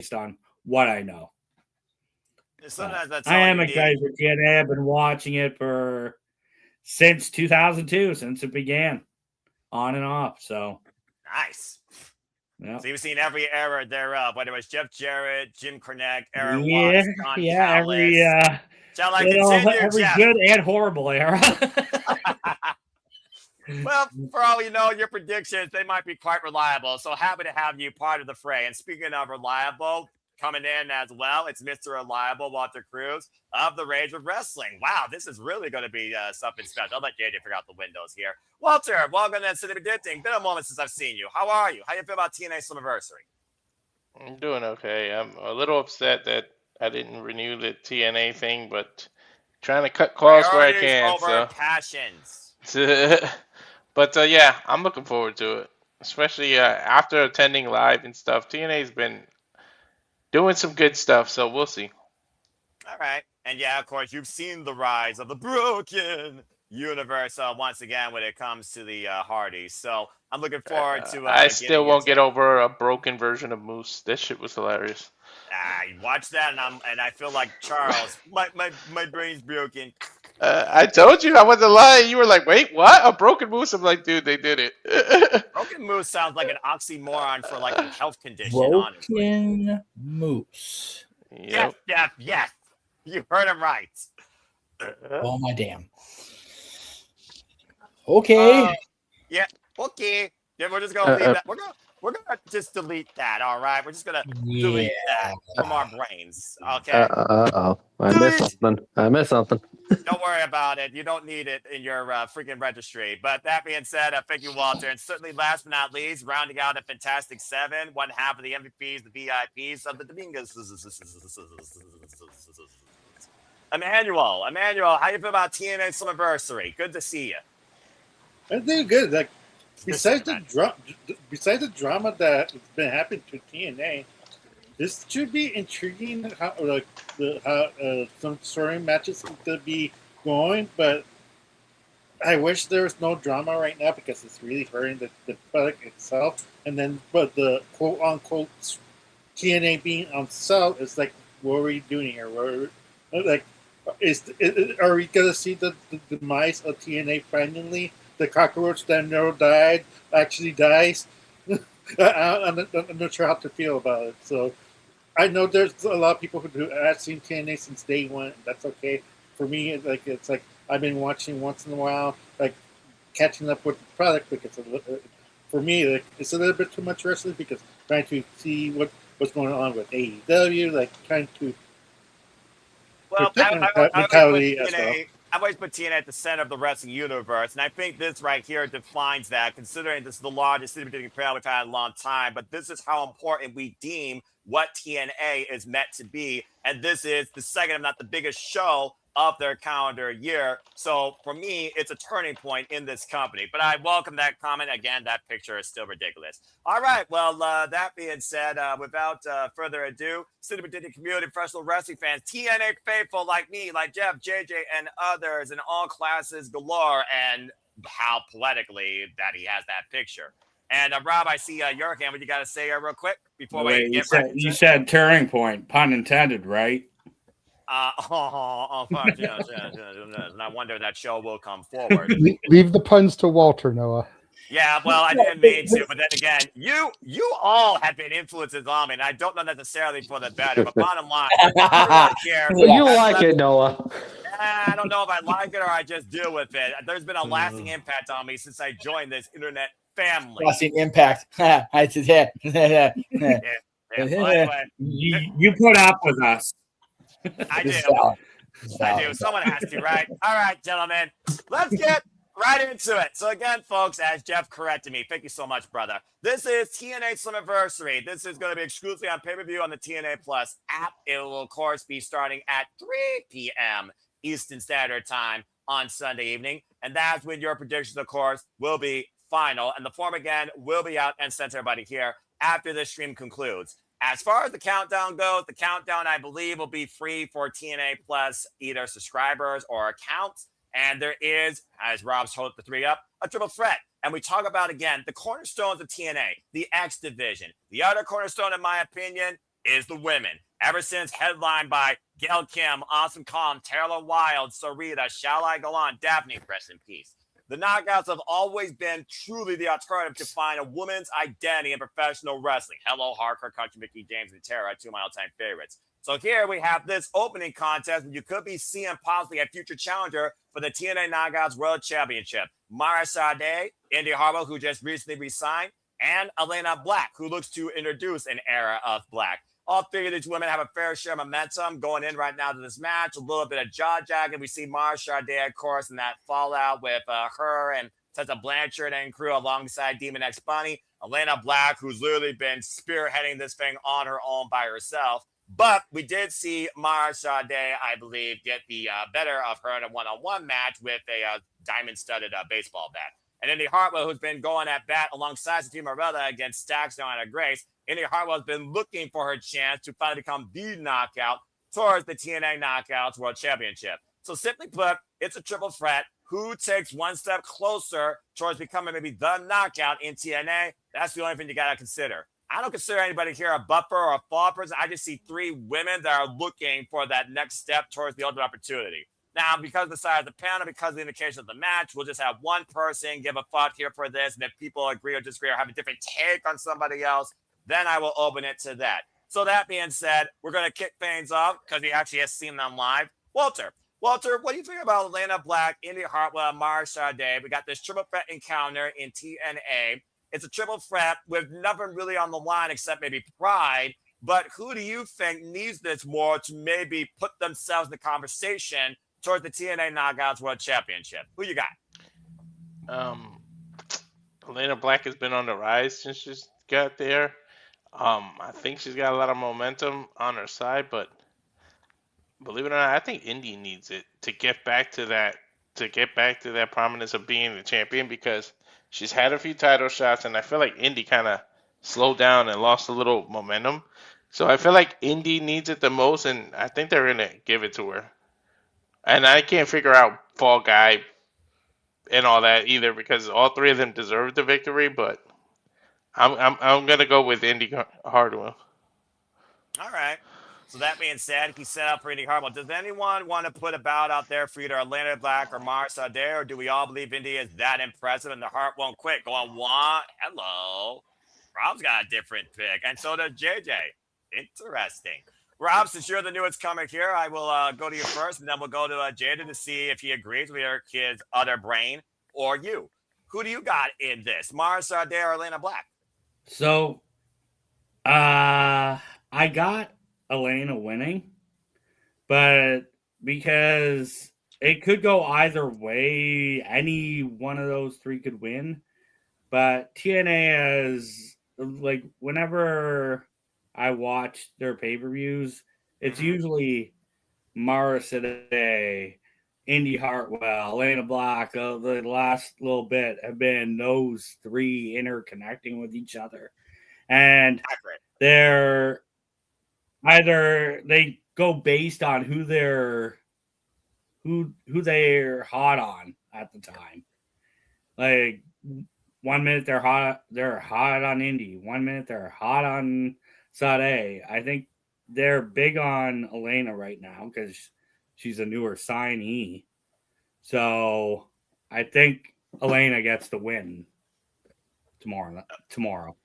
based on what I know. Sometimes that's I all am you need. excited for TNA. I've been watching it for since 2002, since it began, on and off. So, Nice. yeah, So you've seen every era thereof, whether it was Jeff Jarrett, Jim Cornette, Aaron yeah, Watts, Don yeah. Callis. Shall I continue, Every Jeff? good and horrible era. Well, for all you know, your predictions, they might be quite reliable. So happy to have you part of the fray. And speaking of reliable, coming in as well, it's Mr. Reliable, Walter Cruz of the Rage of Wrestling. Wow, this is really going to be something special. I'll let JJ figure out the windows here. Walter, welcome to City Predicting. Been a moment since I've seen you. How are you? How you feel about TNA Slammiversary? I'm doing okay. I'm a little upset that I didn't renew the TNA thing, but trying to cut costs where I Priorities can. over So, passions. but yeah, I'm looking forward to it, especially after attending live and stuff. TNA's been doing some good stuff, so we'll see. All right. And yeah, of course, you've seen the rise of the broken universe once again when it comes to the Hardys. So I'm looking forward to I getting still your won't get take. over a broken version of Moose. That shit was hilarious. I watch that and I feel like Charles. My brain's broken. I told you I wasn't lying. You were like, "Wait, what? A broken Moose?" I'm like, "Dude, they did it." Broken moose sounds like an oxymoron for like a health condition, honestly. Broken Moose. Yes, Yep. yes, yes. You heard him right. Oh my damn. Okay. Yeah. Okay. Yeah, we're just gonna leave that. We're gonna just delete that. All right. We're just gonna Yeah. delete that from our brains. Okay. Uh-oh. I missed Delete. something. I missed something. Don't worry about it. You don't need it in your freaking registry. But that being said, thank you, Walter. And certainly, last but not least, rounding out a fantastic seven, one half of the MVPs, the VIPs of the Domingos. Emmanuel, how you feel about TNA Slammiversary? Good to see you. I'm doing good. Like besides the drama that's been happening to TNA, this should be intriguing. How some story matches could be going, but I wish there was no drama right now because it's really hurting the product itself. And then, but the quote unquote TNA being on sale is like, what are we doing here? Like, are we gonna see the demise of TNA finally? The cockroach that never died actually dies. I'm not sure how to feel about it. So I know there's a lot of people who have seen TNA since day one. That's okay. For me, it's like I've been watching once in a while, like catching up with the product because for me, like, it's a little bit too much wrestling because trying to see what's going on with AEW, like trying to Well, protect mentality as well. I've always put TNA at the center of the wrestling universe, and I think this right here defines that, considering this is the largest city panel we've had in a long time, but this is how important we deem what TNA is meant to be, and this is the second, if not the biggest show of their calendar year. So for me, it's a turning point in this company. But I welcome that comment. Again, that picture is still ridiculous. All right. Well, that being said, without further ado, City Predicting community, professional wrestling fans, TNA faithful like me, like Jeff, JJ, and others in all classes galore. And how poetically that he has that picture. And Rob, I see your hand. What you got to say real quick before we get right into you said turning point, pun intended, right? And I wonder if that show will come forward. Leave the puns to Walter, Noah. Yeah, well, I didn't mean to, but then again, you all have been influences on me, and I don't know necessarily for the better. But bottom line, You like it, Noah. I don't know if I like it or I just deal with it. There's been a lasting impact on me since I joined this internet family. Lasting impact. I said, Yeah, anyway, you put up with us. I do. I do. Someone has to, right? All right, gentlemen. Let's get right into it. So again, folks, as Jeff corrected me, thank you so much, brother. This is TNA Slammiversary. This is going to be exclusively on pay-per-view on the TNA Plus app. It will, of course, be starting at 3 p.m. Eastern Standard Time on Sunday evening. And that's when your predictions, of course, will be final. And the form, again, will be out and sent to everybody here after the stream concludes. As far as the countdown goes, the countdown, I believe, will be free for TNA Plus either subscribers or accounts. And there is, as Rob's told the three up, a triple threat. And we talk about, again, the cornerstones of TNA, the X Division. The other cornerstone, in my opinion, is the women. Ever since headlined by Gail Kim, Awesome Kong, Taylor Wilde, Sarita, Shall I Go On, Daphne, rest in peace. The knockouts have always been truly the alternative to find a woman's identity in professional wrestling. Hello, Hardcore Country, Mickey James, and Tara, 2 of my all-time favorites. So here we have this opening contest, and you could be seeing possibly a future challenger for the TNA Knockouts World Championship. Mara Sade, Indy Harbaugh, who just recently resigned, and Elena Black, who looks to introduce an era of Black. All three of these women have a fair share of momentum going in right now to this match. A little bit of jaw-jacking. We see Mara Sade, of course, in that fallout with her and Tessa Blanchard and crew alongside Demon X Bunny. Elena Black, who's literally been spearheading this thing on her own by herself. But we did see Mara Sade, I believe, get the better of her in a one-on-one match with a diamond-studded baseball bat. And Indy Hartwell, who's been going at bat alongside Steve Morella against Stax and Anna Grace, Indy Hartwell has been looking for her chance to finally become the knockout towards the TNA Knockouts World Championship. So simply put, it's a triple threat. Who takes one step closer towards becoming maybe the knockout in TNA? That's the only thing you got to consider. I don't consider anybody here a buffer or a fall person. I just see three women that are looking for that next step towards the ultimate opportunity. Now, because of the size of the panel, because of the indication of the match, we'll just have one person give a thought here for this. And if people agree or disagree or have a different take on somebody else, then I will open it to that. So that being said, we're going to kick things off because he actually has seen them live. Walter, what do you think about Elena Black, Indy Hartwell, Mara Sade? We got this triple threat encounter in TNA. It's a triple threat with nothing really on the line except maybe pride. But who do you think needs this more to maybe put themselves in the conversation towards the TNA Knockouts World Championship? Who you got? Elena Black has been on the rise since she's got there. I think she's got a lot of momentum on her side, but believe it or not, I think Indy needs it to get back to that prominence of being the champion, because she's had a few title shots, and I feel like Indy kind of slowed down and lost a little momentum. So I feel like Indy needs it the most, and I think they're gonna give it to her. And I can't figure out Fall Guy and all that either, because all three of them deserve the victory, but I'm gonna go with Indy Hartwell. All right. So that being said, he set up for Indy Hartwell. Does anyone want to put a bout out there for either Elena Black or Mara Sade, or do we all believe Indy is that impressive and the heart won't quit? Going one. Hello. Rob's got a different pick, and so does JJ. Interesting. Rob, since you're the newest comer here, I will go to you first, and then we'll go to Jada to see if he agrees with his other brain or you. Who do you got in this, Mara Sade or Elena Black? So, I got Elena winning, but because it could go either way, any one of those three could win. But TNA is like, whenever I watch their pay-per-views, it's usually Mara Sade, Indy Hartwell, Elena Black. The last little bit have been those three interconnecting with each other, and they're either they go based on who they're hot on at the time. Like 1 minute they're hot on Indy, 1 minute they're hot on Sade. I think they're big on Elena right now because she's a newer signee. So I think Elena gets the win tomorrow.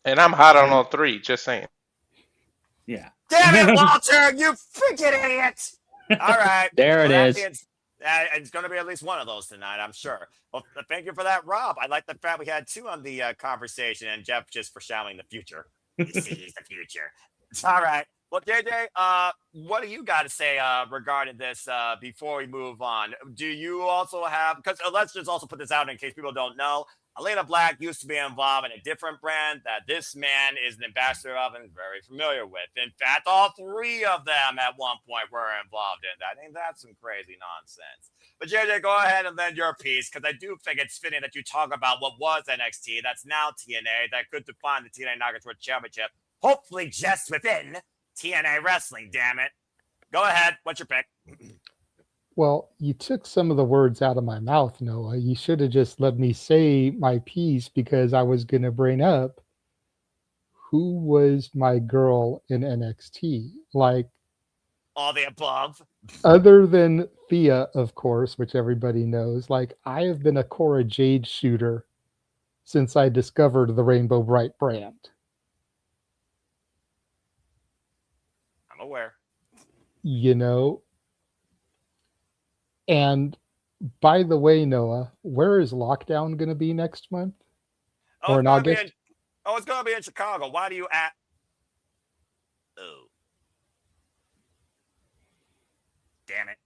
And I'm hot on all three, just saying. Yeah. Damn it, Walter, you freaking idiot! All right. There it is. It's going to be at least one of those tonight, I'm sure. Well, thank you for that, Rob. I like the fact we had two on the conversation, and Jeff just foreshadowing the future. He sees the future. All right. Well, JJ, what do you got to say regarding this before we move on? Do you also have, because let's just also put this out in case people don't know, Elena Black used to be involved in a different brand that this man is an ambassador of and very familiar with. In fact, all three of them at one point were involved in that. I think that's some crazy nonsense. But JJ, go ahead and lend your piece, because I do think it's fitting that you talk about what was NXT, that's now TNA, that could define the TNA Knockouts World Championship, hopefully just within TNA Wrestling, damn it. Go ahead. What's your pick? Well, you took some of the words out of my mouth, Noah. You should have just let me say my piece, because I was going to bring up who was my girl in NXT? Like, All the above. other than Thea, of course, which everybody knows, like, I have been a Cora Jade shooter since I discovered the Rainbow Bright brand. I'm aware. You know? And by the way, Noah, where is Lockdown going to be next month? Oh, Or it's in gonna be August? in. Oh, it's gonna be in Chicago. Why do you act? Oh, damn it!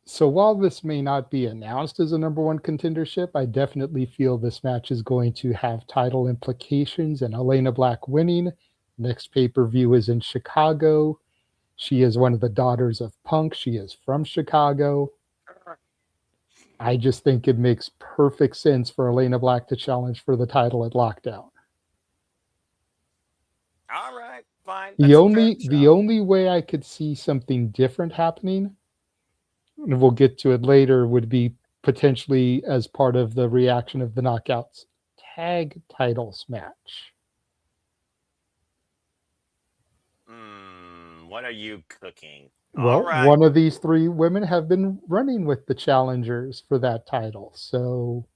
So while this may not be announced as a number one contendership, I definitely feel this match is going to have title implications, and Elena Black winning. Next pay-per-view is in Chicago. She is one of the daughters of Punk. She is from Chicago. I just think it makes perfect sense for Elena Black to challenge for the title at Lockdown. All right, fine. The That's a only fair the show. only way I could see something different happening, and we'll get to it later, would be potentially as part of the reaction of the Knockouts tag titles match. What are you cooking? All Well, right, one of these three women have been running with the challengers for that title. So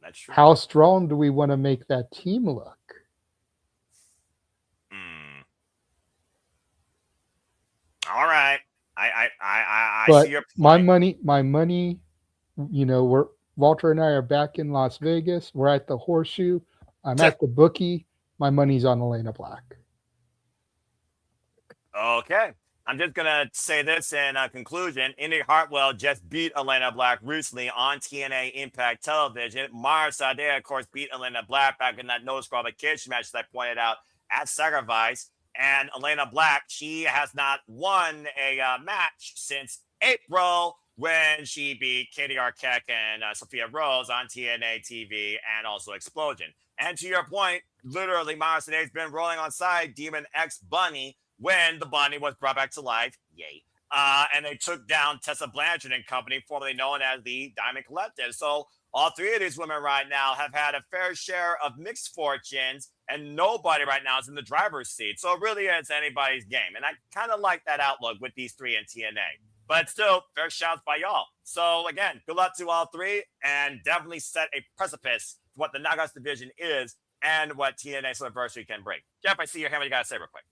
that's true. how strong do we want to make that team look? All right. I But see your my point. money, we're Walter and I are back in Las Vegas. We're at the Horseshoe. I'm at the bookie. My money's on Elena Black. Okay. I'm just gonna say this in conclusion. Indy Hartwell just beat Elena Black recently on TNA Impact Television. Mara Sade, of course, beat Elena Black back in that no disqualification match that I pointed out at Sacrifice. And Elena Black, she has not won a match since April when she beat Katie Arquette and Sophia Rose on TNA TV and also Explosion. And to your point, literally, Mara Sade's been rolling on side Demon X Bunny when the Bunny was brought back to life. Yay. And they took down Tessa Blanchard and company, formerly known as the Diamond Collective. So all three of these women right now have had a fair share of mixed fortunes, and nobody right now is in the driver's seat. So it really is anybody's game. And I kind of like that outlook with these three in TNA. But still, fair shouts by y'all. So again, good luck to all three, and definitely set a precipice for what the Knockouts division is and what TNA Slammiversary can bring. Jeff, I see your hand. What you got to say real quick?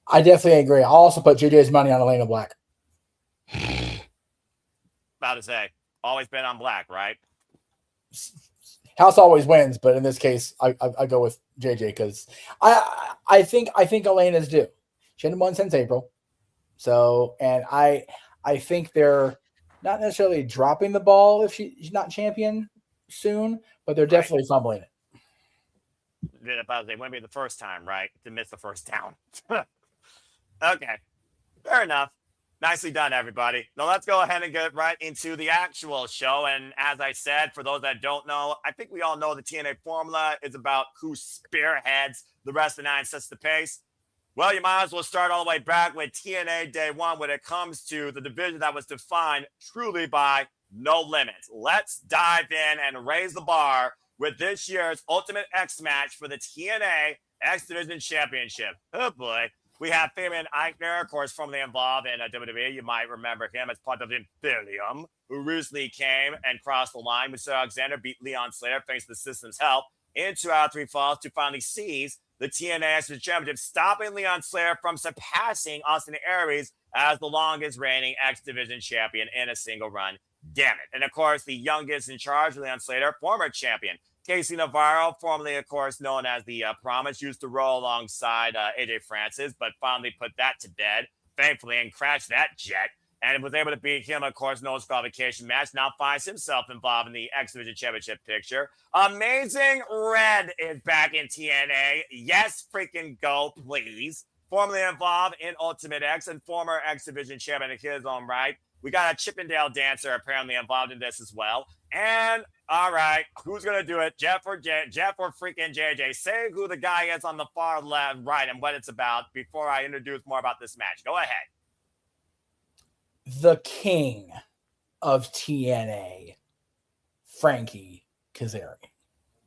I definitely agree. I'll also put JJ's money on Elena Black. About to say, always been on Black, right? House always wins, but in this case, I go with JJ because I think Elena's due. She hadn't won since April, so and I think they're not necessarily dropping the ball if she's not champion soon, but they're definitely fumbling it. About they wouldn't be the first time, right? To miss the first down. Okay, fair enough. Nicely done, everybody. Now let's go ahead and get right into the actual show. And as I said, for those that don't know, I think we all know the TNA formula is about who spearheads the rest of the 9 sets the pace. Well, you might as well start all the way back with TNA Day 1 when it comes to the division that was defined truly by no limits. Let's dive in and raise the bar with this year's Ultimate X match for the TNA X Division Championship. Oh, boy. We have Fabian Eichner, of course, formerly involved in WWE. You might remember him as part of Imperium, who recently came and crossed the line. Mr. Alexander beat Leon Slater thanks to the system's help in 2 out of 3 falls to finally seize the TNA X Division Championship, stopping Leon Slater from surpassing Austin Aries as the longest reigning X Division champion in a single run. Damn it. And, of course, the youngest in charge, Leon Slater, former champion. Casey Navarro, formerly, of course, known as the Promise, used to roll alongside AJ Francis, but finally put that to bed, thankfully, and crashed that jet. And was able to beat him, of course, no disqualification match. Now finds himself involved in the X Division Championship picture. Amazing Red is back in TNA. Yes, freaking go, please. Formerly involved in Ultimate X and former X Division champion in his own right. We got a Chippendale dancer apparently involved in this as well. And all right, who's gonna do it? Jeff or freaking JJ? Say who the guy is on the far left, right, and what it's about before I introduce more about this match. Go ahead. The king of TNA, Frankie Kazarian.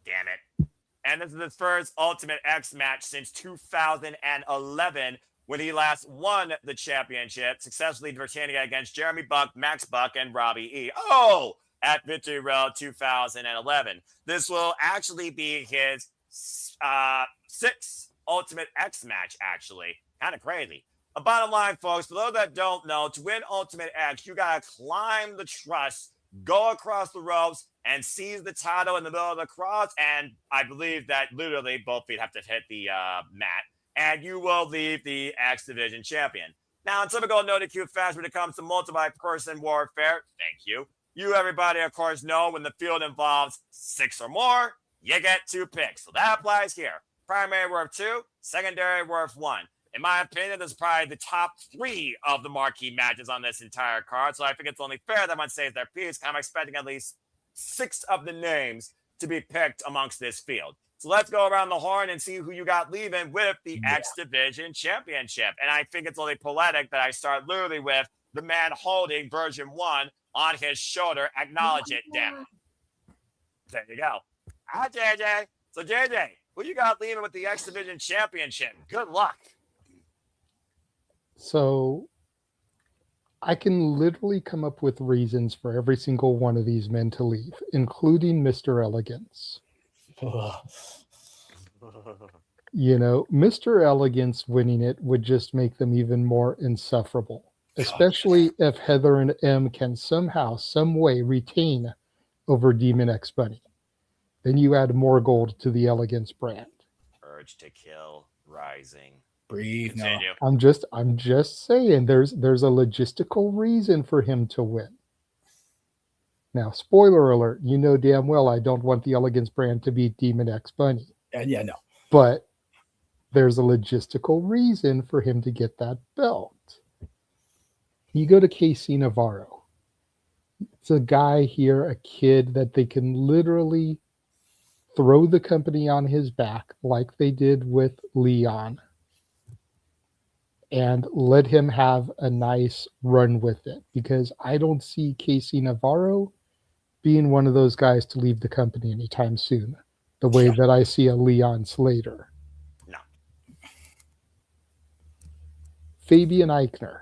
Damn it. And this is his first Ultimate X match since 2011 when he last won the championship, successfully retaining it against Jeremy Buck, Max Buck, and Robbie E. Oh, at Victory Road 2011. This will actually be his sixth Ultimate X match, actually. Kind of crazy. Bottom line, folks, for those that don't know, to win Ultimate X, you got to climb the truss, go across the ropes, and seize the title in the middle of the cross. And I believe that literally both feet have to hit the mat, and you will leave the X Division champion. Now, in typical No DQ fashion, when it comes to multi-person warfare, thank you. You, everybody, of course, know when the field involves 6 or more, you get 2 picks. So that applies here. Primary worth 2, secondary worth 1. In my opinion, this is probably the top 3 of the marquee matches on this entire card. So I think it's only fair that one saves their piece. I'm expecting at least 6 of the names to be picked amongst this field. So let's go around the horn and see who you got leaving with the X Division Championship. And I think it's only poetic that I start literally with the man holding version 1 on his shoulder. Acknowledge it, damn it. There you go. Hi, JJ. So, JJ, who you got leaving with the X Division Championship? Good luck. So I can literally come up with reasons for every single one of these men to leave, including Mr. Elegance. You know, Mr. Elegance winning it would just make them even more insufferable, especially if Heather and M can somehow, some way retain over Demon X Bunny. Then you add more gold to the Elegance brand. Urge to Kill Rising. Breathe. No. I'm just saying there's a logistical reason for him to win. Now, spoiler alert, you know damn well I don't want the Elegance brand to beat Demon X Bunny. Yeah, no. But there's a logistical reason for him to get that belt. You go to KC Navarro. It's a guy here, a kid that they can literally throw the company on his back like they did with Leon and let him have a nice run with it, because I don't see KC Navarro being one of those guys to leave the company anytime soon, the way that I see a Leon Slater. No. Fabian Eichner.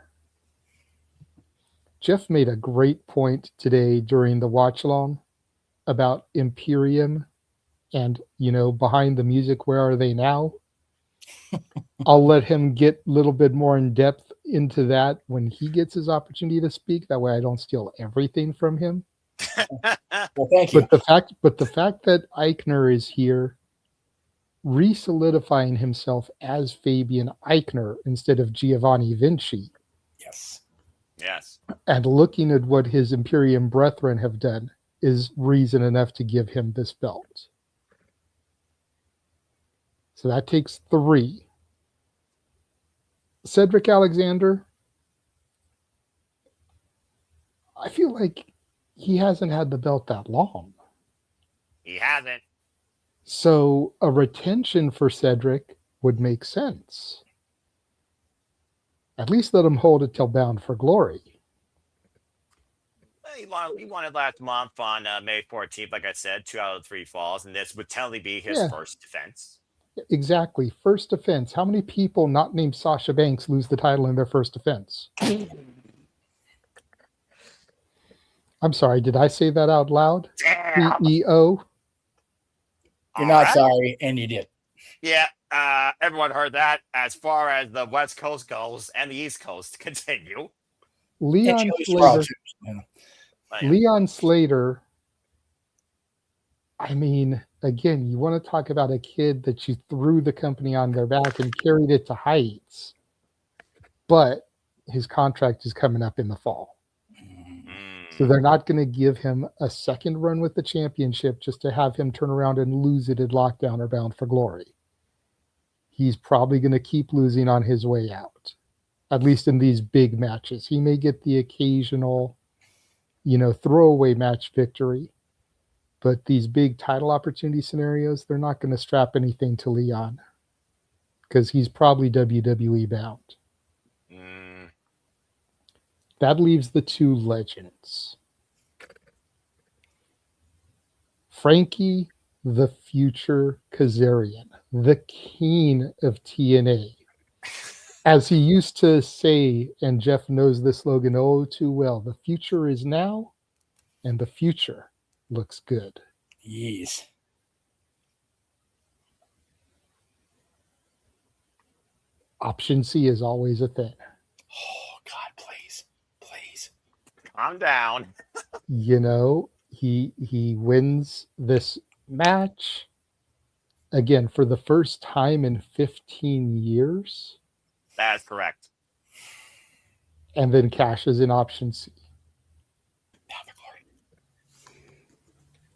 Jeff made a great point today during the watch along about Imperium and, you know, behind the music, where are they now? I'll let him get a little bit more in depth into that when he gets his opportunity to speak. That way I don't steal everything from him. Well, thank you. But the fact that Eichner is here re-solidifying himself as Fabian Eichner instead of Giovanni Vinci. Yes. Yes. And looking at what his Imperium brethren have done is reason enough to give him this belt. So that takes 3. Cedric Alexander, I feel like he hasn't had the belt that long. He hasn't. So a retention for Cedric would make sense. At least let him hold it till Bound for Glory. He won it last month on May 14th, like I said, 2 out of 3 falls, and this would technically be his first defense. Exactly. First defense. How many people not named Sasha Banks lose the title in their first defense? I'm sorry, did I say that out loud? CEO? You're not sorry, and you did. Yeah, everyone heard that as far as the West Coast goes and the East Coast continue. Leon Slater, I mean, again, you want to talk about a kid that you threw the company on their back and carried it to heights. But his contract is coming up in the fall. So they're not going to give him a second run with the championship just to have him turn around and lose it at Lockdown or Bound for Glory. He's probably going to keep losing on his way out, at least in these big matches. He may get the occasional, you know, throwaway match victory, but these big title opportunity scenarios, they're not going to strap anything to Leon because he's probably WWE bound. That leaves the 2 legends. Frankie the future Kazarian, the king of TNA. As he used to say, and Jeff knows this slogan oh too well, the future is now, and the future looks good. Jeez. Option C is always a thing. Oh, God, please. Please. Calm down. You know, he wins this match again for the first time in 15 years, That is correct. and then cashes in option C. Down for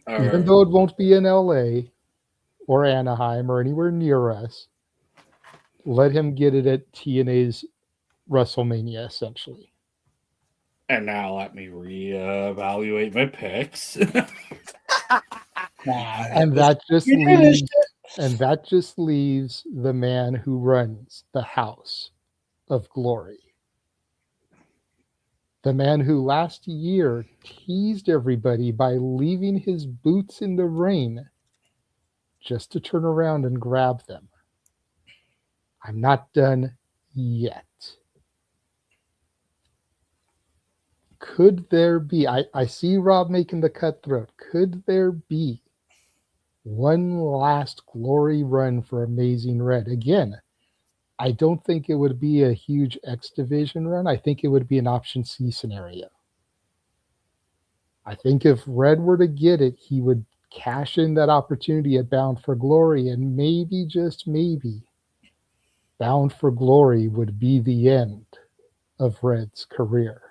glory. Even though it won't be in LA or Anaheim or anywhere near us, let him get it at TNA's WrestleMania, essentially. And now let me reevaluate my picks. And that just leaves the man who runs the House of Glory. The man who last year teased everybody by leaving his boots in the rain just to turn around and grab them. I'm not done yet. Could there be, I see Rob making the cutthroat, could there be one last glory run for Amazing Red? Again, I don't think it would be a huge X Division run. I think it would be an option C scenario. I think if Red were to get it, he would cash in that opportunity at Bound for Glory, and maybe, just maybe, Bound for Glory would be the end of Red's career.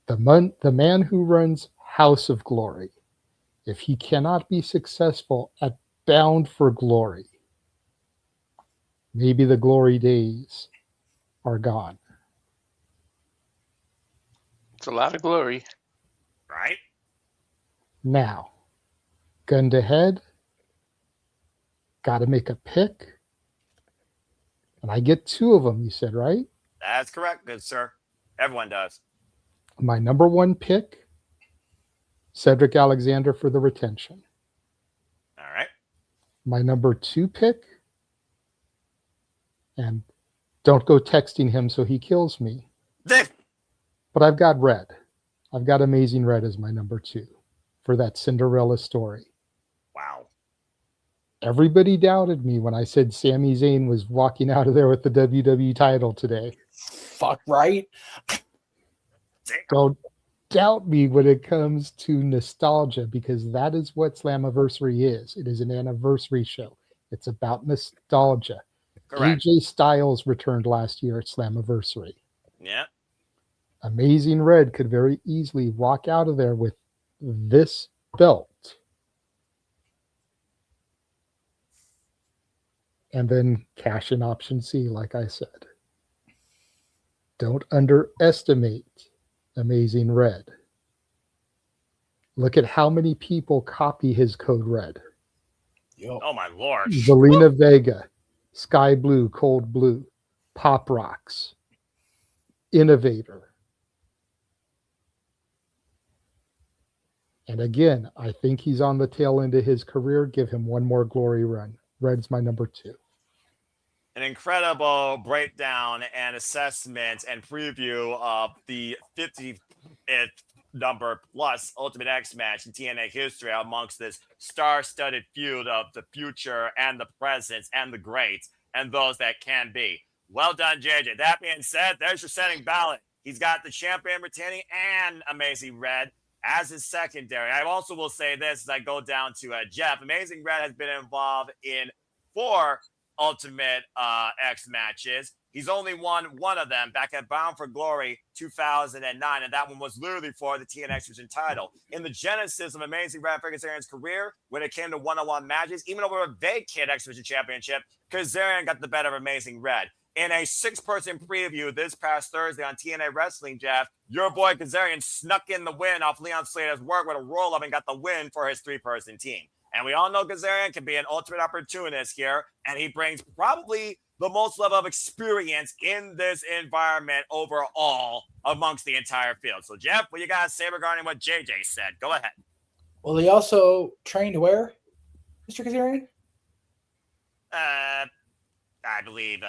The man who runs House of Glory, if he cannot be successful at Bound for Glory, maybe the glory days are gone. It's a lot of glory. Right? Now, gun to head, got to make a pick. And I get two of them, you said, right? That's correct, good sir. Everyone does. My number one pick, Cedric Alexander for the retention. All right. My number two pick, and don't go texting him so he kills me, but I've got Red. I've got Amazing Red as my number two for that Cinderella story. Wow. Everybody doubted me when I said Sami Zayn was walking out of there with the WWE title today. Fuck right. Don't doubt me when it comes to nostalgia, because that is what Slammiversary is. It is an anniversary show. It's about nostalgia. Correct. AJ Styles returned last year at Slammiversary. Yeah. Amazing Red could very easily walk out of there with this belt and then cash in option C, like I said. Don't underestimate Amazing Red. Look at how many people copy his code red. Yo. Oh my lord. Zelina Vega, Sky Blue, Cold Blue, Pop Rocks, Innovator. And again, I think he's on the tail end of his career. Give him one more glory run. Red's my number two. An incredible breakdown and assessment and preview of the 50th number plus Ultimate X match in TNA history amongst this star-studded feud of the future and the present and the great and those that can be. Well done, JJ. That being said, there's your setting ballot. He's got the champion retaining and Amazing Red as his secondary. I also will say this as I go down to Jeff. Amazing Red has been involved in 4 Ultimate X matches. He's only won one of them back at Bound for Glory 2009, and that one was literally for the TNA X Division title. In the genesis of Amazing Red Kazarian's career, when it came to one-on-one matches, even over a vacant X Division championship, Kazarian got the better of Amazing Red. In a 6-person preview this past Thursday on TNA Wrestling, Jeff, your boy Kazarian snuck in the win off Leon Slater's work with a roll-up and got the win for his 3-person team. And we all know Kazarian can be an ultimate opportunist here, and he brings probably the most level of experience in this environment overall amongst the entire field. So, Jeff, what you got to say regarding what JJ said? Go ahead. Well, he also trained where, Mr. Kazarian? I believe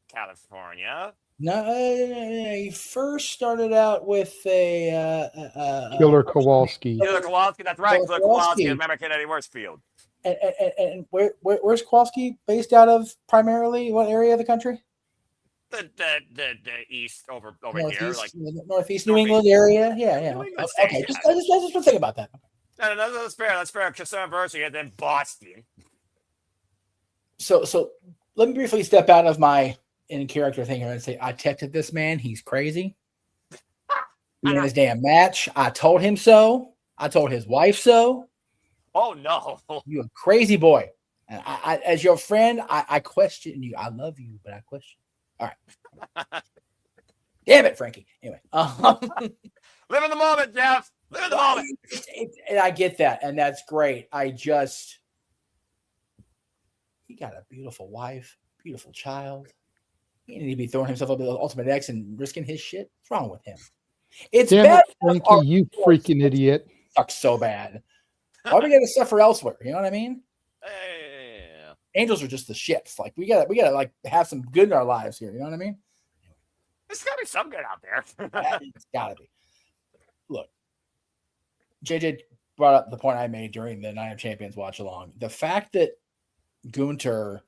California. No, he first started out with Killer Kowalski. Killer Kowalski, that's right. Killer Killer Kowalski, Kowalski. remember Kennedy Worsfield. And where's Kowalski based out of primarily? What area of the country? The east over Northeast, here, like Northeast New England area. Yeah. New England Okay, State, I just want to think about that. no, that's fair. That's fair. Slammiversary and then Boston. So let me briefly step out of my in character thing here and say I texted this man. He's crazy. He in his damn match. I told him so. I told his wife so. Oh no! You a crazy boy. And I as your friend, I question you. I love you, but I question. All right. Damn it, Frankie. Anyway, Live in the moment, Jeff. Live in the moment. And I get that, and that's great. He got a beautiful wife, beautiful child. He need to be throwing himself up to the Ultimate X and risking his shit. What's wrong with him? It's Damn bad. it, Frankie, you freaking idiot. Sucks so bad. Why we gotta suffer elsewhere? You know what I mean? Yeah. Angels are just the shits. Like we gotta like have some good in our lives here. You know what I mean? There's gotta be some good out there. It's gotta be. Look, JJ brought up the point I made during the Night of Champions watch along. The fact that Gunter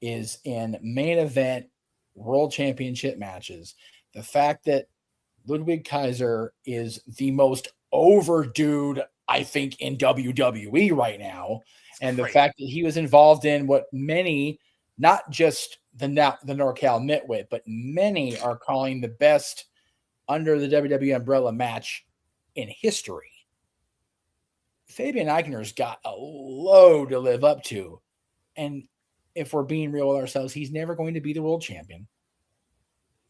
is in main event world championship matches, the fact that Ludwig Kaiser is the most over dude, I think, in WWE right now, and the fact that he was involved in what many, not just the NorCal Nitwit, but many are calling the best under the WWE umbrella match in history. Fabian Eichner's got a load to live up to. And if we're being real with ourselves, he's never going to be the world champion.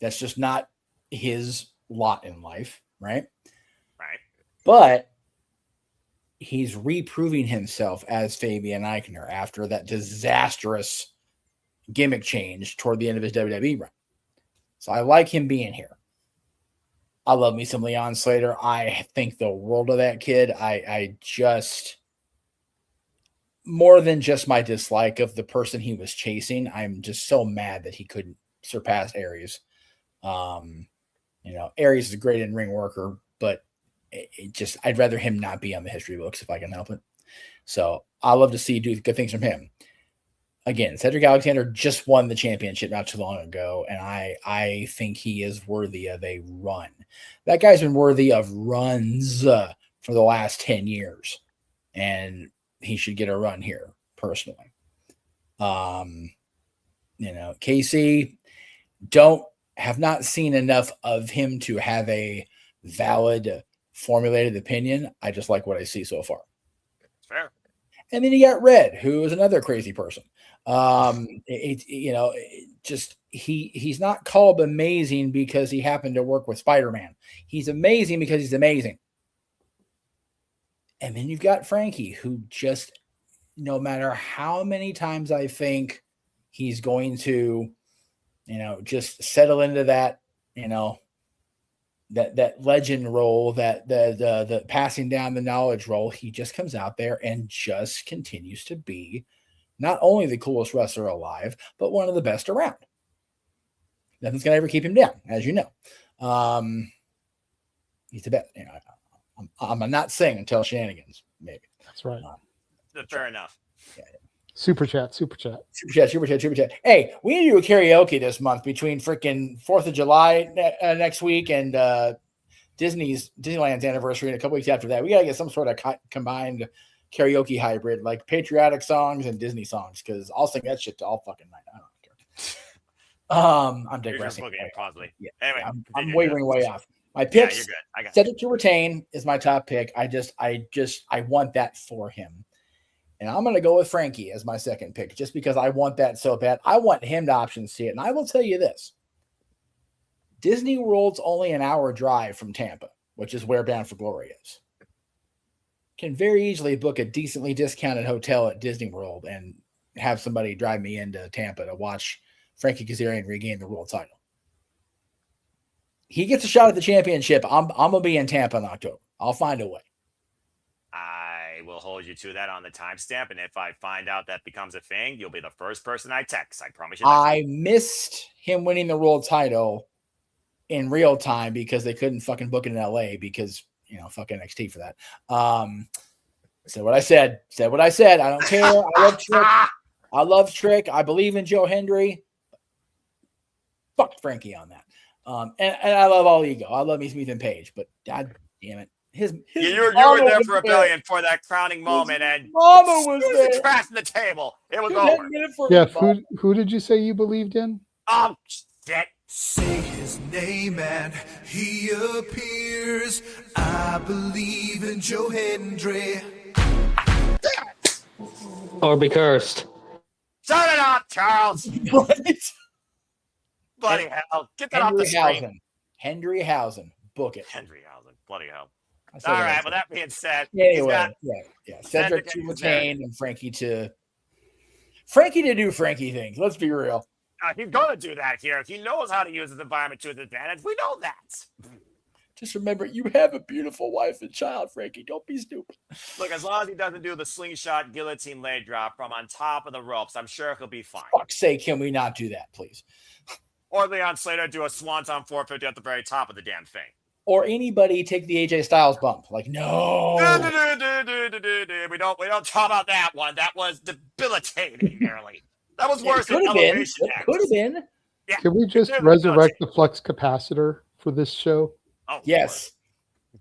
That's just not his lot in life, right? Right. But he's reproving himself as Fabian Eichner after that disastrous gimmick change toward the end of his WWE run. So I like him being here. I love me some Leon Slater. I think the world of that kid. I just, more than just my dislike of the person he was chasing, I'm just so mad that he couldn't surpass Aries. Aries is a great in-ring worker, but I'd rather him not be on the history books if I can help it. So I love to see good things from him. Again, Cedric Alexander just won the championship not too long ago, and I think he is worthy of a run. That guy's been worthy of runs for the last 10 years, and he should get a run here, personally. KC, have not seen enough of him to have a valid formulated opinion. I just like what I see so far. Fair. And then you got Red, who is another crazy person. He's not called amazing because he happened to work with Spider-Man. He's amazing because he's amazing. And then you've got Frankie, who just, no matter how many times I think he's going to, just settle into that, that legend role, that the passing down the knowledge role, he just comes out there and just continues to be not only the coolest wrestler alive, but one of the best around. Nothing's going to ever keep him down, as you know. He's the best. I'm not saying until shenanigans, maybe. That's right. Fair enough. Yeah. Super chat. Hey, we need to do a karaoke this month between freaking 4th of July next week and Disneyland's anniversary, and a couple weeks after that. We got to get some sort of combined karaoke hybrid, like patriotic songs and Disney songs, because I'll sing that shit to all fucking night. I don't care. I'm digressing. Yeah. Anyway, I'm wavering way off. My picks, you're good. I got Cedric to retain is my top pick. I want that for him. And I'm going to go with Frankie as my second pick, just because I want that so bad. I want him to option see it. And I will tell you this. Disney World's only an hour drive from Tampa, which is where Bound for Glory is. Can very easily book a decently discounted hotel at Disney World and have somebody drive me into Tampa to watch Frankie Kazarian regain the world title. He gets a shot at the championship. I'm going to be in Tampa in October. I'll find a way. I will will hold you to that on the timestamp. And if I find out that becomes a thing, you'll be the first person I text. I promise you that. I missed him winning the world title in real time because they couldn't fucking book it in LA because, fuck NXT for that. Said what I said. Said what I said. I don't care. I love Trick. I love Trick. I believe in Joe Hendry. Fuck Frankie on that. And I love all ego. I love me Smith and Page, but god damn it. You were there for Rebellion for that crowning moment, and mama was there. Crashing the table. It was over. Yeah, who did you say you believed in? Oh shit. Say his name and he appears. I believe in Joe Hendry. Or be cursed. Shut it up, Charles. What? Bloody hell. Get that off the screen. Hendryhausen. Book it. Hendryhausen. Bloody hell. All right. Well, that being said, anyway, yeah. Cedric to retain and Frankie to do Frankie things. Let's be real. He's going to do that here. He knows how to use his environment to his advantage. We know that. Just remember, you have a beautiful wife and child, Frankie. Don't be stupid. Look, as long as he doesn't do the slingshot guillotine leg drop from on top of the ropes, I'm sure he'll be fine. For fuck's sake, can we not do that, please? Or Leon Slater do a swanton 450 at the very top of the damn thing. Or anybody take the AJ Styles bump. Like, no. We don't talk about that one. That was debilitating, nearly. That was worse than elevation. It could have been. Yeah. Can we just resurrect the flux capacitor for this show? Oh, yes.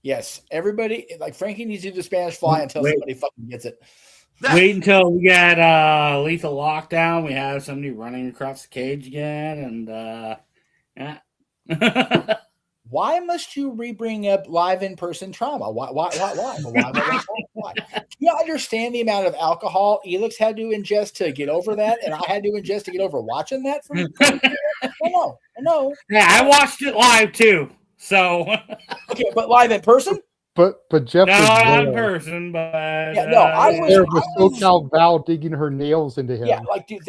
Yes. Everybody, like Frankie needs to do the Spanish Fly until somebody fucking gets it. Wait until we get lethal lockdown. We have somebody running across the cage again, and yeah. Why must you re-bring up live in-person trauma? Why? Do you understand the amount of alcohol Elix had to ingest to get over that, and I had to ingest to get over watching that? I know. Yeah, I watched it live too. So okay, but live in person. But Jeff was not there. in person, but I was there with SoCal Val digging her nails into him. Yeah, like dude,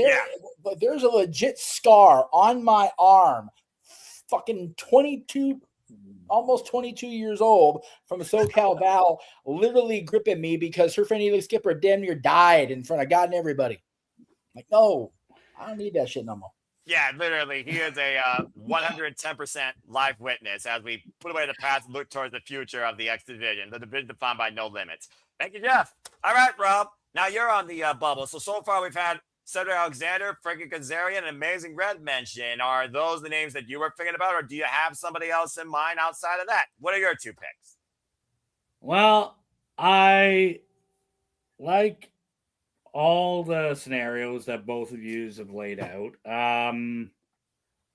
there's a legit scar on my arm, fucking 22. Almost 22 years old from SoCal Val literally gripping me because her friend Elix Skipper damn near died in front of God and everybody. Like, no, I don't need that shit no more. Yeah, literally. He is a 110% live witness as we put away the past and look towards the future of the X Division, the division defined by no limits. Thank you, Jeff. All right, Rob. Now you're on the bubble. So far we've had Cedric Alexander, Frankie Kazarian, and Amazing Red mention. Are those the names that you were thinking about, or do you have somebody else in mind outside of that? What are your two picks? Well, I like all the scenarios that both of you have laid out.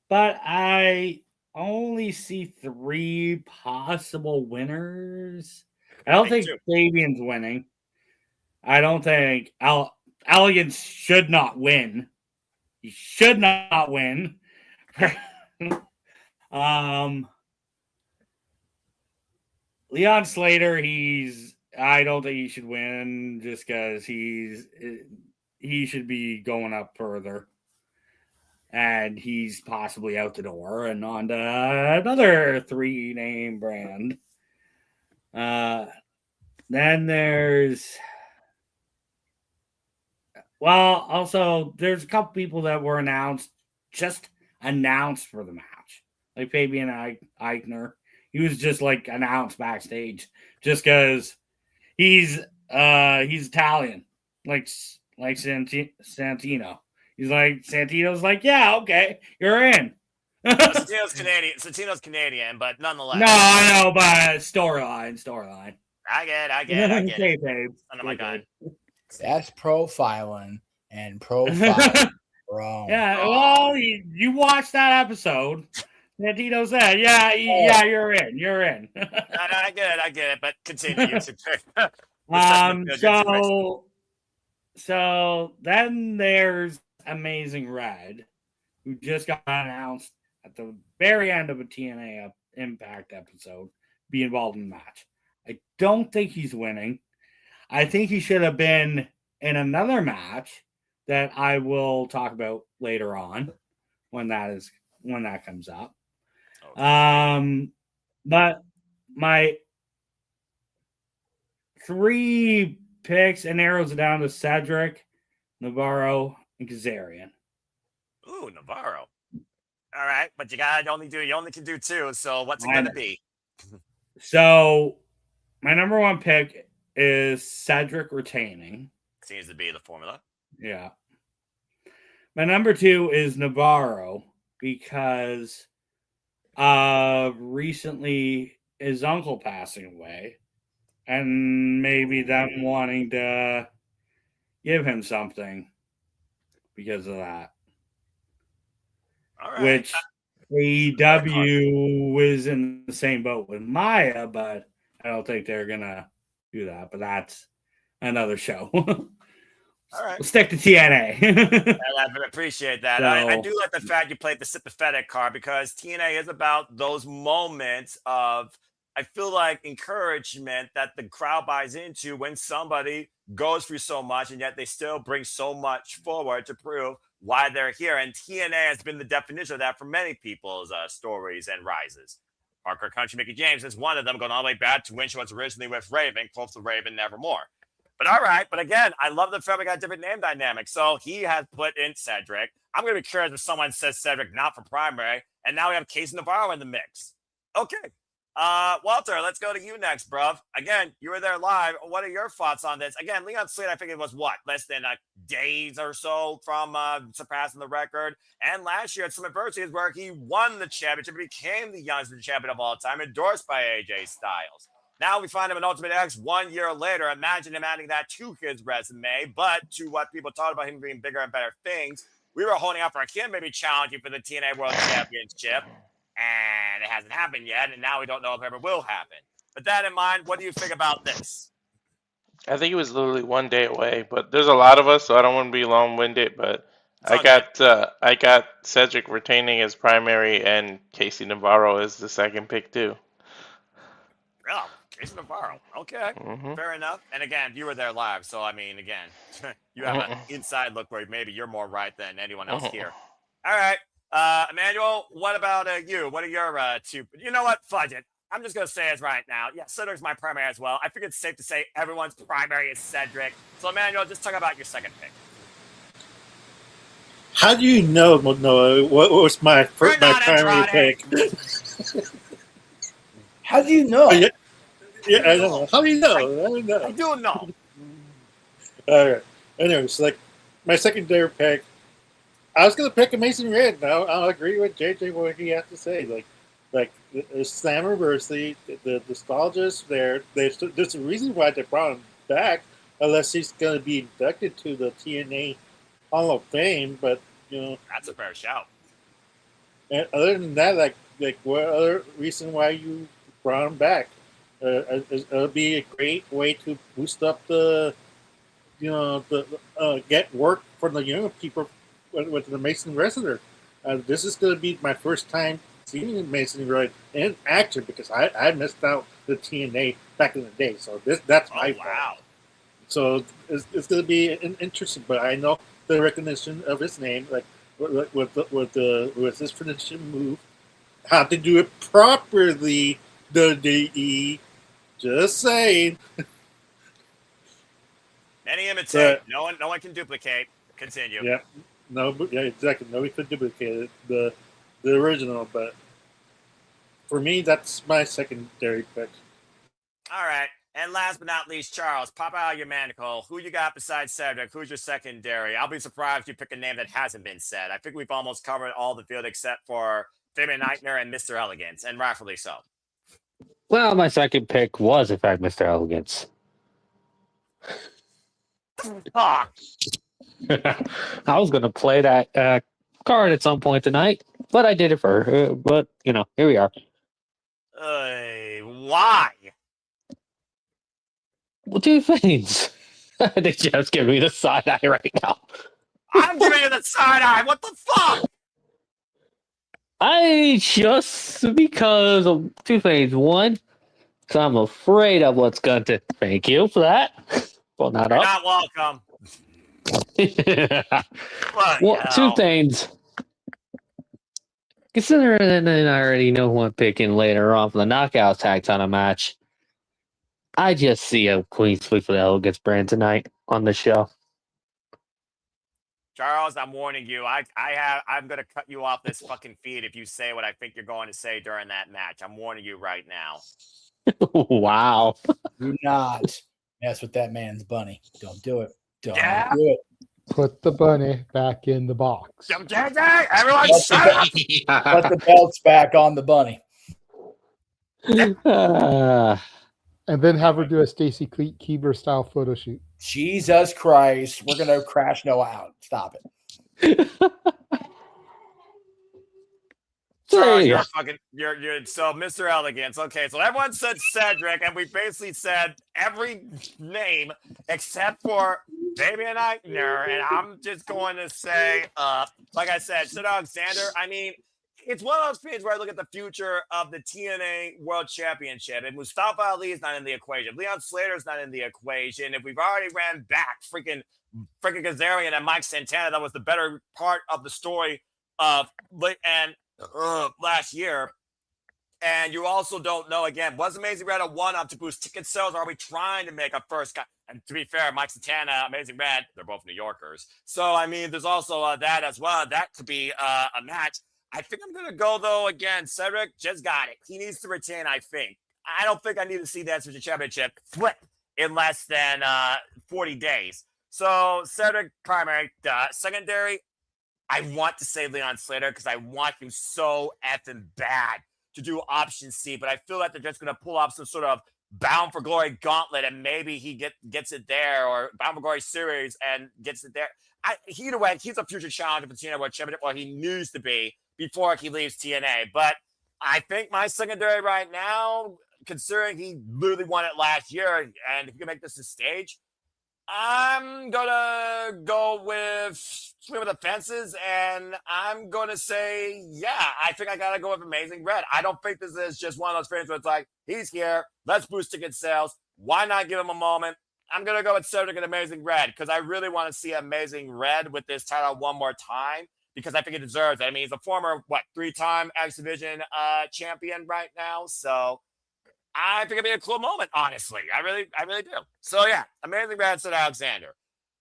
But I only see 3 possible winners. I don't think Fabian's winning. I don't think Elegance should not win. He should not win. Leon Slater, I don't think he should win just because he should be going up further. And he's possibly out the door and on to another 3-name brand. Then there's also there's a couple people that were announced for the match. Like Fabian Eichner. He was just like announced backstage just because he's Italian, like Santino. He's like Santino's like, yeah, okay, you're in. Santino's Canadian, but nonetheless. No, I know, but storyline. I get it. Babe. Oh my god. That's profiling and profiling. Bro. Yeah, well, you watched that episode. Santino said, yeah, you're in. I get it, but continue. So then there's Amazing Red, who just got announced at the very end of a TNA Impact episode, be involved in the match. I don't think he's winning. I think he should have been in another match that I will talk about later on when that comes up. Okay. But my 3 picks and narrows it down to Cedric, Navarro, and Kazarian. Ooh, Navarro. All right, but you only can do 2. So what's it going to be? So my number 1 pick is Cedric retaining. Seems to be the formula. Yeah. My number 2 is Navarro because recently his uncle passing away, and maybe them wanting to give him something because of that. All right. Which AEW is in the same boat with Maya, but I don't think they're gonna do that. But that's another show. All right. We'll stick to TNA. I appreciate that. So, I do like the fact you played the sympathetic card because TNA is about those moments of, I feel like, encouragement that the crowd buys into when somebody goes through so much and yet they still bring so much forward to prove why they're here. And TNA has been the definition of that for many people's stories and rises. Parker Country Mickey James is one of them, going all the way back to when she was originally with Raven, close to Raven, Nevermore. But all right, but again, I love the fact we got different name dynamics. So he has put in Cedric. I'm going to be curious if someone says Cedric not for primary, and now we have Casey Navarro in the mix. Okay. Walter, let's go to you next, bruv. Again, you were there live. What are your thoughts on this? Again, Leon Slade, I think it was less than days or so from surpassing the record. And last year at Slammiversary is where he won the championship, became the youngest champion of all time, endorsed by AJ Styles. Now we find him in Ultimate X 1 year later. Imagine him adding that to his resume. But to what people talked about him being bigger and better things, we were holding out for him maybe challenging for the TNA World Championship. And it hasn't happened yet. And now we don't know if it ever will happen. But that in mind, what do you think about this? I think it was literally 1 day away. But there's a lot of us, so I don't want to be long-winded. But I got Cedric retaining as primary and Casey Navarro as the second pick too. Oh, Casey Navarro. Okay, fair enough. And again, you were there live, so I mean, again, you have an inside look where maybe you're more right than anyone else here. All right, Emmanuel, what about you? What are your 2? You know what? Fudge it. I'm just gonna say it right now. Yeah, Cedric's my primary as well. I think it's safe to say everyone's primary is Cedric. So, Emmanuel, just talk about your second pick. How do you know, Noah? What was my primary pick? How do you know? Yeah, I don't know. How do you know? I do know. All right. Anyways, like my secondary pick, I was gonna pick Amazing Red. Now I'll agree with JJ what he has to say. Like the Slammiversary, the nostalgia is there. There's a reason why they brought him back, unless he's gonna be inducted to the TNA Hall of Fame. But that's a fair shout. And other than that, like what other reason why you brought him back? It'll be a great way to boost up the get work for the younger people with the Mason Wrestler. This is going to be my first time seeing Mason Red in action because I missed out the TNA back in the day. So that's my fault. Wow. So it's going to be interesting, but I know the recognition of his name, like with this finishing move, how to do it properly. The DE, just saying. Many imitate. No one can duplicate. Continue. Yeah, exactly. Nobody could duplicate it, the original, but for me, that's my secondary pick. All right. And last but not least, Charles, pop out your manacle. Who you got besides Cedric? Who's your secondary? I'll be surprised if you pick a name that hasn't been said. I think we've almost covered all the field except for Fabian Eichner and Mr. Elegance, and rightfully so. Well, my second pick was, in fact, Mr. Elegance. I was going to play that card at some point tonight, but I did it for her. But, here we are. Why? Well, 2 things. I think Jeff's giving me the side eye right now. I'm giving you the side eye. What the fuck? I just because of 2 things. One, because I'm afraid of what's going to. Thank you for that. Well, not You're up. not welcome. Well, 2 things. Considering that I already know who I'm picking later on for the Knockout Tag Title match, I just see a clean sweep for the Elegance brand tonight on the show. Charles, I'm warning you. I'm gonna cut you off this fucking feed if you say what I think you're going to say during that match. I'm warning you right now. Wow. Do not mess with that man's bunny. Don't do it. Don't Yeah. do it. Put the bunny back in the box. Everyone Let shut up! Put the belts back on the bunny. And then have her do a Stacy Keebler style photo shoot. Jesus Christ. We're going to crash Noah out. Stop it. Charles, you're so Mr. Elegance. Okay, so everyone said Cedric, and we basically said every name except for Fabian Eichner, and I'm just going to say, like I said, Sid Alexander. I mean, it's one of those things where I look at the future of the TNA World Championship, and Mustafa Ali is not in the equation. Leon Slater is not in the equation. If we've already ran back freaking Kazarian and Mike Santana, that was the better part of the story of last year. And you also don't know, again, was Amazing Red a one-up to boost ticket sales, or are we trying to make a first guy? And to be fair, Mike Santana, Amazing Red, they're both New Yorkers. So, I mean, there's also that as well. That could be a match. I think I'm going to go, though, again, Cedric just got it. He needs to retain, I think. I don't think I need to see that Switch Championship flip in less than 40 days. So, Cedric, primary. Secondary, I want to say Leon Slater because I want him so effing bad to do option C, but I feel like they're just going to pull off some sort of Bound for Glory gauntlet, and maybe he gets it there, or Bound for Glory series and gets it there. Either way, he's a future challenger for TNA World Championship, or he needs to be before he leaves TNA. But I think my secondary right now, considering he literally won it last year, and if you can make this a stage, I'm gonna go with swing with the fences, and I'm gonna say, yeah, I think I gotta go with Amazing Red. I don't think this is just one of those things where it's like, he's here, let's boost ticket sales. Why not give him a moment? I'm gonna go with Cedric and Amazing Red because I really want to see Amazing Red with this title one more time because I think he deserves it. I mean, he's a former 3-time X Division champion right now, so I think it'd be a cool moment, honestly. I really do. So, yeah, Amazing Red, Sid Alexander.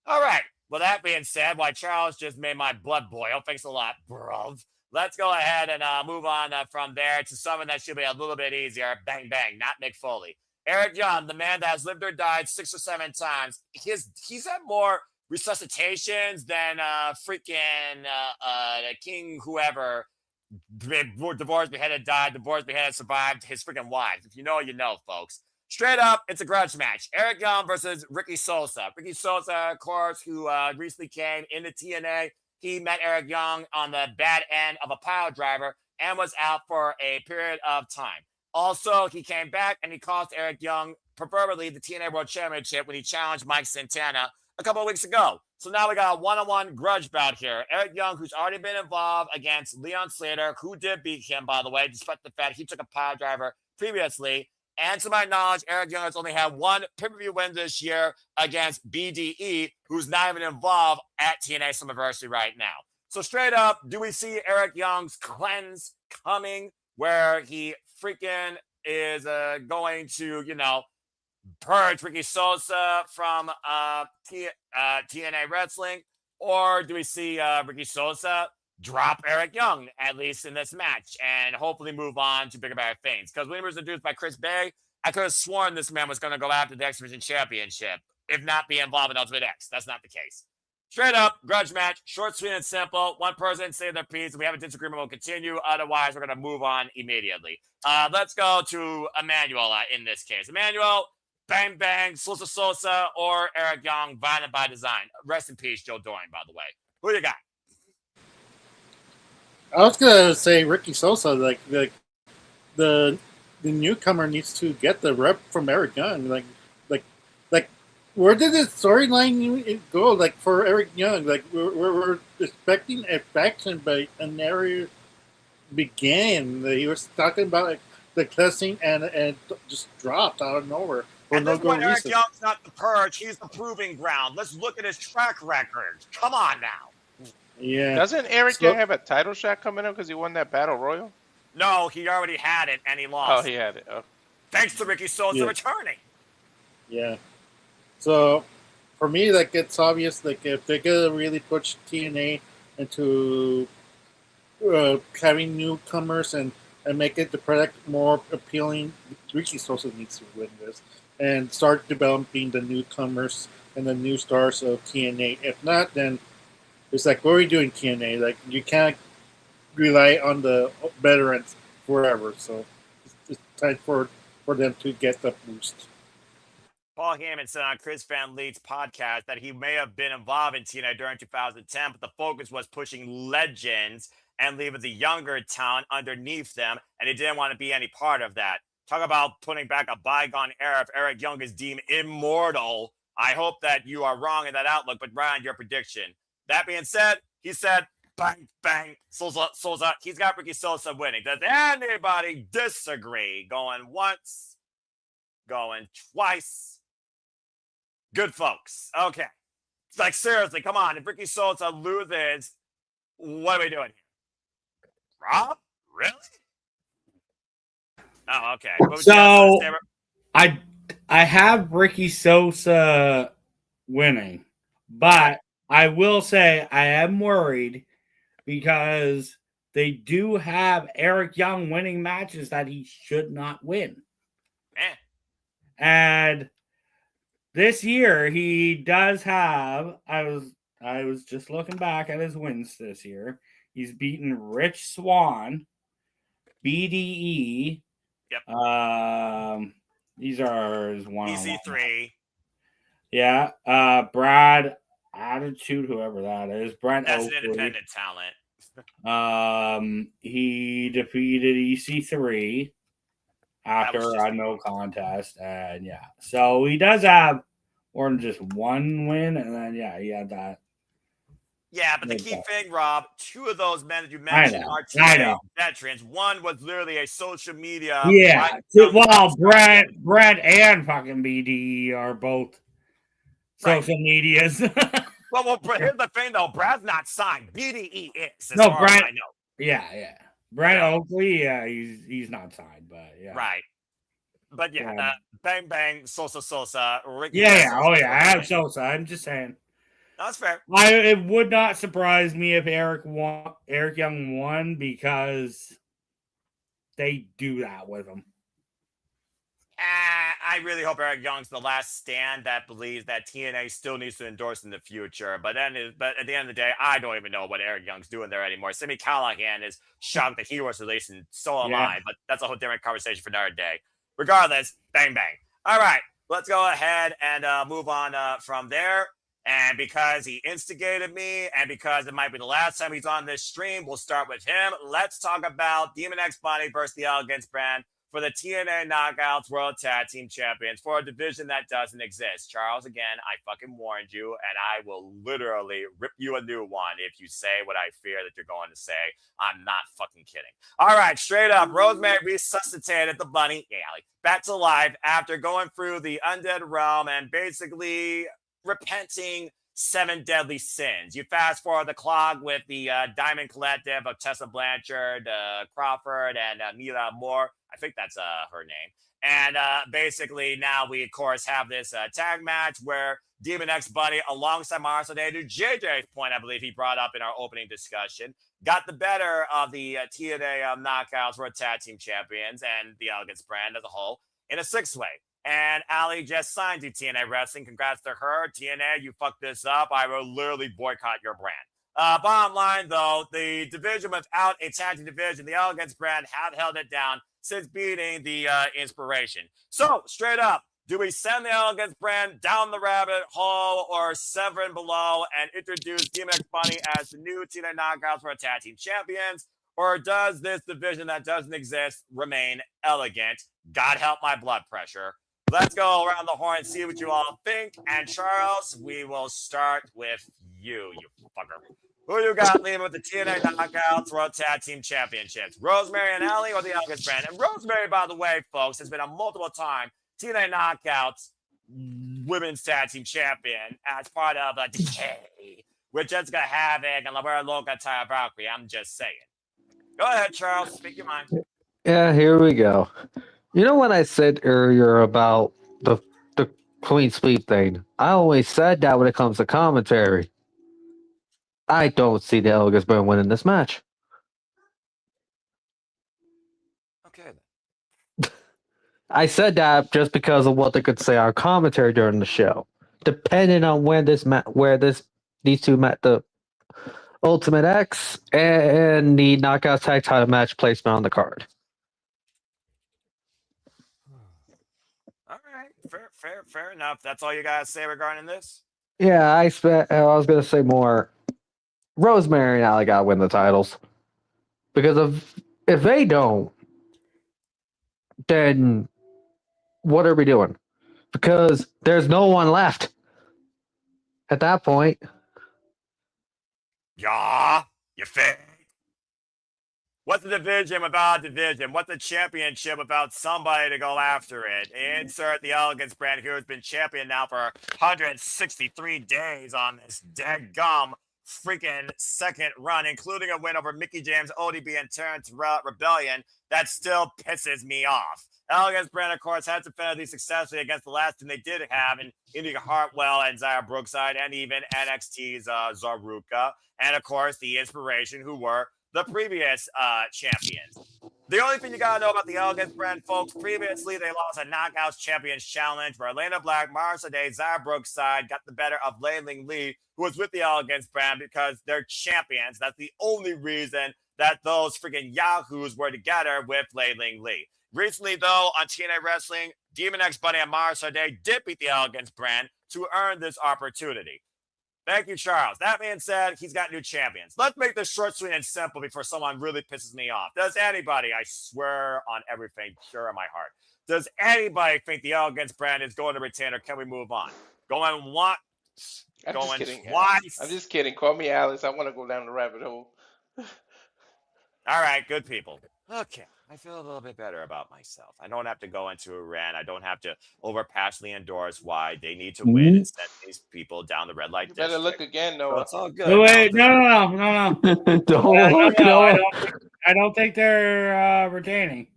All right. Well, that being said, why Charles just made my blood boil. Thanks a lot, bro. Let's go ahead and move on from there to someone that should be a little bit easier. Bang, bang, not Mick Foley. Eric Young, the man that has lived or died 6 or 7 times. He's had more resuscitations than freaking King whoever. Divorced, beheaded, died. Divorced, beheaded, survived. His freaking wives. If you know, you know, folks. Straight up, it's a grudge match. Eric Young versus Ricky Sosa. Ricky Sosa, of course, who recently came into TNA. He met Eric Young on the bad end of a pile driver and was out for a period of time. Also, he came back and he cost Eric Young, preferably the TNA World Championship, when he challenged Mike Santana a couple of weeks ago. So now we got a one-on-one grudge bout here. Eric Young, who's already been involved against Leon Slater, who did beat him, by the way, despite the fact he took a pile driver previously. And to my knowledge, Eric Young has only had one pay-per-view win this year against BDE, who's not even involved at TNA Slammiversary right now. So straight up, do we see Eric Young's cleanse coming where he freaking is going to, purge Ricky Sosa from TNA Wrestling? Or do we see Ricky Sosa drop Eric Young, at least in this match, and hopefully move on to bigger, better things? Because when he was introduced by Chris Bay, I could have sworn this man was going to go after the X Division Championship, if not be involved in Ultimate X. That's not the case. Straight up, grudge match, short, sweet, and simple. One person say their piece. If we have a disagreement, we'll continue. Otherwise, we're going to move on immediately. Let's go to Emmanuel in this case. Emmanuel, bang, bang, Sosa, or Eric Young, violent by design. Rest in peace, Joe Doring, by the way. Who you got? I was gonna say Ricky Sosa. Like the newcomer needs to get the rep from Eric Young. Like where did the storyline go? Like for Eric Young, like we're expecting a faction, but an area began. He was talking about like the cussing and just dropped out of nowhere. At this point, Eric Young's not the purge; he's the proving ground. Let's look at his track record. Come on now. Yeah. Doesn't Eric Young have a title shot coming up because he won that Battle Royal? No, he already had it and he lost. Oh, he had it. Oh. Thanks to Ricky Sosa returning. Yeah. So for me, like it's obvious, like if they're gonna really push TNA into having newcomers and make it the product more appealing, Ricky Sosa needs to win this and start developing the newcomers and the new stars of TNA. If not, then it's like, what are we doing, TNA? Like you can't rely on the veterans forever. So it's time for them to get the boost. Paul Heyman said on Chris Van Leet's podcast that he may have been involved in TNA during 2010, but the focus was pushing legends and leaving the younger talent underneath them, and he didn't want to be any part of that. Talk about putting back a bygone era. If Eric Young is deemed immortal, I hope that you are wrong in that outlook, but Ryan, your prediction. That being said, he said, bang, bang, Sosa. He's got Ricky Sosa winning. Does anybody disagree? Going once, going twice. Good folks. Okay. It's like, seriously, come on. If Ricky Sosa loses, what are we doing here? Rob? Really? Oh, okay. What would you So guys say? I have Ricky Sosa winning, but I will say I am worried because they do have Eric Young winning matches that he should not win. And this year he does have. I was just looking back at his wins this year. He's beaten Rich Swann, BDE. Yep. These are his one-on-one. EC3. Yeah. Brad Attitude, whoever that is. Brent That's Oakley. an independent talent. He defeated EC3 after just a no contest, and yeah, so he does have more than just one win, and then yeah, he had that. Yeah, but the key thing, Rob, two of those men that you mentioned are TNA veterans. One was literally a social media. Yeah, well, Brett and fucking BD are both social medias. Well, here's the thing, though. Brad's not signed. BDE is, as no, far Brett. as I know. Yeah. Brent Oakley, yeah, he's not signed, but yeah. Right. But yeah, bang bang, Sosa, Ricky. Yeah. Oh yeah, I have Sosa. I'm just saying. That's fair. It would not surprise me if Eric Young won because they do that with him. I really hope Eric Young's the last stand that believes that TNA still needs to endorse in the future. But at the end of the day, I don't even know what Eric Young's doing there anymore. Simi Callahan is shocked that he was released, and so am I. But that's a whole different conversation for another day. Regardless, bang bang. All right, let's go ahead and move on from there. And because he instigated me, and because it might be the last time he's on this stream, we'll start with him. Let's talk about Demon X Bunny versus the Elegance brand for the TNA Knockouts World Tag Team Champions for a division that doesn't exist. Charles, again, I fucking warned you, and I will literally rip you a new one if you say what I fear that you're going to say. I'm not fucking kidding. All right, straight up, Rosemary resuscitated the bunny, back to life after going through the undead realm and basically repenting 7 deadly sins. You fast forward the clock with the Diamond Collective of Tessa Blanchard, Crawford, and Mila Moore. I think that's her name. And basically now we, of course, have this tag match where Demon X Bunny, alongside Marcel Day, to JJ's point, I believe he brought up in our opening discussion, got the better of the TNA Knockouts World Tag Team Champions and the Elegance brand as a whole in a 6-way. And Ali just signed to TNA Wrestling. Congrats to her. TNA, you fucked this up. I will literally boycott your brand. Bottom line, though, the division without a tag team division, the Elegance brand, have held it down since beating the Inspiration. So, straight up, do we send the Elegance brand down the rabbit hole or 7 below and introduce Demon X Bunny as the new TNA Knockouts for tag team champions? Or does this division that doesn't exist remain elegant? God help my blood pressure. Let's go around the horn and see what you all think. And Charles, we will start with you fucker. Who you got leading with the TNA Knockouts World Tag Team Championships? Rosemary and Allie or the Elegance brand? And Rosemary, by the way, folks, has been a multiple-time TNA Knockouts Women's Tag Team Champion as part of a Decay with Jessica Havoc and Lavera Loca Taya Valkyrie. I'm just saying. Go ahead, Charles. Speak your mind. Yeah, here we go. You know what I said earlier about the clean sweep thing. I always said that when it comes to commentary. I don't see the Elegance Brand winning this match. Okay. I said that just because of what they could say on commentary during the show. Depending on when these two met the Ultimate X and the Knockout Tag Title match placement on the card. All right. Fair enough. That's all you guys say regarding this? Yeah, I was gonna say more. Rosemary and Ali gotta win the titles. Because if they don't, then what are we doing? Because there's no one left at that point. Yeah, you think? What's the division without a division? What's the championship without somebody to go after it? Insert the Elegance Brand, who has been champion now for 163 days on this dead gum freaking second run, including a win over Mickey James, ODB, and Terrence Rebellion. That still pisses me off. Elegance Brand, of course, has defended these successfully against the last team they did have in India Hartwell and Zaya Brookside, and even NXT's Zaruka, and of course the Inspiration, who were the previous champions. The only thing you gotta know about the Elegance Brand, folks, previously they lost a Knockouts Champions Challenge where Elena Black, Marcia Day, Zaya Brookside got the better of Lei Ling Lee, who was with the Elegance Brand because they're champions. That's the only reason that those freaking yahoos were together with Lei Ling Lee. Recently, though, on TNA Wrestling, Demon X Bunny and Marcia Day did beat the Elegance Brand to earn this opportunity. Thank you, Charles. That being said, he's got new champions. Let's make this short, sweet, and simple before someone really pisses me off. Does anybody, I swear on everything, sure in my heart, does anybody think the Elegance Brand is going to retain, or can we move on? Going once, going twice. I'm just kidding. Call me Alice. I want to go down the rabbit hole. All right, good people. Okay, I feel a little bit better about myself. I don't have to go into a rant. I don't have to overpassionately endorse why they need to win and send these people down the red light You better district. look again, So Noah. it's all good. No, wait, no. Don't look, Noah. I don't think they're retaining.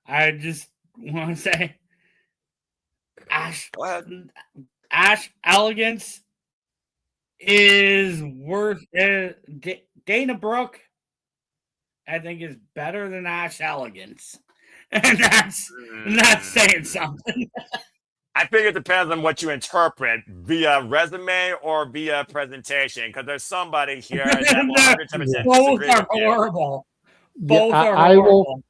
I just want to say, Ash Elegance is worth. Dana Brooke, I think, is better than Ash Elegance, and that's saying something. I think it depends on what you interpret via resume or via presentation, because there's somebody here that will 110% Both disagree are with you. horrible. Yeah, Both are horrible.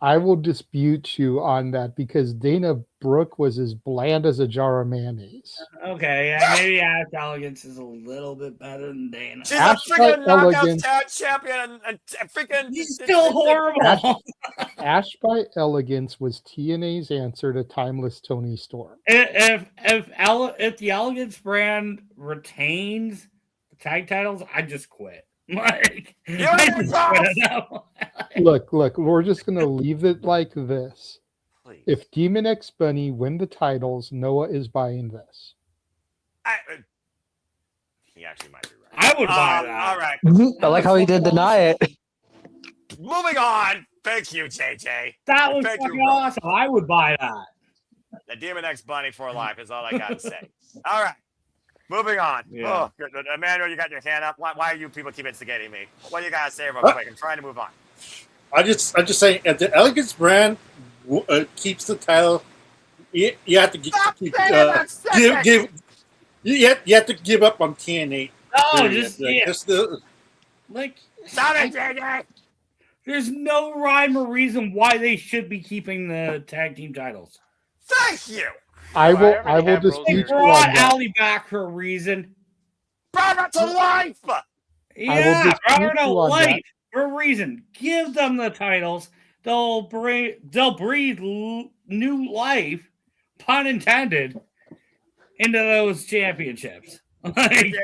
I will dispute you on that because Dana Brooke was as bland as a jar of mayonnaise. Okay, yeah, maybe Ash Elegance is a little bit better than Dana. She's Ash a freaking by knockout Elegance- tag champion and freaking. He's still horrible. Ash by Elegance was TNA's answer to Timeless Tony Storm. If the Elegance Brand retains the tag titles, I just quit. Like, Look, we're just gonna leave it like this. Please. If Demon X Bunny win the titles, Noah is buying this. He actually might be right. I would buy that. All right. I like how he did deny it. Moving on. Thank you, JJ. That was Thank fucking you, bro. awesome. I would buy that. The Demon X Bunny for life is all I got to say. All right. Moving on. Yeah. Oh, good. Emmanuel, you got your hand up. Why are you people keep instigating me? What do you got to say real quick? I'm trying to move on. I'm just saying, if the Elegance Brand keeps the title, you have to you have to give up on TNA. No, Stop it, JJ. there's no rhyme or reason why they should be keeping the tag team titles. Thank you. I will They dispute you on brought that. Allie back for a reason. Brought her to life. Yeah, dispute brought her to you on life that. for a reason. Give them the titles. They'll breathe new life, pun intended, into those championships. Like,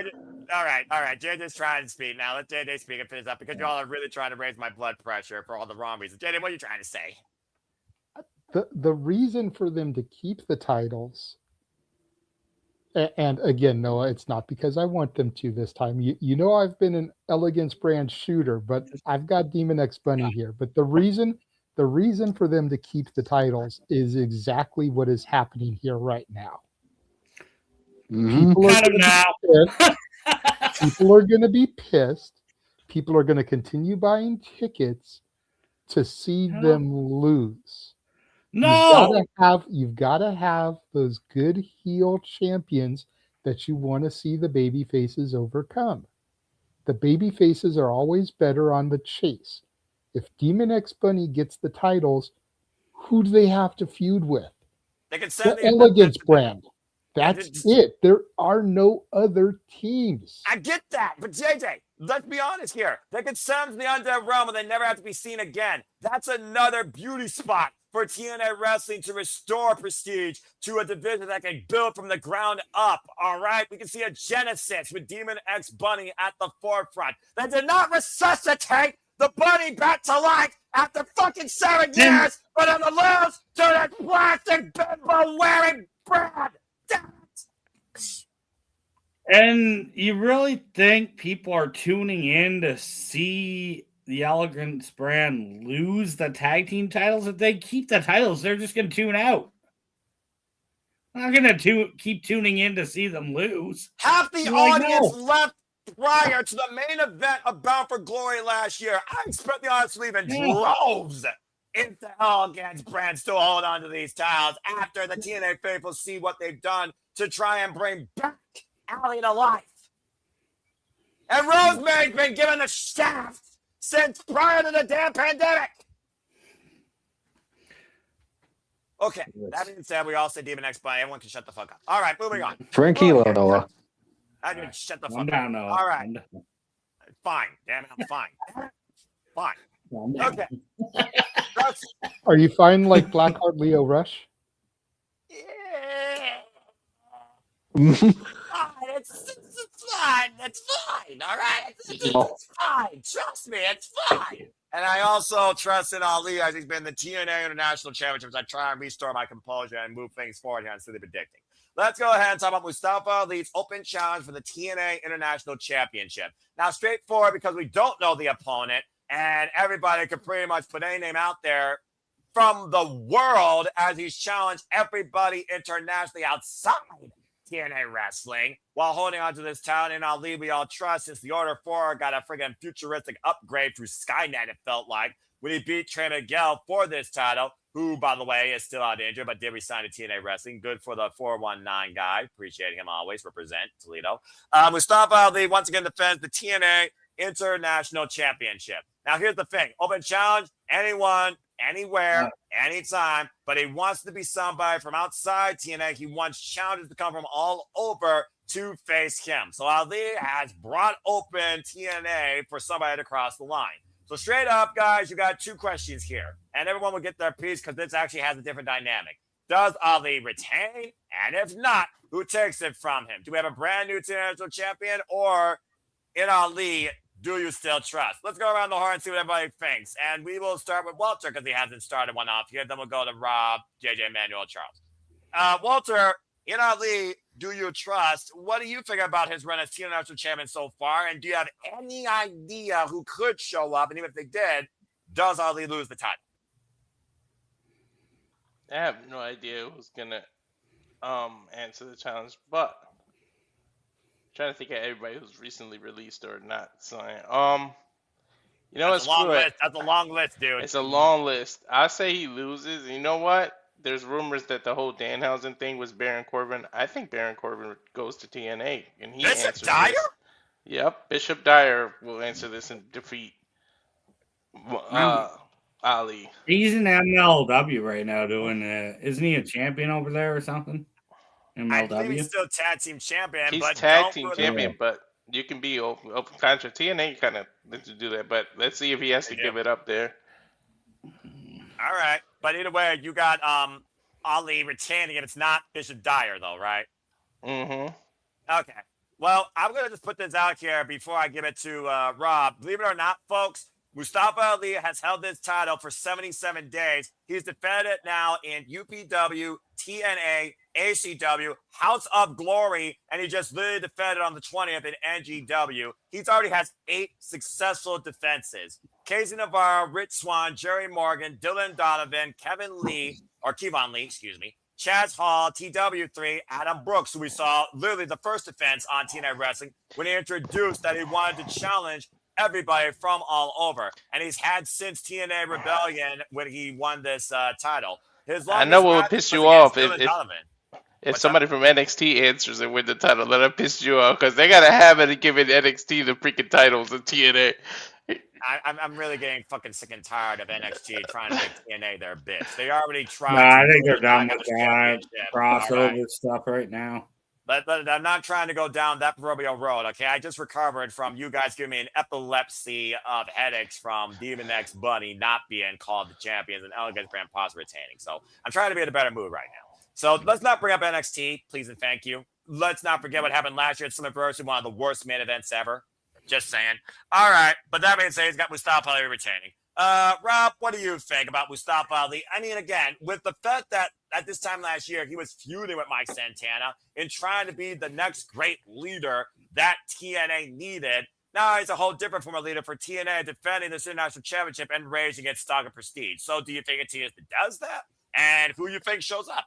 All right. JJ's trying to speak now. Let JJ speak and finish up because y'all are really trying to raise my blood pressure for all the wrong reasons. JJ, what are you trying to say? The reason for them to keep the titles, and again, Noah, it's not because I want them to this time. You know I've been an Elegance Brand shooter, but I've got Demon X Bunny here. But the reason for them to keep the titles is exactly what is happening here right now. People are Cut him gonna now. be pissed. People are going to be pissed. People are going to continue buying tickets to see them lose. No. You've got to have those good heel champions that you want to see the baby faces overcome. The baby faces are always better on the chase. If Demon X Bunny gets the titles, who do they have to feud with? They can The send the Elegance brand. Yeah, That's it. There are no other teams. I get that, but JJ, let's be honest here. They can send them to the Undead Realm and they never have to be seen again. That's another beauty spot for TNA Wrestling to restore prestige to a division that can build from the ground up. All right, we can see a genesis with Demon X Bunny at the forefront. They did not resuscitate the bunny back to life after fucking 7 years, but on the lose to that plastic bimbo wearing Brad. Damn it. And you really think people are tuning in to see the Elegance brand lose the tag team titles? If they keep the titles, they're just going to tune out. I'm not going to keep tuning in to see them lose. Half the You're like, audience no. left prior to the main event of Bound for Glory last year. I expect the audience to leave in droves if the Elegance brand still hold on to these titles after the TNA faithful see what they've done to try and bring back Allie to life. And Rosemary's been given the shaft since prior to the damn pandemic. Okay, that being said, we all say Demon X Bunny. Everyone can shut the fuck up. All right, moving on. Tranquilo, Noah. I can shut the fuck Calm up. down, Noah. All right. Fine. Damn it, I'm fine. Fine. Okay. Are you fine like Blackheart Leo Rush? Yeah. Fine. It's fine. It's fine. All right. It's fine. Trust me. It's fine. And I also trust in Ali as he's been the TNA International Championships. I try and restore my composure and move things forward here instead of predicting. Let's go ahead and talk about Mustafa Ali's open challenge for the TNA International Championship. Now, straightforward because we don't know the opponent, and everybody could pretty much put any name out there from the world as he's challenged everybody internationally outside TNA Wrestling while holding on to this title. And Ali, we all trust, since the Order 4 got a friggin' futuristic upgrade through Skynet, it felt like, when he beat Trey Miguel for this title, who, by the way, is still out injured, but did resign to TNA Wrestling. Good for the 419 guy. Appreciate him always. Represent Toledo. Mustafa Ali once again defends the TNA International Championship. Now, here's the thing. Open challenge, anyone, anywhere, anytime, but he wants to be somebody from outside TNA. He wants challenges to come from all over to face him. So Ali has brought open TNA for somebody to cross the line. So straight up, guys, you got 2 questions here, and everyone will get their piece because this actually has a different dynamic. Does Ali retain? And if not, who takes it from him? Do we have a brand new international champion, or in Ali, do you still trust? Let's go around the horn and see what everybody thinks. And we will start with Walter because he hasn't started one off here. Then we'll go to Rob, JJ, Manuel, Charles. Walter, in Ali, do you trust? What do you think about his run as TNA National Champion so far? And do you have any idea who could show up? And even if they did, does Ali lose the title? I have no idea who's gonna answer the challenge, but I'm trying to think of everybody who's recently released or not signed. You know, That's a long list. That's a long list, dude. It's a long list. I say he loses. You know what? There's rumors that the whole Danhausen thing was Baron Corbin. I think Baron Corbin goes to TNA, and he Bishop Dyer? This. Yep, Bishop Dyer will answer this and defeat Ali. He's in MLW right now doing isn't he a champion over there or something? MLW? I believe he's still tag team champion. He's but tag team champion, but you can be open contract. TNA kind of lets you do that, but let's see if he has to give it up there. All right. But either way, you got Ali retaining if it's not Bishop Dyer, though, right? Mm-hmm. Okay. Well, I'm going to just put this out here before I give it to Rob. Believe it or not, folks, Mustafa Ali has held this title for 77 days. He's defended it now in UPW, TNA, ACW, House of Glory, and he just literally defended on the 20th in NGW. He's already has 8 successful defenses. Casey Navarro, Rich Swan, Jerry Morgan, Dylan Donovan, Kevin Lee, Chaz Hall, TW3, Adam Brooks, who we saw literally the first defense on TNA Wrestling when he introduced that he wanted to challenge everybody from all over. And he's had since TNA Rebellion when he won this title. His I know longest what would match piss was you against off Dylan Donovan. if What's somebody from NXT answers and win the title. That'll piss you off because they gotta have it and giving NXT the freaking titles in TNA. I'm really getting fucking sick and tired of NXT trying to make TNA their bitch. They already tried Nah, to I think do they're the done Knockouts with that Championship. crossover All right. stuff right now. But I'm not trying to go down that proverbial road, okay? I just recovered from you guys giving me an epilepsy of headaches from Demon X Bunny not being called the champions and Elegant Grand Paz retaining. So I'm trying to be in a better mood right now. So let's not bring up NXT, please and thank you. Let's not forget what happened last year at Slammiversary, one of the worst main events ever. Just saying. All right, but that being said, he's got Mustafa Ali retaining. Rob, what do you think about Mustafa Ali? I mean, again, with the fact that at this time last year, he was feuding with Mike Santana and trying to be the next great leader that TNA needed. Now he's a whole different form of leader for TNA, defending this international championship and raising its stock of prestige. So do you think a team that does that? And who you think shows up?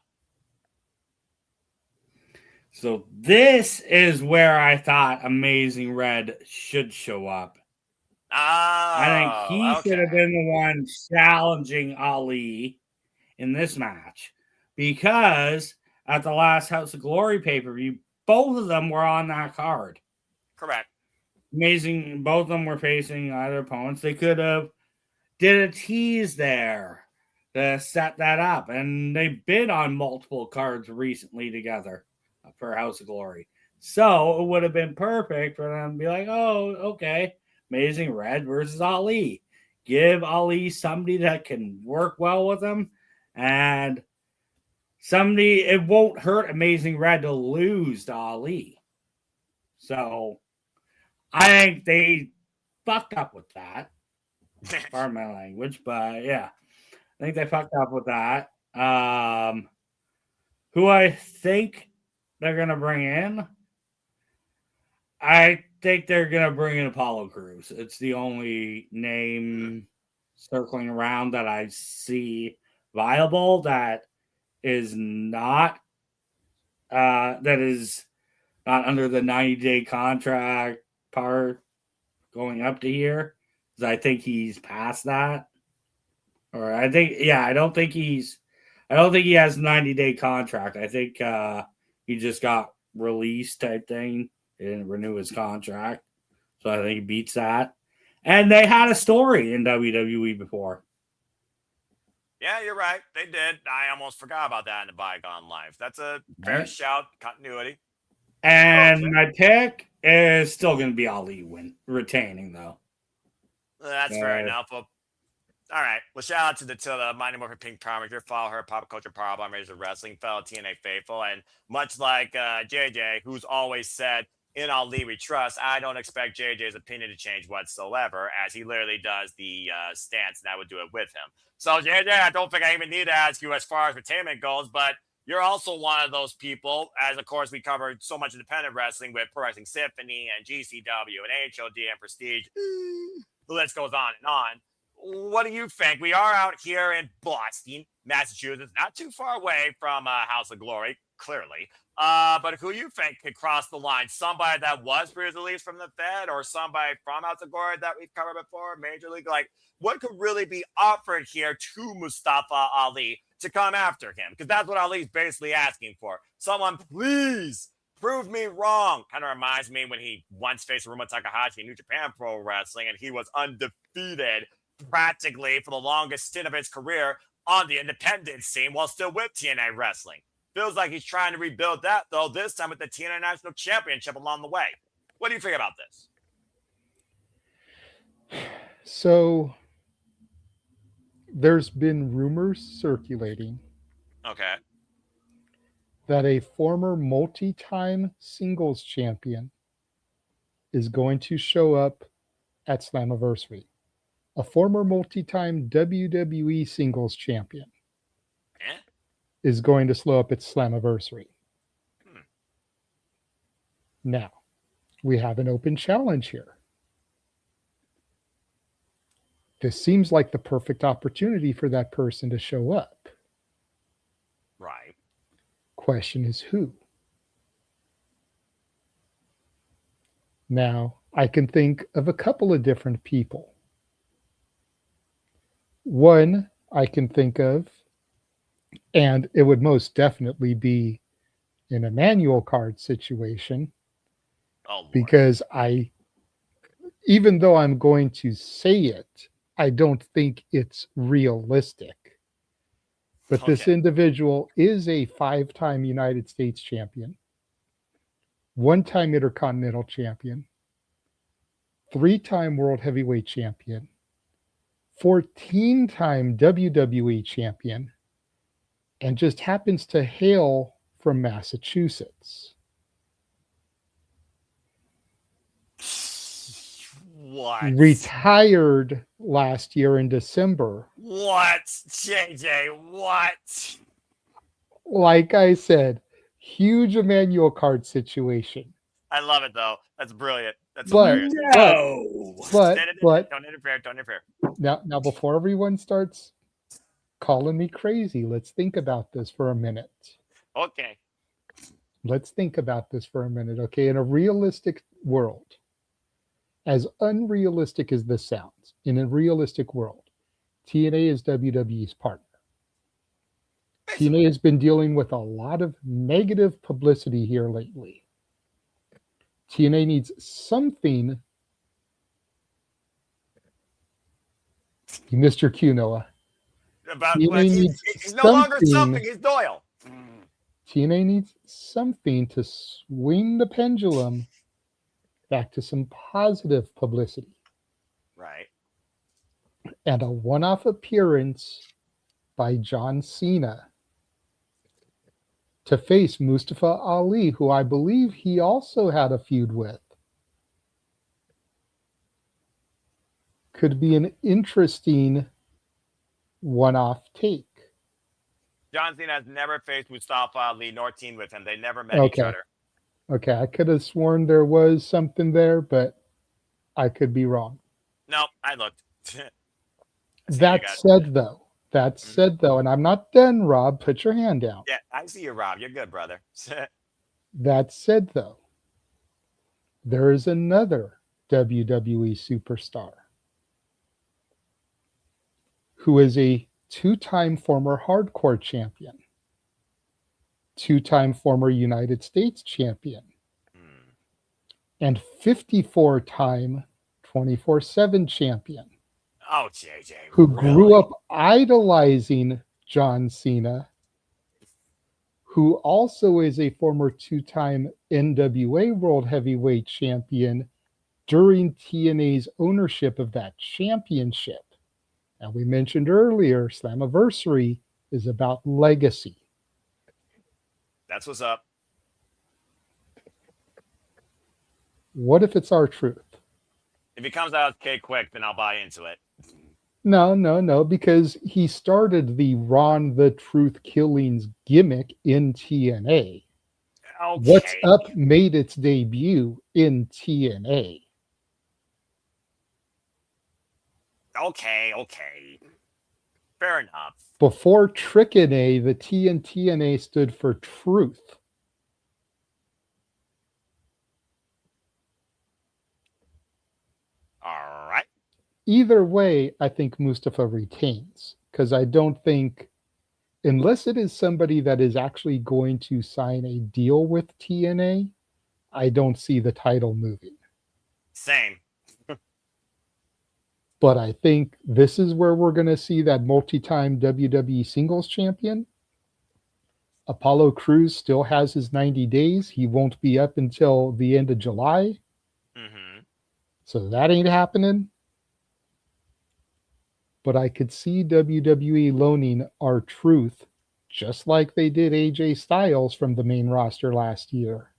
So this is where I thought Amazing Red should show up. I think he should have been the one challenging Ali in this match because at the last House of Glory pay-per-view, both of them were on that card. Correct. Amazing. Both of them were facing either opponents. They could have did a tease there to set that up, and they've been on multiple cards recently together for House of Glory. So it would have been perfect for them to be like, oh, okay, Amazing Red versus Ali. Give Ali somebody that can work well with him, and somebody, it won't hurt Amazing Red to lose to Ali. So I think they fucked up with that. Pardon my language, but yeah, I think they fucked up with that. Who I think they're going to bring in, I think they're going to bring in Apollo Crews. It's the only name circling around that I see viable that is not under the 90-day contract part going up to here, because I think he's past that. Or I don't think he has a 90-day contract. I think he just got released type thing. He didn't renew his contract. So I think he beats that. And they had a story in WWE before. Yeah, you're right. They did. I almost forgot about that in the bygone life. That's a fair shout. Continuity. And my pick is still going to be Ali retaining, though. That's fair enough. Well, all right. Well, shout out to the Mighty Morphin Pink Power. Follow her, Pop Culture Power Bomb, Razor Wrestling, fellow TNA faithful. And much like JJ, who's always said, in Ali we trust, I don't expect JJ's opinion to change whatsoever, as he literally does the stance, and I would do it with him. So, JJ, I don't think I even need to ask you as far as retainment goes, but you're also one of those people, as of course we covered so much independent wrestling with Pro Wrestling Symphony and GCW and HOD and Prestige. The list goes on and on. What do you think? We are out here in Boston, Massachusetts, not too far away from House of Glory, clearly. But who you think could cross the line? Somebody that was released from the Fed, or somebody from House of Glory that we've covered before, Major League? Like, what could really be offered here to Mustafa Ali to come after him? Because that's what Ali's basically asking for. Someone, please prove me wrong. Kind of reminds me when he once faced Ruma Takahashi in New Japan Pro Wrestling, and he was undefeated practically for the longest stint of his career on the independent scene while still with TNA Wrestling. Feels like he's trying to rebuild that, though, this time with the TNA National Championship along the way. What do you think about this? So there's been rumors circulating that a former multi-time singles champion is going to show up at Slammiversary. A former multi-time WWE singles champion is going to slow up at Slammiversary. Now, we have an open challenge here. This seems like the perfect opportunity for that person to show up. Right. question is who? Now, I can think of a couple of different people. One I can think of, and it would most definitely be an Emmanuel card situation, Oh, Lord. because even though I'm going to say it, I don't think it's realistic. But this Okay. individual is a 5-time United States champion, 1-time Intercontinental champion, 3-time World Heavyweight champion, 14-time WWE champion, and just happens to hail from Massachusetts. What? Retired last year in December. What? JJ, what? Like I said, huge Emmanuel card situation. I love it, though. That's brilliant. That's But- hilarious. No. But Don't interfere. Don't interfere. now before everyone starts calling me crazy, let's think about this for a minute. Okay. Let's think about this for a minute, okay? In a realistic world, as unrealistic as this sounds, in a realistic world, TNA is WWE's partner. TNA has been dealing with a lot of negative publicity here lately. TNA needs something. You missed your cue, Noah. About TNA well, needs he's no longer something. something. He's Doyle. TNA needs something to swing the pendulum back to some positive publicity. Right. And a one-off appearance by John Cena to face Mustafa Ali, who I believe he also had a feud with. Could be an interesting one-off take. John Cena has never faced Mustafa Ali nor teamed with him. They never met each Okay. other. Okay, I could have sworn there was something there, but I could be wrong. No, I looked. I see That you guys. said though, and I'm not done, Rob, put your hand down. Yeah, I see you, Rob. You're good, brother. That said though, there is another WWE superstar who is a 2-time former hardcore champion, 2-time former United States champion, and 54-time 24/7 champion, Oh, JJ. who really? grew up idolizing John Cena, who also is a former 2-time NWA World Heavyweight champion during TNA's ownership of that championship. And we mentioned earlier, Slammiversary is about legacy. That's what's up. What if it's our truth? If he comes out okay quick, then I'll buy into it. No, because he started the Ron the Truth Killings gimmick in TNA. Okay. What's Up made its debut in TNA. Okay. Fair enough. Before Trickina, the T in TNA stood for truth. All right. Either way, I think Mustafa retains, because I don't think, unless it is somebody that is actually going to sign a deal with TNA, I don't see the title moving. Same. But I think this is where we're going to see that multi-time WWE singles champion. Apollo Crews still has his 90 days. He won't be up until the end of July. Mm-hmm. So that ain't happening. But I could see WWE loaning R-Truth, just like they did AJ Styles from the main roster last year,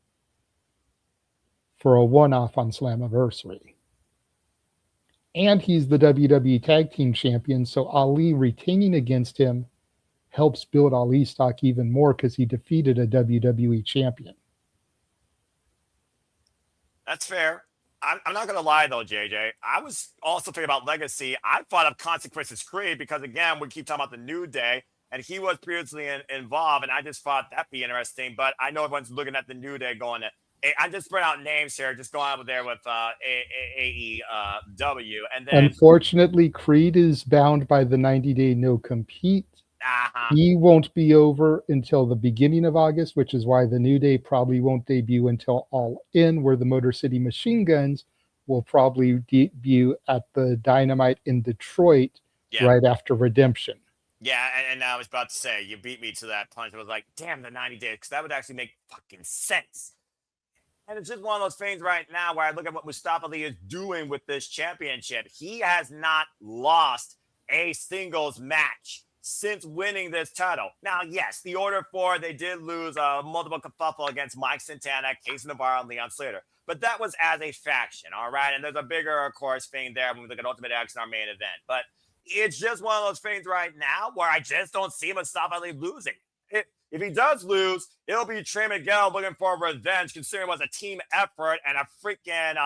for a one-off on Slammiversary. And he's the WWE Tag Team Champion, so Ali retaining against him helps build Ali's stock even more because he defeated a WWE champion. That's fair. I'm not going to lie, though, JJ. I was also thinking about legacy. I thought of Consequences Creed because, again, we keep talking about the New Day. and he was previously involved, and I just thought that'd be interesting. But I know everyone's looking at the New Day going to. I just spread out names here, just going out there with AEW, and then Unfortunately, Creed is bound by the 90-day no compete. He won't be over until the beginning of August, which is why the New Day probably won't debut until All In, where the Motor City Machine Guns will probably debut at the Dynamite in Detroit right after Redemption. Yeah, and I was about to say, you beat me to that punch. I was like, damn, the 90 days, because that would actually make fucking sense. And it's just one of those things right now where I look at what Mustafa Ali is doing with this championship. He has not lost a singles match since winning this title. Now, yes, the Order 4, they did lose multiple kerfuffle against Mike Santana, Case Navarro, and Leon Slater. But that was as a faction, all right? And there's a bigger, of course, thing there when we look at Ultimate X in our main event. But it's just one of those things right now where I just don't see Mustafa Ali losing. If he does lose, it'll be Trey Miguel looking for revenge, considering it was a team effort and a freaking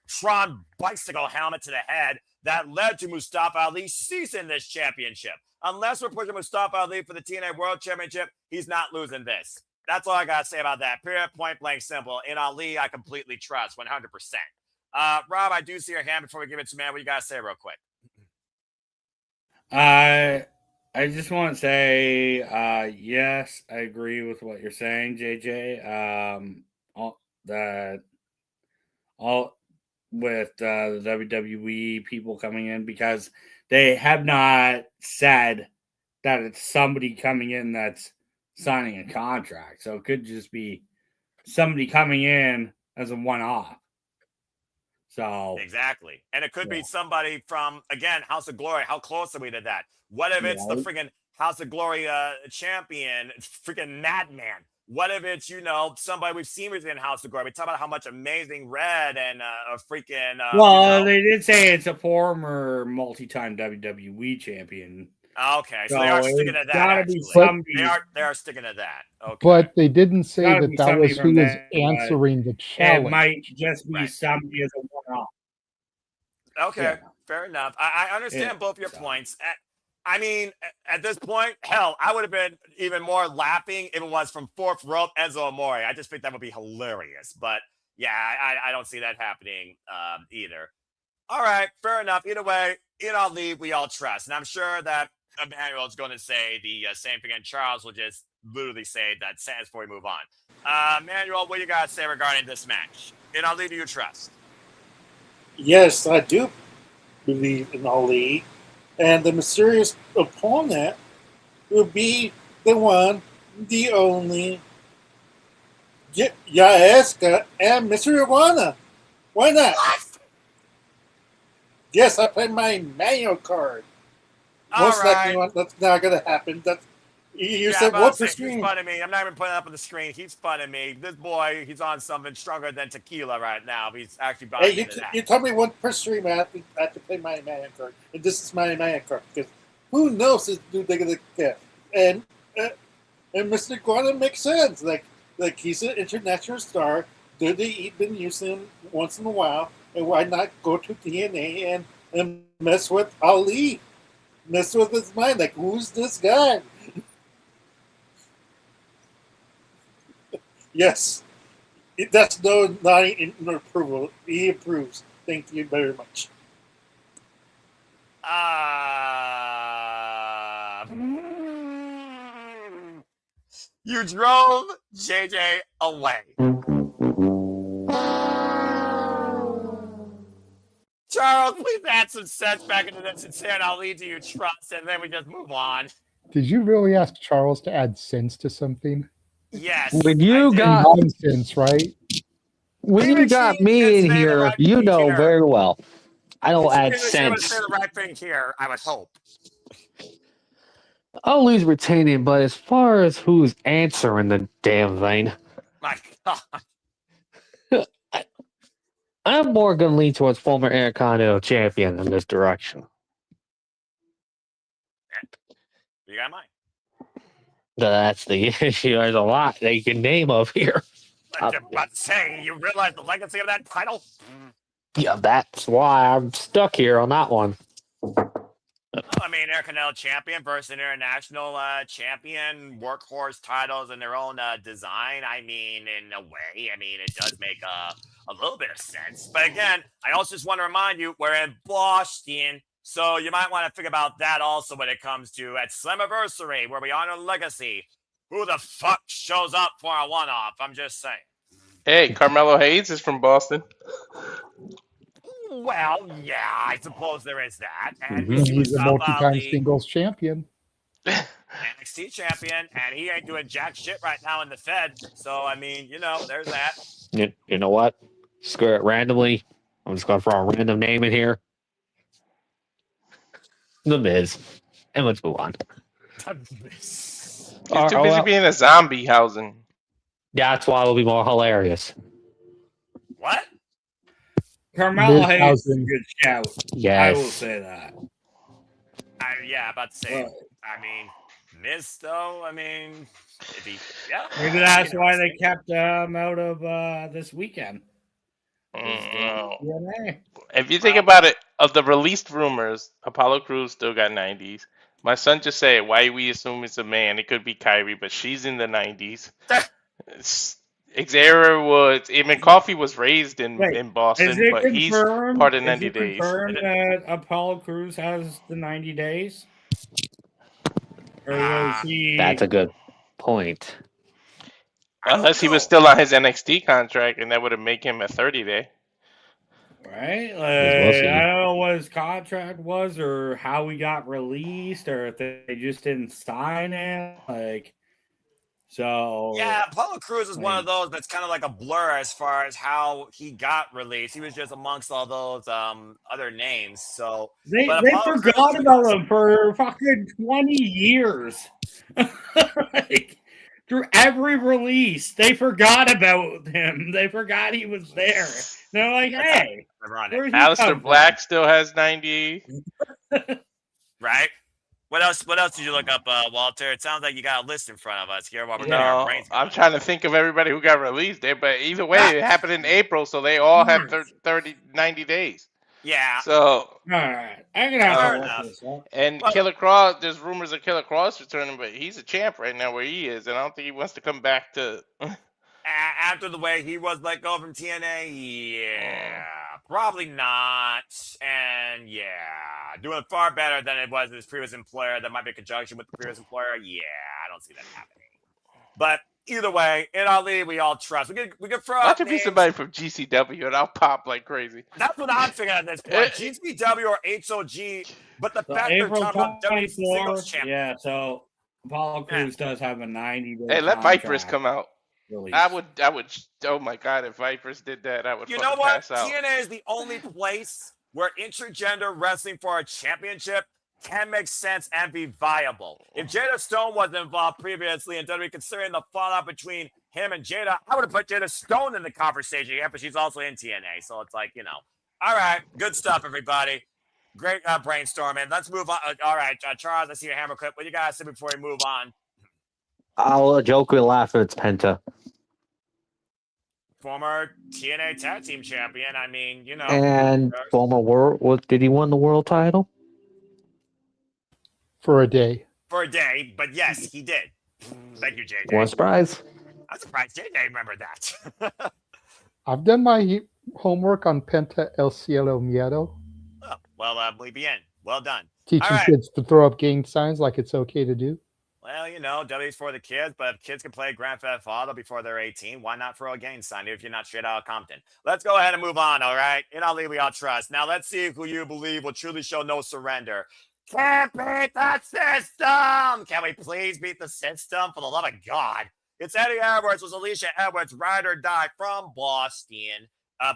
Tron bicycle helmet to the head that led to Mustafa Ali seizing this championship. Unless we're pushing Mustafa Ali for the TNA World Championship, he's not losing this. That's all I got to say about that. Period, point blank, simple. In Ali, I completely trust 100%. Rob, I do see your hand before we give it to man. What you got to say real quick? I just want to say, yes, I agree with what you're saying, JJ. All with the WWE people coming in, because they have not said that it's somebody coming in that's signing a contract. So it could just be somebody coming in as a one-off. So exactly. And it could be somebody from, again, House of Glory. How close are we to that? What if it's the freaking House of Glory champion, freaking Madman? What if it's, somebody we've seen within House of Glory? We talk about how much Amazing Red and a freaking... they did say it's a former multi-time WWE champion. Okay, so they are sticking to that. They are sticking to that. Okay. But they didn't say that was who was answering the challenge. It might just be somebody as a one-off. Okay, fair enough. I understand both your points. I mean, at this point, hell, I would have been even more laughing if it was from fourth rope Enzo Amore. I just think that would be hilarious. But yeah, I don't see that happening either. All right, fair enough. Either way, in Ali, we all trust. And I'm sure that Emmanuel is going to say the same thing, and Charles will just literally say that sentence before we move on. Emmanuel, what do you got to say regarding this match? In Ali, do you trust? Yes, I do believe in Ali. And the mysterious opponent will be the one, the only, Yaeska and Mr. Iwana. Why not? What? Yes, I played my manual card. Most likely that's not going to happen. You said what's the screen? He's funning me. I'm not even putting it up on the screen. He's funning me. This boy, he's on something stronger than tequila right now. He's actually buying into that. You told me one per stream I have to play my man card, and this is my man card, because who knows if they're going to get. And Mr. Guana makes sense. Like he's an international star. They've been using him once in a while, and why not go to TNA and mess with Ali? Mess with his mind. Like, who's this guy? Yes. That's not in approval. He approves. Thank you very much. You drove JJ away. Charles, please add some sense back into this and say, I'll lead to you trust, and then we just move on. Did you really ask Charles to add sense to something? Yes. When you got nonsense, right? When you got me in here, you know very well. I don't add sense. Say the right thing here, I would hope. I'll lose retaining, but as far as who's answering the damn thing, my God. I'm more going to lean towards former Intercontinental Champion in this direction. You got mine. That's the issue. There's a lot that you can name of here. But saying, you realize the legacy of that title? Yeah, that's why I'm stuck here on that one. I mean, Intercontinental champion versus international champion, workhorse titles in their own design. I mean, in a way, I mean, it does make a little bit of sense. But again, I also just want to remind you, we're in Boston, so you might want to think about that also when it comes to at Slammiversary, where we honor legacy. Who the fuck shows up for a one-off? I'm just saying. Hey, Carmelo Hayes is from Boston. Well, yeah, I suppose there is that. And Mhm. you see He's a Mustafa multi-time Ali, singles champion. NXT champion, and he ain't doing jack shit right now in the Fed. So, I mean, there's that. You know what? Screw it. Randomly, I'm just going to throw a random name in here. The Miz. And let's move on. He's too busy being a zombie housing. That's why it'll be more hilarious. What? Carmelo Miz Hayes is a Housing. good shout. Yes. I will say that. Yeah, about to say. Well, I mean, Miz though. I mean, if he, yeah. maybe that's why they kept him out of this weekend. TNA. If you think about it, of the released rumors, Apollo Crews still got 90s. My son just said, why we assume it's a man? It could be Kyrie, but she's in the 90s. Xavier Woods, even Coffee was raised in Boston, but he's part of 90 days. Confirmed that Apollo Crews has the 90 days? Or was he... That's a good point. Unless he was still on his NXT contract, and that would have made him a 30-day. Right? We'll see. I don't know what his contract was or how he got released or if they just didn't sign him. Yeah, Apollo Crews is one of those that's kind of like a blur as far as how he got released. He was just amongst all those other names. So They Apollo forgot Crews- about him for fucking 20 years. Through every release, they forgot about him. They forgot he was there. They're like, hey, where's he Aleister come Black from? still has 90. Right? What else did you look up, Walter? It sounds like you got a list in front of us here while we're getting our No, brains. I'm trying to think of everybody who got released there, but either way, it happened in April, so they all have 90 days. Yeah. So, all right, I'm gonna have to enough. look this up. and Killer Cross, there's rumors of Killer Cross returning, but he's a champ right now where he is, and I don't think he wants to come back to. After the way he was let go from TNA, yeah, probably not. And yeah, doing far better than it was his previous employer. That might be a conjunction with the previous employer. Yeah, I don't see that happening. But either way, in Ali, we all trust. We can throw out Watch it be names. somebody from GCW, and I'll pop like crazy. That's what I'm figuring at this point. GCW or HOG, but the So fact they're April talking about WWE 24, Singles Champion. yeah, so Apollo Crews does have a 90-day Hey, let Vipers come out. release. I would. Oh my god, if Vipers did that, I would. You know what? Pass out. TNA is the only place where intergender wrestling for a championship can make sense and be viable. If Jada Stone wasn't involved previously and WWE, considering the fallout between him and Jada, I would have put Jada Stone in the conversation. Yeah, but she's also in TNA, so it's like, All right, good stuff, everybody. Great brainstorming. Let's move on. All right, Charles, I see your hammer clip. What do you guys say before we move on? I'll joke and laugh if it's Penta. Former TNA Tag Team Champion. I mean, And former world. Did he win the world title? For a day. For a day, but yes, he did. Thank you, JJ. One surprise. I'm surprised JJ remembered that. I've done my homework on Penta El Cielo Miedo. Oh, well, muy bien. Well done. Teaching All right. kids to throw up gang signs like it's okay to do. Well, W's for the kids, but if kids can play Grand Theft Auto before they're 18, why not throw a gang sign if you're not straight out of Compton? Let's go ahead and move on, all right? In Ali, we all trust. Now, let's see who you believe will truly show no surrender. Can't beat the system! Can we please beat the system? For the love of God. It's Eddie Edwards with Alicia Edwards, ride or die from Boston.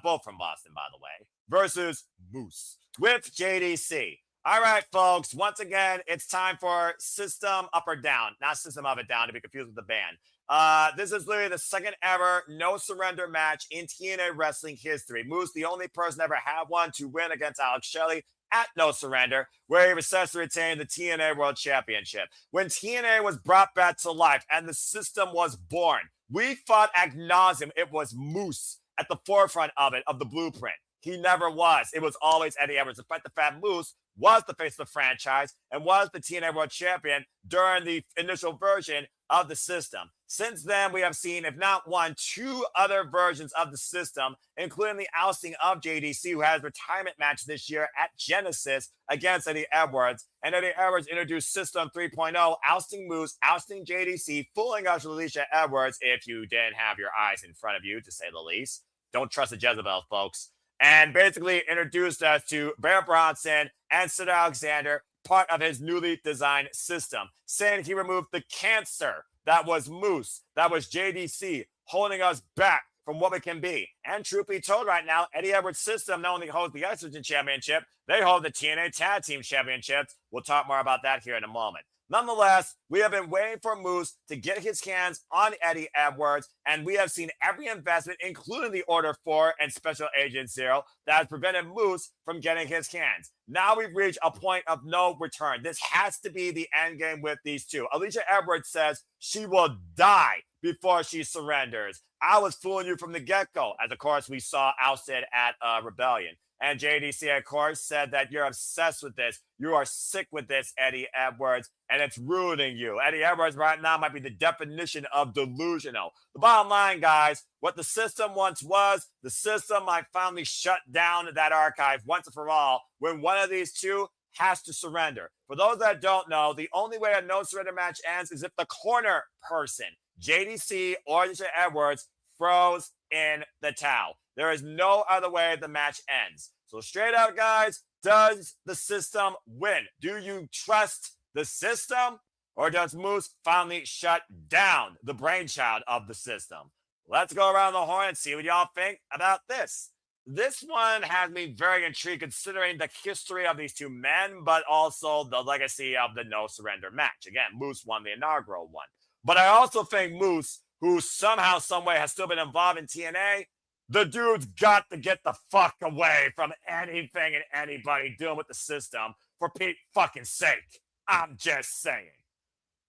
Both from Boston, by the way. Versus Moose with JDC. All right, folks. Once again, it's time for System Up or Down. Not System of a Down to be confused with the band. This is literally the second ever no surrender match in TNA wrestling history. Moose, the only person ever had one to win against Alex Shelley at No Surrender, where he was set to retain the TNA World Championship. When TNA was brought back to life and the system was born, we fought ad nauseum. It was Moose at the forefront of it, of the blueprint. He never was. It was always Eddie Edwards. Despite the fact Moose was the face of the franchise and was the TNA World Champion during the initial version of the system. Since then, we have seen, if not one, two other versions of the system, including the ousting of JDC, who has a retirement match this year at Genesis against Eddie Edwards. And Eddie Edwards introduced System 3.0, ousting Moose, ousting JDC, fooling us with Alicia Edwards if you didn't have your eyes in front of you, to say the least. Don't trust the Jezebel, folks. And basically introduced us to Bear Bronson and Sid Alexander, part of his newly designed system, saying he removed the cancer that was Moose, that was JDC, holding us back from what we can be. And truth be told, right now, Eddie Edwards' system not only holds the Estrogen Championship, they hold the TNA Tag Team Championships. We'll talk more about that here in a moment. Nonetheless, we have been waiting for Moose to get his hands on Eddie Edwards, and we have seen every investment, including the Order 4 and Special Agent Zero, that has prevented Moose from getting his hands. Now we've reached a point of no return. This has to be the end game with these two. Alicia Edwards says she will die before she surrenders. I was fooling you from the get-go, as of course we saw ousted at Rebellion. And JDC, of course, said that you're obsessed with this. You are sick with this, Eddie Edwards, and it's ruining you. Eddie Edwards right now might be the definition of delusional. The bottom line, guys, what the system once was, the system might finally shut down that archive once and for all when one of these two has to surrender. For those that don't know, the only way a no-surrender match ends is if the corner person, JDC or Alicia Edwards, throws in the towel. There is no other way the match ends. So straight out, guys, does the system win? Do you trust the system? Or does Moose finally shut down the brainchild of the system? Let's go around the horn and see what y'all think about this. This one has me very intrigued considering the history of these two men, but also the legacy of the no surrender match. Again, Moose won the inaugural one. But I also think Moose, who somehow, someway has still been involved in TNA, the dude's got to get the fuck away from anything and anybody dealing with the system, for Pete's fucking sake. I'm just saying.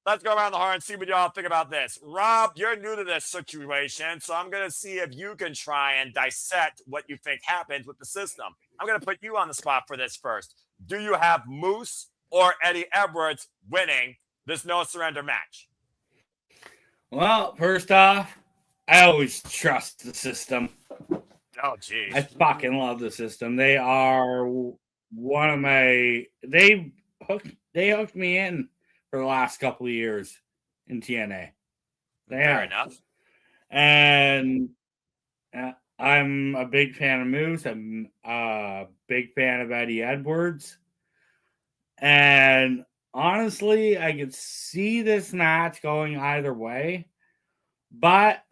Let's go around the horn and see what y'all think about this. Rob, you're new to this situation, so I'm going to see if you can try and dissect what you think happens with the system. I'm going to put you on the spot for this first. Do you have Moose or Eddie Edwards winning this no surrender match? Well, first off, I always trust the system. Oh, geez. I fucking love the system. They are one of my... They hooked me in for the last couple of years in TNA. Fair enough. And I'm a big fan of Moose. I'm a big fan of Eddie Edwards. And honestly, I could see this match going either way. But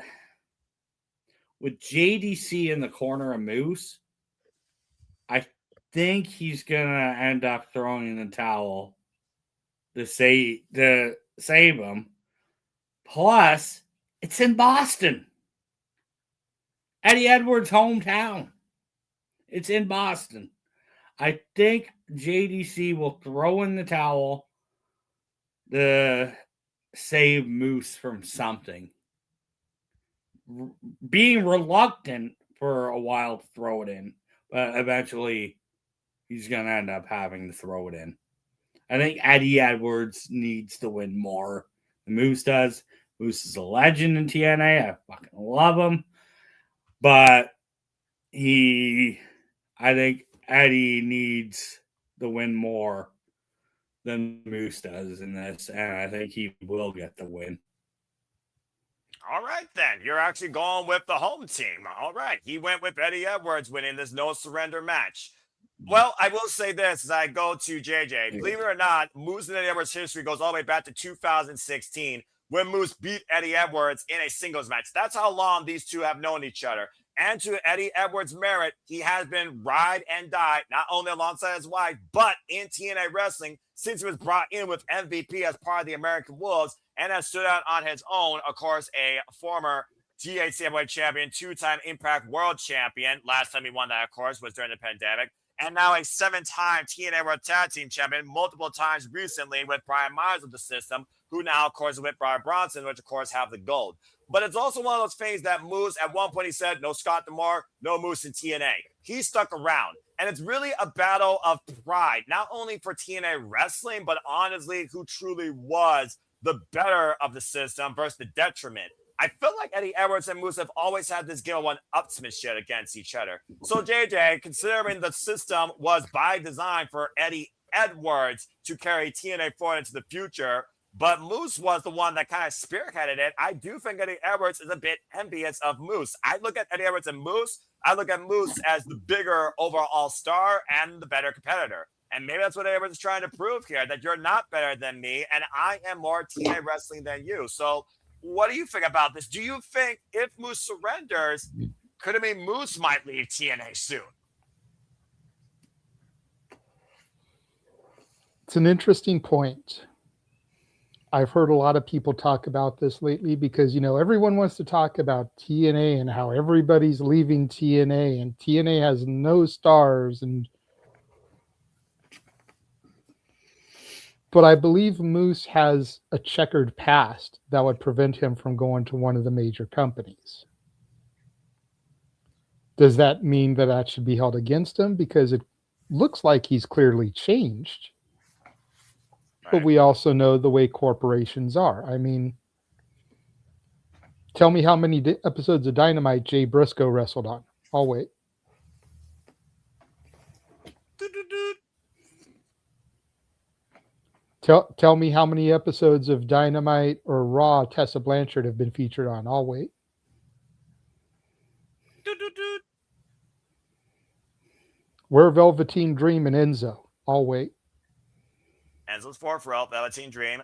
with JDC in the corner of Moose, I think he's going to end up throwing in the towel to save him. Plus, it's in Boston. Eddie Edwards' hometown. It's in Boston. I think JDC will throw in the towel to save Moose from something. Being reluctant for a while to throw it in, but eventually he's going to end up having to throw it in. I think Eddie Edwards needs to win more than Moose does. Moose is a legend in TNA. I fucking love him. But I think Eddie needs to win more than Moose does in this, and I think he will get the win. All right, then. You're actually going with the home team. All right. He went with Eddie Edwards winning this no surrender match. Well, I will say this as I go to JJ. Believe it or not, Moose and Eddie Edwards' history goes all the way back to 2016 when Moose beat Eddie Edwards in a singles match. That's how long these two have known each other. And to Eddie Edwards' merit, he has been ride and die, not only alongside his wife, but in TNA wrestling since he was brought in with MVP as part of the American Wolves and has stood out on his own. Of course, a former GHC Heavyweight Champion, two-time Impact World Champion. Last time he won that, of course, was during the pandemic. And now a 7-time TNA World Tag Team Champion, multiple times recently with Brian Myers of the system, who now, of course, is with Brian Bronson, which, of course, have the gold. But it's also one of those things that Moose, at one point he said, no Scott D'Amore, no Moose in TNA. He stuck around. And it's really a battle of pride, not only for TNA Wrestling, but honestly, who truly was the better of the system versus the detriment. I feel like Eddie Edwards and Moose have always had this game of one-upsmanship against each other. So, JJ, considering the system was by design for Eddie Edwards to carry TNA forward into the future, but Moose was the one that kind of spearheaded it, I do think Eddie Edwards is a bit envious of Moose. I look at Eddie Edwards and Moose, I look at Moose as the bigger overall star and the better competitor. And maybe that's what Eddie Edwards is trying to prove here, that you're not better than me, and I am more TNA wrestling than you. So, what do you think about this? Do you think if Moose surrenders, could it mean Moose might leave TNA soon? It's an interesting point. I've heard a lot of people talk about this lately because, everyone wants to talk about TNA and how everybody's leaving TNA and TNA has no stars. But I believe Moose has a checkered past that would prevent him from going to one of the major companies. Does that mean that should be held against him? Because it looks like he's clearly changed. Right. But we also know the way corporations are. I mean, tell me how many episodes of Dynamite Jay Briscoe wrestled on. I'll wait. Tell me how many episodes of Dynamite or Raw Tessa Blanchard have been featured on. I'll wait. Where Velveteen Dream and Enzo. I'll wait. Enzo's fourth rope, Velveteen Dream.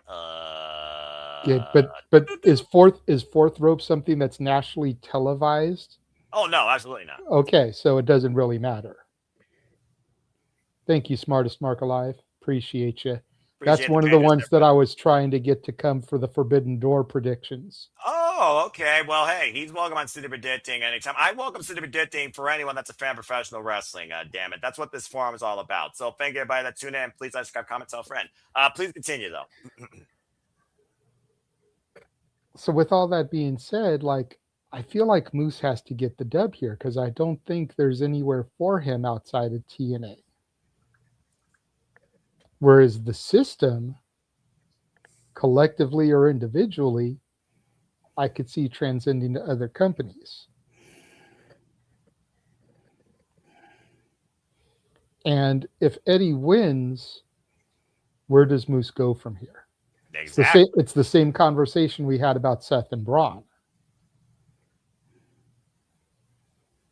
Yeah, but is fourth rope something that's nationally televised? Oh no, absolutely not. Okay, so it doesn't really matter. Thank you, smartest Mark alive. Appreciate you. That's one of the ones that I was trying to get to come for the Forbidden Door predictions. Oh, okay. Well, hey, he's welcome on City Predicting anytime. I welcome City Predicting for anyone that's a fan of professional wrestling. Damn it. That's what this forum is all about. So thank you, everybody that tuned in. Please like, subscribe, comment, tell a friend. Please continue, though. So with all that being said, I feel like Moose has to get the dub here because I don't think there's anywhere for him outside of TNA. Whereas the system, collectively or individually, I could see transcending to other companies. And if Eddie wins, where does Moose go from here? Exactly. It's the same conversation we had about Seth and Braun.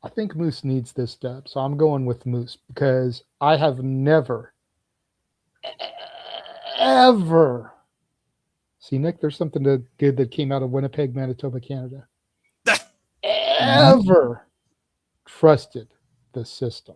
I think Moose needs this dub, so I'm going with Moose because I have never, ever. See, Nick, there's something good that came out of Winnipeg, Manitoba, Canada. Ever trusted the system.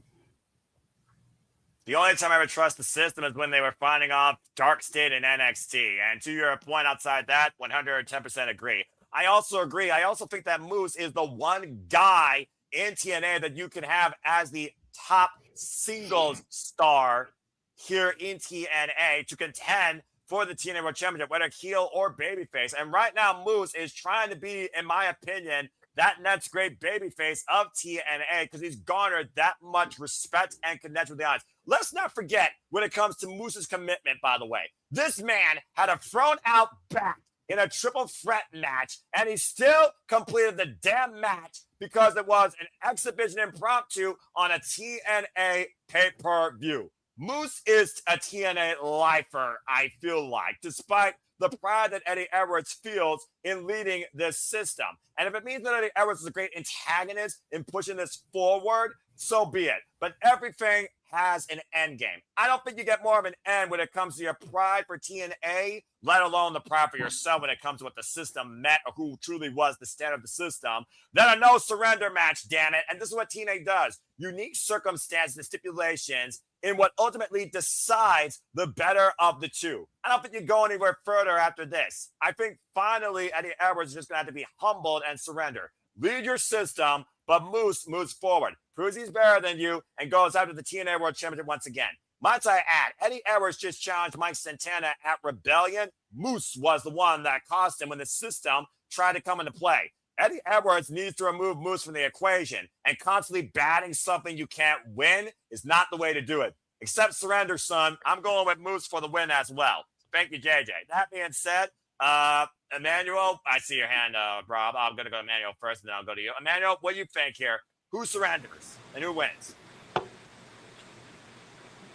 The only time I ever trust the system is when they were finding off Dark State and NXT. And to your point outside that, 110% agree. I also agree. I also think that Moose is the one guy in TNA that you can have as the top singles star here in TNA to contend for the TNA World Championship, whether heel or babyface. And right now, Moose is trying to be, in my opinion, that next great babyface of TNA because he's garnered that much respect and connection with the audience. Let's not forget when it comes to Moose's commitment, by the way. This man had a thrown out back in a triple threat match, and he still completed the damn match because it was an exhibition impromptu on a TNA pay-per-view. Moose is a TNA lifer, I feel like, despite the pride that Eddie Edwards feels in leading this system. And if it means that Eddie Edwards is a great antagonist in pushing this forward, so be it. But everything has an end game. I don't think you get more of an end when it comes to your pride for TNA, let alone the pride for yourself when it comes to what the system meant or who truly was the standard of the system, than a no surrender match, damn it. And this is what TNA does. Unique circumstances and stipulations in what ultimately decides the better of the two. I don't think you go anywhere further after this. I think finally Eddie Edwards is just going to have to be humbled and surrender. Lead your system, but Moose moves forward, proves he's better than you, and goes after the TNA World Championship once again. Might I add, Eddie Edwards just challenged Mike Santana at Rebellion. Moose was the one that cost him when the system tried to come into play. Eddie Edwards needs to remove Moose from the equation, and constantly batting something you can't win is not the way to do it. Accept surrender, son. I'm going with Moose for the win as well. Thank you, JJ. That being said, Emmanuel, I see your hand, Rob. I'm going to go to Emmanuel first, and then I'll go to you. Emmanuel, what do you think here? Who surrenders and who wins?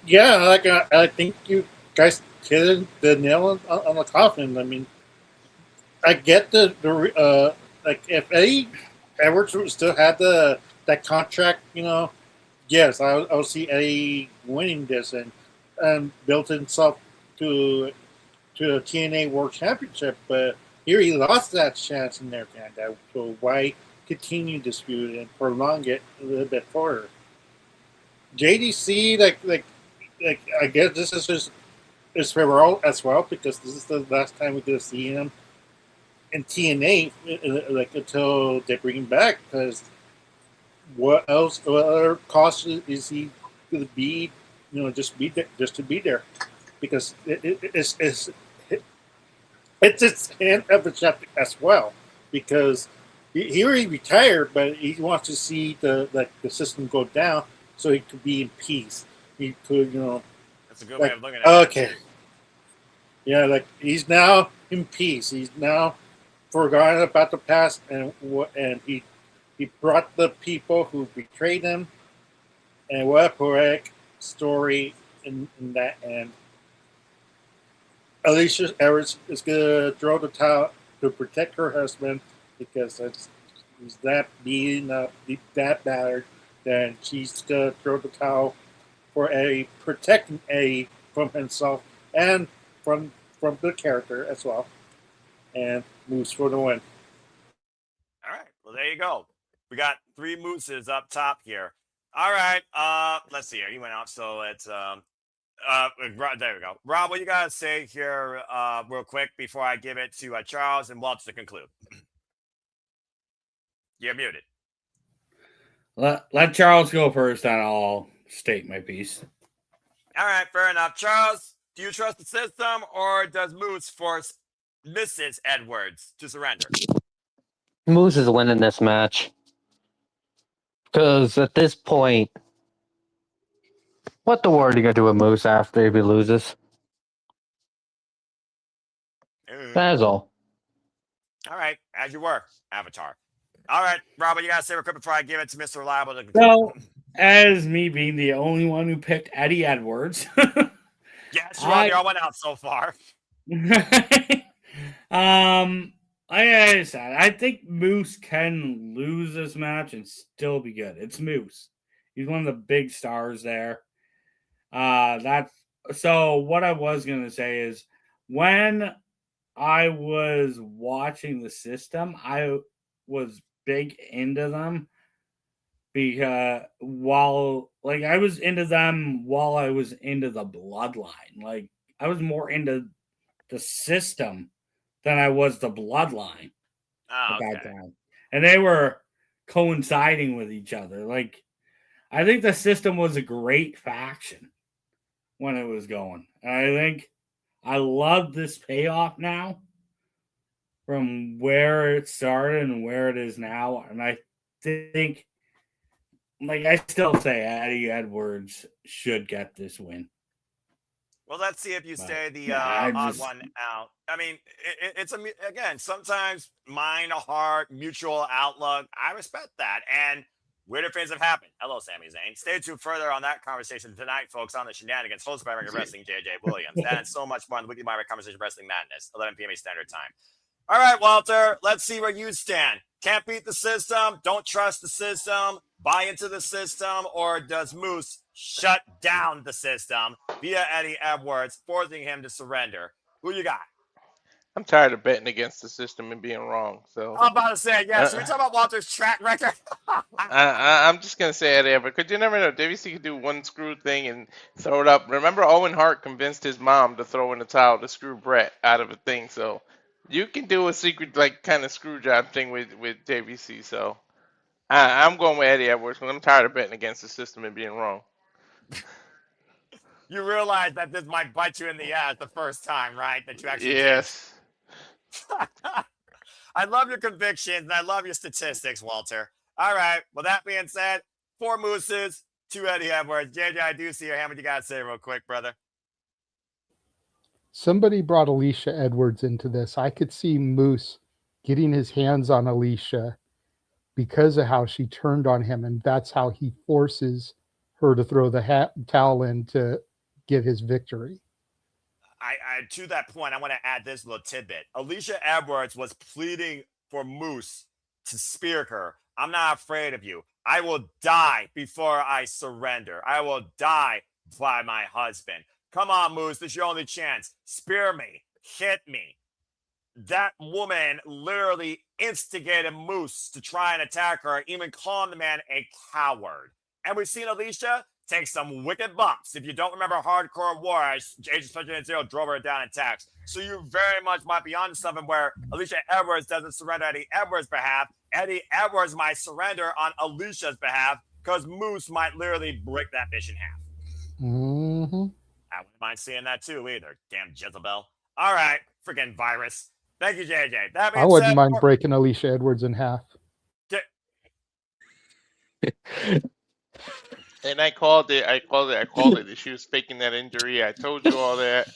Yeah, like I think you guys hit the nail on the coffin. I mean, I get the like if Eddie Edwards still had that contract, yes, I would see Eddie winning this and built himself to a TNA World Championship. But here he lost that chance in there, Canada. So why continue this feud and prolong it a little bit further? JDC, like I guess this is his farewell as well, because this is the last time we're gonna see him in TNA, like until they bring him back. Because what other cost is he gonna be? Just be there, just to be there, because it's its end of the chapter as well. Because he already retired, but he wants to see the system go down so he could be in peace. He could, That's a good way of looking at it. Okay. Yeah, like he's now in peace. He's now forgotten about the past, and he brought the people who betrayed him. And what a poetic story in that end. Alicia Edwards is gonna throw the towel to protect her husband, because he's that beaten up, that battered. Then she's gonna throw the towel for protecting Eddie from himself and from the character as well, and moves for the win. All right. Well, there you go. We got 3 mooses up top here. All right. Let's see here. You went out, so it's there we go. Rob, what you gotta say here, real quick, before I give it to Charles and Walter to conclude? You're muted. Let Charles go first, and I'll state my piece. All right, fair enough. Charles, do you trust the system, or does Moose force Mrs. Edwards to surrender? Moose is winning this match. Because at this point, what the world are you going to do with Moose after if he loses? That is all. All right, as you were, Avatar. All right, Rob, what you got to say real quick before I give it to Mr. Reliable to conclude? So, as me being the only one who picked Eddie Edwards, yes, you're on the one out so far. Like I said, I think Moose can lose this match and still be good. It's Moose. He's one of the big stars there. So what I was gonna say is, when I was watching the system, I was big into them, because I was into them while I was into the bloodline. Like, I was more into the system than I was the bloodline at that time. And they were coinciding with each other. Like, I think the system was a great faction when it was going. And I think I love this payoff now from where it started and where it is now. And I think, I still say Eddie Edwards should get this win. Well, let's see if you stay the odd one out. I mean, it's again, sometimes mind, heart, mutual outlook. I respect that. And weirder things have happened. Hello, Sami Zayn. Stay tuned further on that conversation tonight, folks, on the Shenanigans, hosted by Ring of Wrestling, JJ Williams. That is so much fun. The weekly Myrick Conversation Wrestling Madness, 11 p.m. Standard Time. All right, Walter, let's see where you stand. Can't beat the system, don't trust the system, buy into the system, or does Moose shut down the system via Eddie Edwards, forcing him to surrender? Who you got? I'm tired of betting against the system and being wrong. So I'm about to say, yeah. Should we talk about Walter's track record? I'm just gonna say Eddie Edwards, because you never know. WC could do one screw thing and throw it up. Remember, Owen Hart convinced his mom to throw in the towel to screw Brett out of a thing. So you can do a secret, kind of screw job thing with JVC. So I'm going with Eddie Edwards, because I'm tired of betting against the system and being wrong. You realize that this might bite you in the ass the first time, right? That you actually yes. I love your convictions and I love your statistics, Walter. All right. Well, that being said, 4 Mooses, 2 Eddie Edwards. JJ, I do see your hand. What you got to say real quick, brother? Somebody brought Alicia Edwards into this. I could see Moose getting his hands on Alicia because of how she turned on him, and that's how he forces her to throw the towel in to get his victory. I to that point, I want to add this little tidbit. Alicia Edwards was pleading for Moose to spear her. I'm not afraid of you. I will die before I surrender. I will die by my husband. Come on, Moose. This is your only chance. Spear me. Hit me. That woman literally instigated Moose to try and attack her, even calling the man a coward. And we've seen Alicia take some wicked bumps. If you don't remember Hardcore War, Agent Special Zero drove her down in attacks. So you very much might be onto something where Alicia Edwards doesn't surrender Eddie Edwards' behalf. Eddie Edwards might surrender on Alicia's behalf because Moose might literally break that bitch in half. Mm-hmm. I wouldn't mind seeing that too either. Damn Jezebel. All right, freaking virus. Thank you, JJ. That being I wouldn't said, mind breaking Alicia Edwards in half. And I called it. I called it. That she was faking that injury. I told you all that.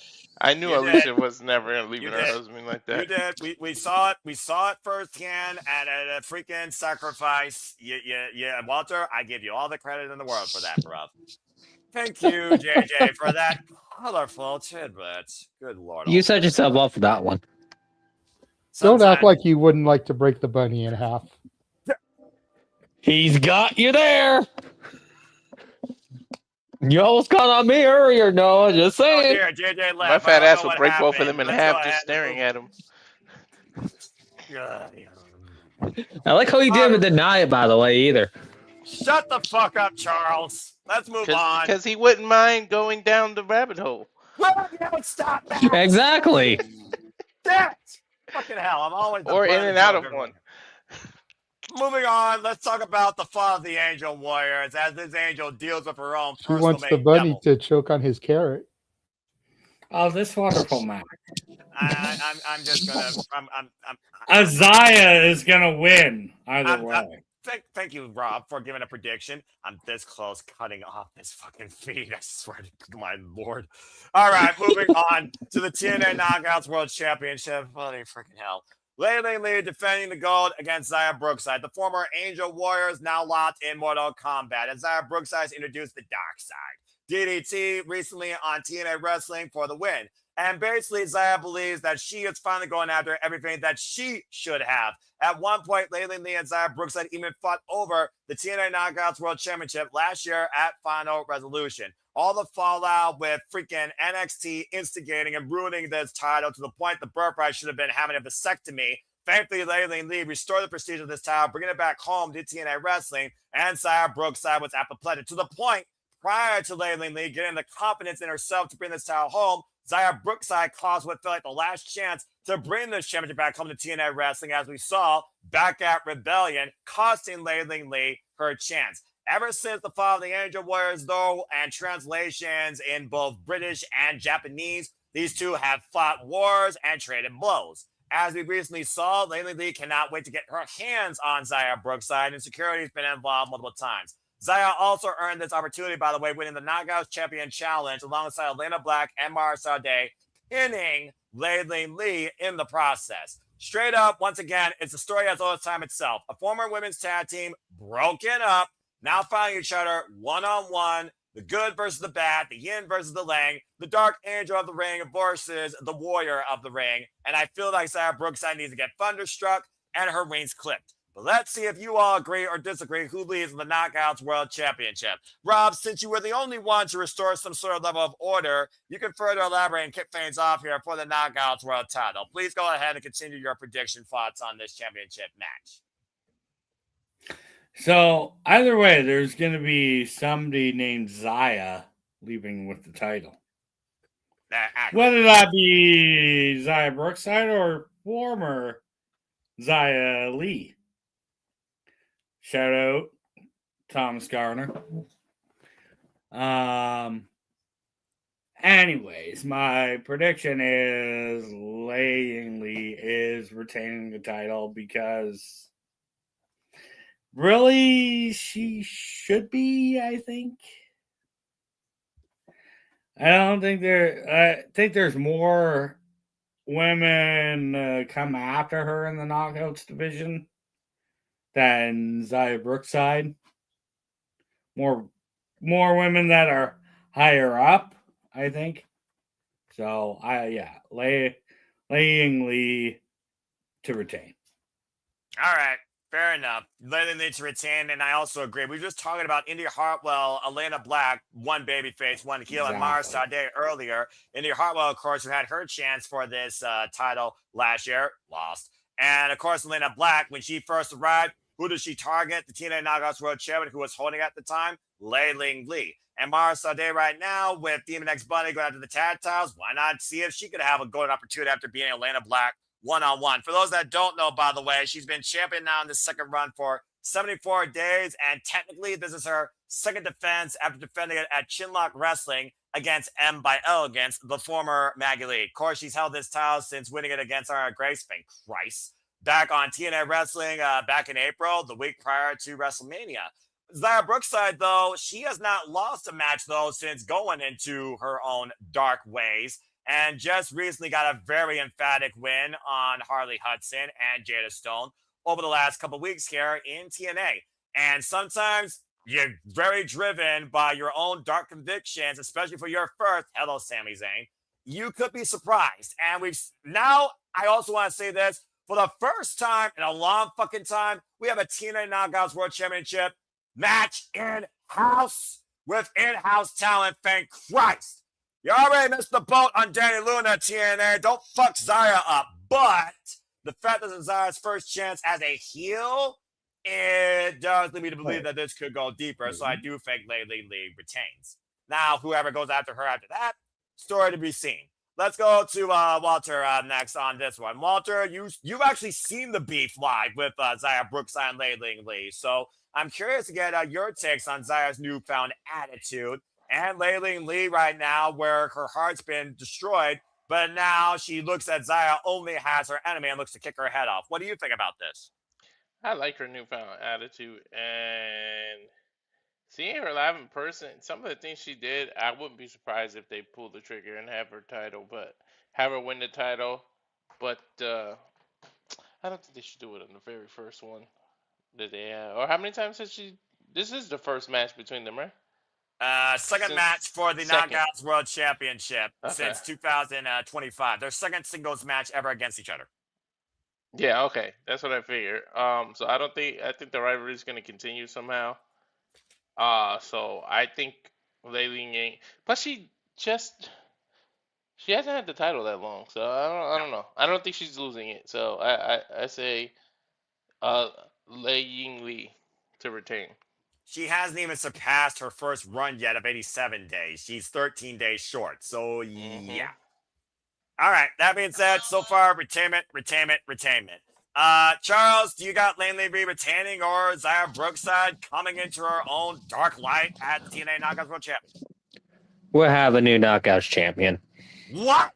I knew You Alicia did. was never gonna leave You her did. husband like You that. did. We saw it. We saw it firsthand at a freaking sacrifice. Yeah, Walter, I give you all the credit in the world for that, bro. Thank you, JJ, for that colorful tidbit. Good Lord. You set yourself up for that one. Don't act Sometimes- like you wouldn't like to break the bunny in half. He's got you there. You almost got on me earlier, Noah. Just Oh saying. dear, JJ left. My fat I don't ass know will what break both of happened. them in Let's go half ahead just and staring move- at him. I like how he didn't even deny it, by the way, either. Shut the fuck up, Charles. Let's move on. Because he wouldn't mind going down the rabbit hole. Well, you don't stop that. Exactly. That. Fucking hell, I'm always the Or butt in and the out joke, of one. Moving on, let's talk about the fall of the Angel Warriors as this angel deals with her own She personal wants the made bunny devil. to choke on his carrot. Oh, this wonderful match. I'm just gonna. Isaiah is gonna win either way. Thank you, Rob, for giving a prediction. I'm this close cutting off this fucking feed. I swear to my lord. All right, moving on to the TNA Knockouts World Championship. Holy freaking hell. Layling Lee defending the gold against Zaya Brookside. The former Angel Warriors now locked in Mortal Kombat. As Zaya Brookside has introduced the dark side. DDT recently on TNA Wrestling for the win. And basically, Zaya believes that she is finally going after everything that she should have. At one point, Layling Lee and Zaya Brookside even fought over the TNA Knockouts World Championship last year at Final Resolution. All the fallout with freaking NXT instigating and ruining this title to the point the Birthright should have been having a vasectomy. Thankfully, Layling Lee restored the prestige of this title, bringing it back home to TNA Wrestling, and Zaya Brookside was apoplectic to the point prior to Layling Lee getting the confidence in herself to bring this title home. Zaya Brookside caused what felt like the last chance to bring this championship back home to TNA Wrestling, as we saw back at Rebellion, costing Layling Lee her chance. Ever since the fall of the Angel Warriors, though, and translations in both British and Japanese, these two have fought wars and traded blows. As we recently saw, Layling Lee cannot wait to get her hands on Zaya Brookside, and security has been involved multiple times. Zaya also earned this opportunity, by the way, winning the Knockouts Champion Challenge alongside Elena Black and Mara Sade, pinning Layling Lee in the process. Straight up, once again, it's a story as old as time itself. A former women's tag team broken up, now fighting each other one-on-one, the good versus the bad, the yin versus the yang, the dark angel of the ring versus the warrior of the ring. And I feel like Zaya Brookside needs to get thunderstruck and her wings clipped. But let's see if you all agree or disagree who leads in the Knockouts World Championship. Rob, since you were the only one to restore some sort of level of order, you can further elaborate and kick things off here for the Knockouts World title. Please go ahead and continue your prediction thoughts on this championship match. So either way, there's going to be somebody named Zaya leaving with the title. Whether that be Zaya Brookside or former Zaya Lee. Shout out Thomas Garner. Anyways, my prediction is Lei Yingli is retaining the title because really she should be, I think. I think there's more women come after her in the knockouts division than Zaya Brookside. More women that are higher up, I think. So Lei Yingli to retain. All right. Fair enough. Letting Lee to retain, and I also agree. We were just talking about India Hartwell, Elena Black, one babyface, one heel, and Mara Exactly. Sade earlier. India Hartwell, of course, who had her chance for this title last year, lost. And of course, Elena Black, when she first arrived, who did she target? The TNA Knockouts World Champion, who was holding at the time, Lei Ling Lee. And Mara Sade right now with Demon X Bunny going after the tag titles. Why not see if she could have a golden opportunity after being Elena Black one-on-one. For those that don't know, by the way, she's been champion now in the second run for 74 days, and technically this is her second defense after defending it at Chinlock Wrestling against M by Elegance, the former Maggie Lee. Of course, she's held this title since winning it against Ariana Grace, thank Christ, back on TNA Wrestling back in April, the week prior to WrestleMania. Zaya Brookside, though, she has not lost a match, though, since going into her own dark ways, and just recently got a very emphatic win on Harley Hudson and Jada Stone over the last couple weeks here in TNA. And sometimes you're very driven by your own dark convictions, especially for your first. Hello, Sami Zayn. You could be surprised. And I also want to say this. For the first time in a long fucking time, we have a TNA Knockouts World Championship match in-house with in-house talent. Thank Christ. You already missed the boat on Danny Luna, TNA. Don't fuck Zaya up. But the fact that it's Zaya's first chance as a heel, it does lead me to believe that this could go deeper. So I do think Lei Lee retains. Now, whoever goes after her after that, story to be seen. Let's go to Walter next on this one. Walter, you've actually seen the beef live with Zaya Brookside and Lei Lee. So I'm curious to get your takes on Zaya's newfound attitude. And Lei Lee right now, where her heart's been destroyed, but now she looks at Zaya only as her enemy and looks to kick her head off. What do you think about this? I like her newfound attitude, and seeing her live in person, some of the things she did, I wouldn't be surprised if they pulled the trigger and have her have her win the title. But I don't think they should do it on the very first one that they have. Or how many times has she? This is the first match between them, right? Second match for the second. Knockouts World Championship Okay. since 2025. Their second singles match ever against each other. Yeah, okay, that's what I figured. So I think the rivalry is going to continue somehow. So I think Lei Ling, plus she hasn't had the title that long, so I don't know. I don't think she's losing it. So I say Lei Yingli to retain. She hasn't even surpassed her first run yet of 87 days. She's 13 days short. So, yeah. All right. That being said, so far, retainment. Charles, do you got Lei Lee retaining or Zaya Brookside coming into her own dark light at the TNA Knockouts World Championship? We'll have a new Knockouts champion. What?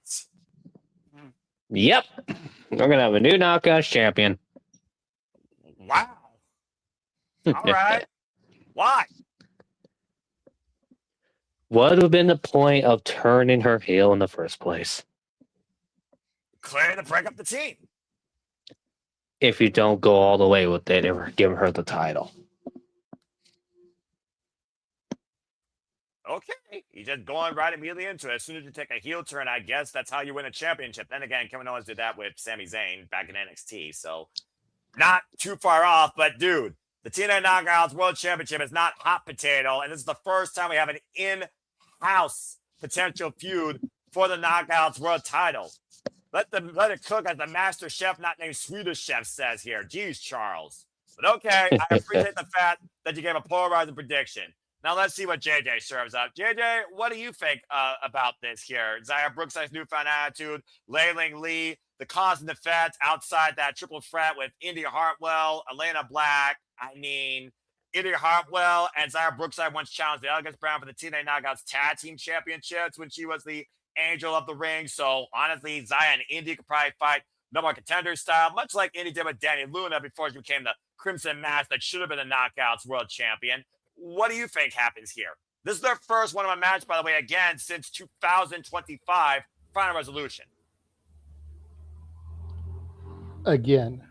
Yep. We're going to have a new Knockouts champion. Wow. All right. Why? What would have been the point of turning her heel in the first place? Clear to break up the team. If you don't go all the way with it and give her the title. Okay. You just going right immediately into it. As soon as you take a heel turn, I guess that's how you win a championship. Then again, Kevin Owens did that with Sami Zayn back in NXT. So not too far off, but dude, the TNA Knockouts World Championship is not hot potato, and this is the first time we have an in-house potential feud for the Knockouts World title. Let it cook, as the master chef, not named Swedish Chef, says here. Jeez, Charles. But okay, I appreciate the fact that you gave a polarizing prediction. Now let's see what JJ serves up. JJ, what do you think about this here? Zaya Brookside's newfound attitude, Lei Lee, the cause and effect outside that triple threat with India Hartwell, Elena Black. I mean, Indy Hartwell and Zaya Brookside once challenged the Elegance Brown for the TNA Knockouts Tag Team Championships when she was the Angel of the Ring. So honestly, Zaya and Indy could probably fight number one contender style, much like Indy did with Danny Luna before she became the Crimson Mask that should have been the Knockouts World Champion. What do you think happens here? This is their first one-on-one match, by the way, again, since 2025 Final Resolution. Again,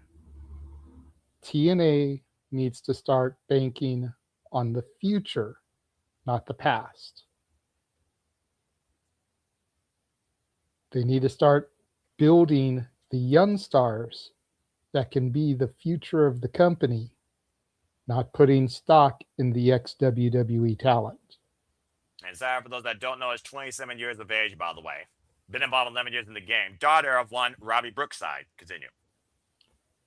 TNA needs to start banking on the future, not the past. They need to start building the young stars that can be the future of the company, not putting stock in the ex-WWE talent. And Zaya, for those that don't know, is 27 years of age, by the way. Been involved 11 years in the game. Daughter of one Robbie Brookside. Continue.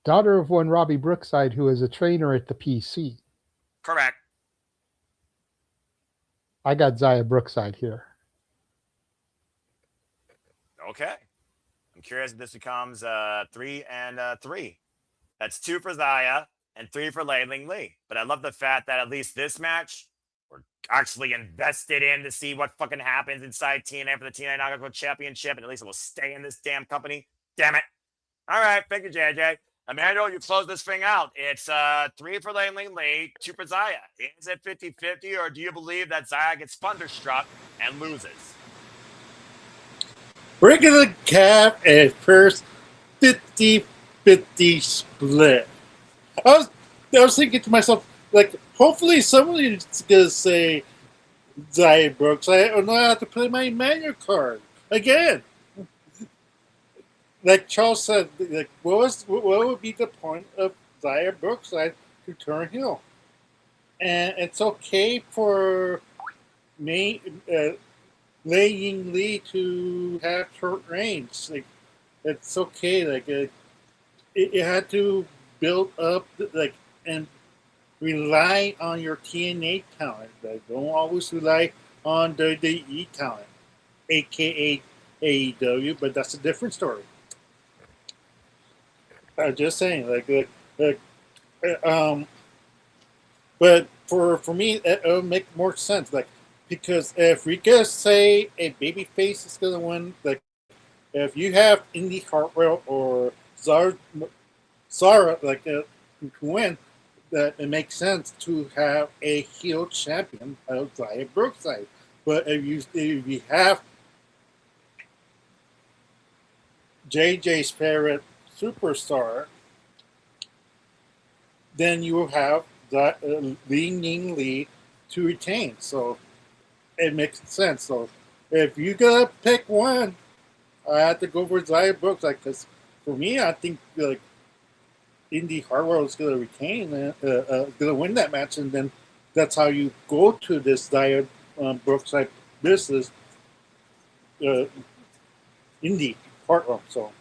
Daughter of one Robbie Brookside, who is a trainer at the PC. Correct. I got Zaya Brookside here. Okay. I'm curious if this becomes 3 and 3. That's 2 for Zaya and 3 for Lei Ling Lee. But I love the fact that at least this match, we're actually invested in to see what fucking happens inside TNA for the TNA Knockouts World Championship, and at least it will stay in this damn company. Damn it. All right, thank you, JJ. Emmanuel, you close this thing out. It's 3 for Lei Ling Lee, 2 for Zaya. Is it 50-50, or do you believe that Zaya gets thunderstruck and loses? We're going to have a first 50-50 split. I was thinking to myself, like, hopefully somebody's going to say Zaya Brookside, or not have to play my menu card again. Like Charles said, like, what would be the point of Zaya Brookside to turn heel? And it's okay for me, Lei Ying Lee to have short range. Like, it's okay. Like, it had to build up, like, and rely on your TNA talent. Like, don't always rely on WWE talent, aka AEW. But that's a different story. I'm just saying, but for me, it will make more sense. Like, because if we could say a babyface is gonna win, like, if you have Indy Hartwell or Zara like to win, that it makes sense to have a heel champion of Zaya Brookside. But if you have JJ's favorite superstar, then you will have that Lei Ying Lee to retain. So it makes sense. So if you gotta pick one, I have to go for Zaya Brookside, because for me, I think like Indy Hartwell is gonna retain, gonna win that match, and then that's how you go to this Zaya Brookside business. Indy Hartwell. So.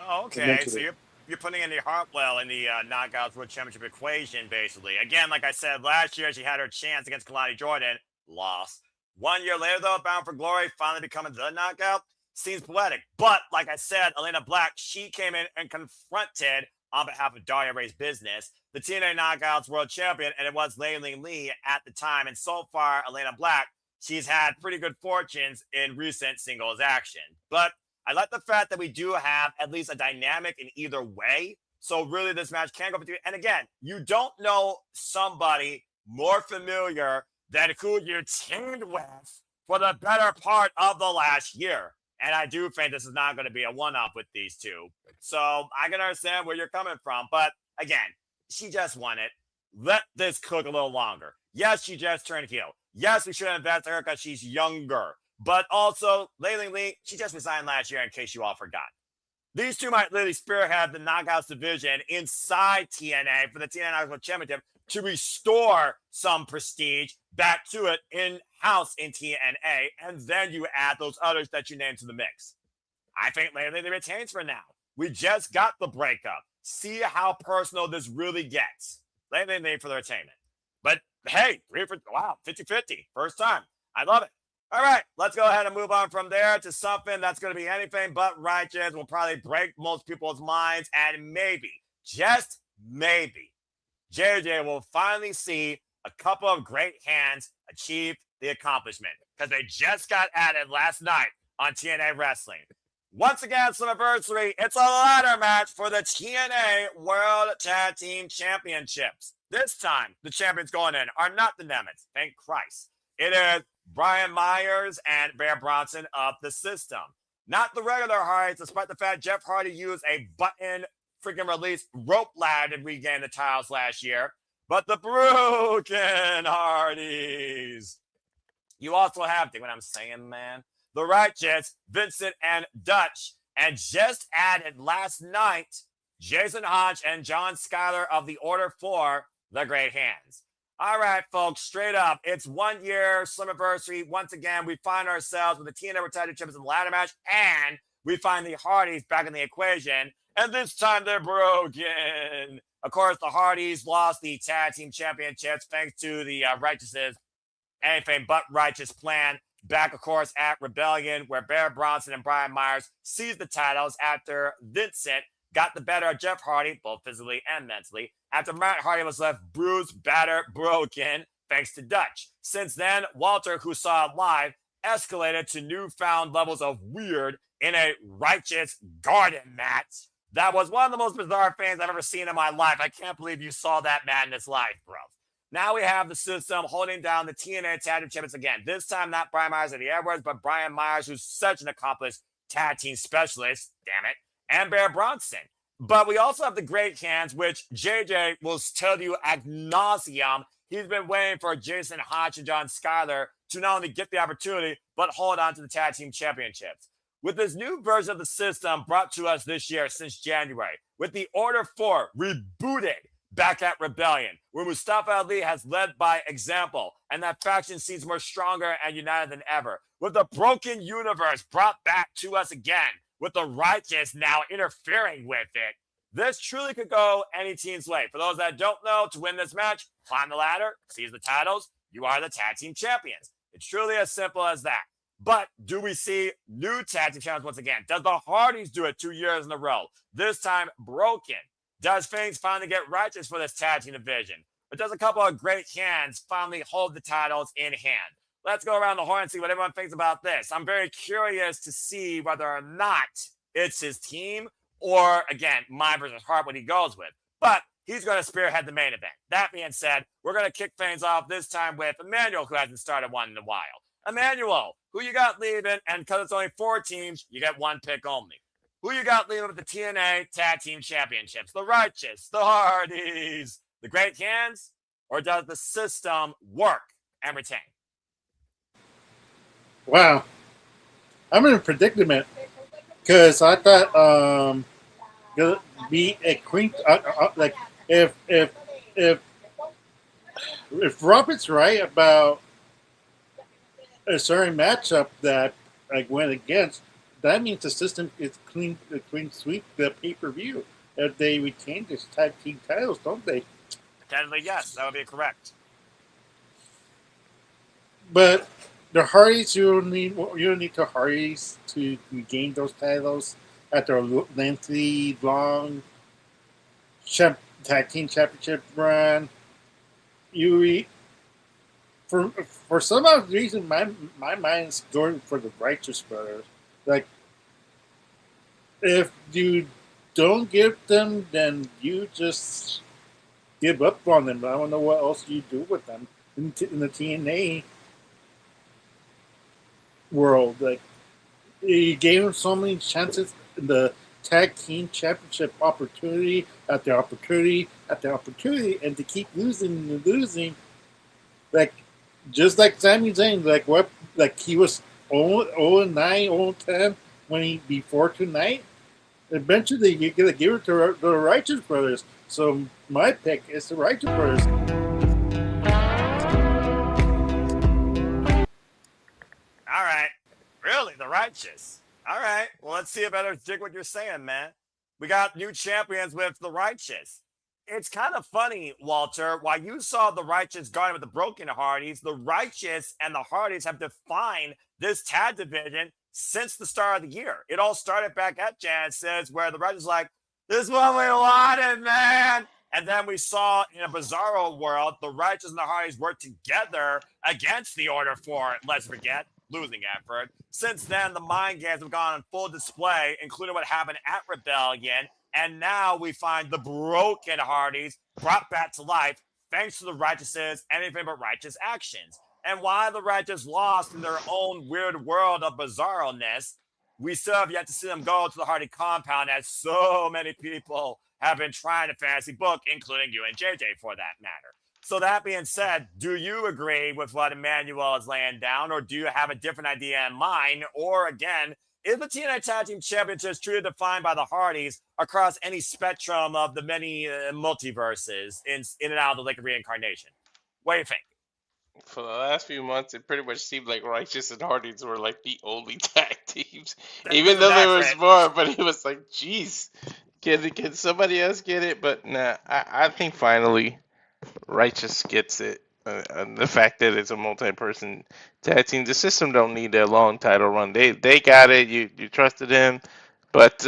Oh, okay. So you're putting Indy Hartwell in the Knockouts World Championship equation, basically. Again, like I said, last year she had her chance against Kalani Jordan, lost. 1 year later, though, Bound for Glory finally becoming the knockout seems poetic. But like I said, Elena Black, she came in and confronted on behalf of Daria Ray's business, the TNA Knockouts World Champion, and it was Lei Ling Lee at the time. And so far, Elena Black, she's had pretty good fortunes in recent singles action. But I like the fact that we do have at least a dynamic in either way. So really this match can go for 2. And again, you don't know somebody more familiar than who you teamed with for the better part of the last year. And I do think this is not going to be a one-off with these two. So I can understand where you're coming from. But again, she just won it. Let this cook a little longer. Yes, she just turned heel. Yes, we should invest in her because she's younger. But also, Lei Ling Lee, she just resigned last year, in case you all forgot. These two might literally spearhead the Knockouts division inside TNA for the TNA Knockouts World Championship to restore some prestige back to it in-house in TNA, and then you add those others that you named to the mix. I think Lei Ling Lee retains for now. We just got the breakup. See how personal this really gets. Lei Ling Lee for the retainment. But hey, 50-50. First time. I love it. All right, let's go ahead and move on from there to something that's going to be anything but righteous. Will probably break most people's minds, and maybe, just maybe, JJ will finally see a couple of great hands achieved the accomplishment because they just got added last night on TNA Wrestling. Once again, Slammiversary, it's a ladder match for the TNA World Tag Team Championships. This time, the champions going in are not the Nemets, thank Christ. It is Brian Myers and Bear Bronson of the System. Not the regular Hardys, despite the fact Jeff Hardy used a button freaking release rope ladder to regain the titles last year, but the Broken Hardys. You also have, think what I'm saying, man? The Righteous, Vincent and Dutch, and just added last night, Jason Hodge and John Schuyler of the Order 4, the Great Hands. All right, folks, straight up, it's 1 year Slammiversary. Once again, we find ourselves with the TNA World Tag Team Champions in the ladder match, and we find the Hardys back in the equation, and this time they're broken. Of course, the Hardys lost the Tag Team Championships thanks to the Righteous's anything but righteous plan. Back, of course, at Rebellion, where Bear Bronson and Brian Myers seized the titles after Vincent got the better of Jeff Hardy, both physically and mentally, after Matt Hardy was left bruised, battered, broken, thanks to Dutch. Since then, Walter, who saw it live, escalated to newfound levels of weird in a righteous garden match. That was one of the most bizarre things I've ever seen in my life. I can't believe you saw that madness live, bro. Now we have the System holding down the TNA Tag Team Champions again. This time, not Brian Myers and the Edwards, but Brian Myers, who's such an accomplished tag team specialist, damn it, and Bear Bronson. But we also have the Great Hands, which JJ will tell you ad nauseum. He's been waiting for Jason Hodge and John Schuyler to not only get the opportunity, but hold on to the Tag Team Championships. With this new version of the System brought to us this year since January, with the Order 4 rebooted back at Rebellion, where Mustafa Ali has led by example, and that faction seems more stronger and united than ever. With the Broken Universe brought back to us again, with the Righteous now interfering with it, this truly could go any team's way. For those that don't know, to win this match, climb the ladder, seize the titles, you are the Tag Team Champions. It's truly as simple as that. But do we see new Tag Team Champions once again? Does the Hardys do it 2 years in a row? This time, Broken. Does things finally get righteous for this tag team division? But does a couple of Great Hands finally hold the titles in hand? Let's go around the horn and see what everyone thinks about this. I'm very curious to see whether or not it's his team or, again, Mind versus Heart, what he goes with. But he's going to spearhead the main event. That being said, we're going to kick things off this time with Emmanuel, who hasn't started one in a while. Emmanuel, who you got leaving? And because it's only 4 teams, you get 1 pick only. Who you got leading with the TNA Tag Team Championships? The Righteous, the Hardys, the Great Hands, or does the System work and retain? Wow, I'm in a predicament because I thought it'd be a queen. Like if Robert's right about a certain matchup that I went against, that means the System is clean sweep the pay-per-view if they retain this tag team titles, don't they? Technically, yes, that would be correct. But the Hardys, you don't need the Hardys to regain those titles after a lengthy, long tag team championship run. For some odd reason, my mind's going for the Righteous Brothers. Like, if you don't give them, then you just give up on them. I don't know what else you do with them in the TNA world. Like, you gave them so many chances in the tag team championship opportunity after opportunity after opportunity, and to keep losing and losing. Like, just like Sami Zayn, like he was 0-9, 0-10 before tonight. Eventually, you're gonna give it to the Righteous Brothers. So my pick is the Righteous Brothers. All right, really, the Righteous. All right, well, let's see if I dig what you're saying, man. We got new champions with the Righteous. It's kind of funny, Walter, while you saw the Righteous guarding with the Broken Hardys, the Righteous and the Hardys have defined this tag division since the start of the year. It all started back at Genesis, where the Righteous like, this is what we wanted, man. And then we saw in a bizarro world, the Righteous and the Hardys work together against the Order for, let's forget, losing effort. Since then, the mind games have gone on full display, including what happened at Rebellion. And now we find the broken Hardys brought back to life thanks to the Righteous' anything but righteous actions. And while the Righteous lost in their own weird world of bizarroness, we still have yet to see them go to the Hardy compound, as so many people have been trying to fantasy book, including you and JJ for that matter. So that being said, do you agree with what Emmanuel is laying down, or do you have a different idea in mind? Or again, is the TNA Tag Team Championships truly defined by the Hardys across any spectrum of the many multiverses in and out of the Lake of Reincarnation? What do you think? For the last few months, it pretty much seemed like Righteous and Hardys were like the only tag teams, even though there was more. But it was like, geez, can somebody else get it? But nah, I think finally Righteous gets it. And the fact that it's a multi-person tag team, the system don't need a long title run. They got it. You trusted him, but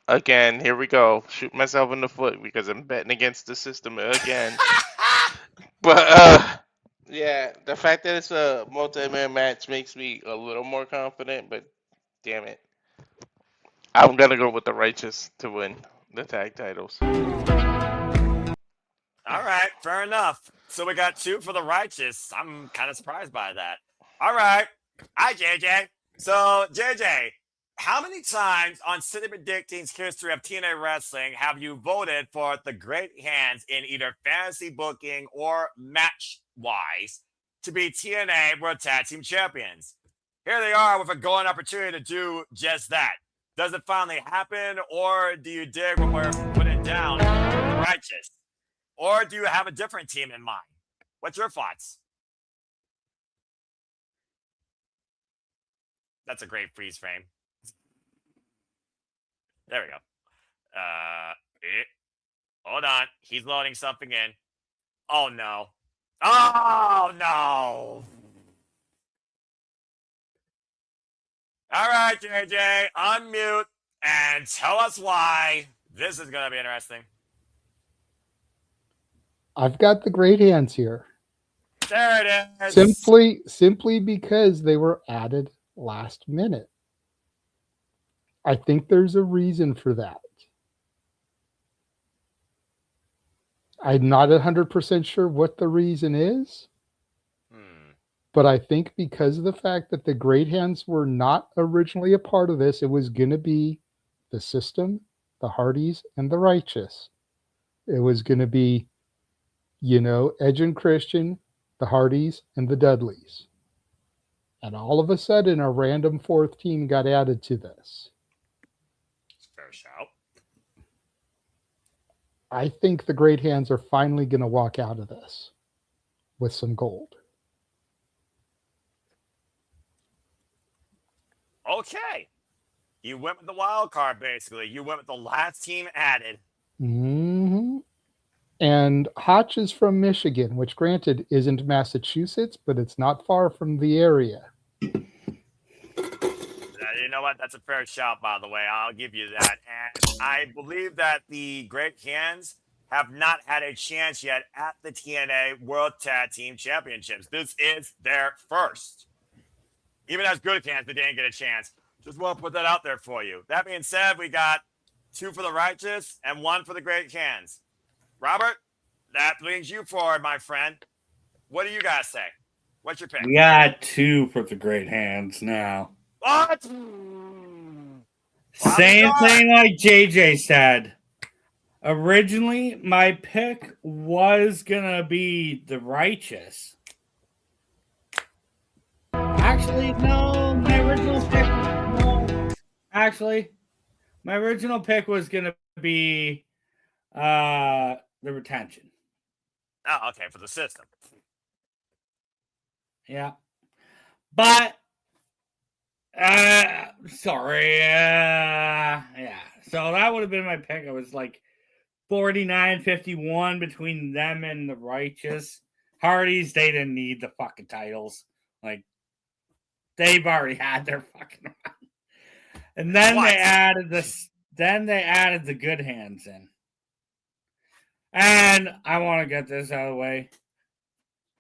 again, here we go. Shoot myself in the foot because I'm betting against the system again. But yeah, the fact that it's a multi-man match makes me a little more confident. But damn it, I'm gonna go with the Righteous to win the tag titles. All right, fair enough. So we got 2 for the Righteous. I'm kind of surprised by that. All right. Hi, JJ. So, JJ, how many times on City Predicting's history of TNA Wrestling have you voted for the Great Hands in either fantasy booking or match-wise to be TNA World Tag Team Champions? Here they are with a golden opportunity to do just that. Does it finally happen, or do you dig when we're putting down the Righteous? Or do you have a different team in mind? What's your thoughts? That's a great freeze frame. There we go. Hold on. He's loading something in. Oh, no. Oh, no. All right, JJ, unmute and tell us why. This is going to be interesting. I've got the Great Hands here. There it is. Simply because they were added last minute. I think there's a reason for that. I'm not 100% sure what the reason is, but I think because of the fact that the Great Hands were not originally a part of this, it was going to be the System, the Hardys, and the Righteous. It was going to be, Edge and Christian, the Hardys, and the Dudleys. And all of a sudden, a random 4th team got added to this. Fair shout. I think the Great Hands are finally going to walk out of this with some gold. Okay. You went with the wild card, basically. You went with the last team added. Mm-hmm. And Hotch is from Michigan, which granted isn't Massachusetts, but it's not far from the area. You know what? That's a fair shout, by the way. I'll give you that. And I believe that the Great Hands have not had a chance yet at the TNA World Tag Team Championships. This is their first. Even as good hands, they didn't get a chance. Just want to put that out there for you. That being said, we got 2 for the Righteous and 1 for the Great Hands. Robert, that brings you forward, my friend. What do you guys say? What's your pick? We got 2 for the Great Hands now. What? Same thing like JJ said. Originally, my pick was going to be the Righteous. Actually, no. My original pick was going to be the Retention. Oh, okay, for the System. Yeah. But sorry. Yeah. So that would have been my pick. I was like 49-51 between them and the Righteous. Hardys, they didn't need the fucking titles. Like, they've already had their fucking run. And then they added this. Then they added the Good Hands in. And I want to get this out of the way.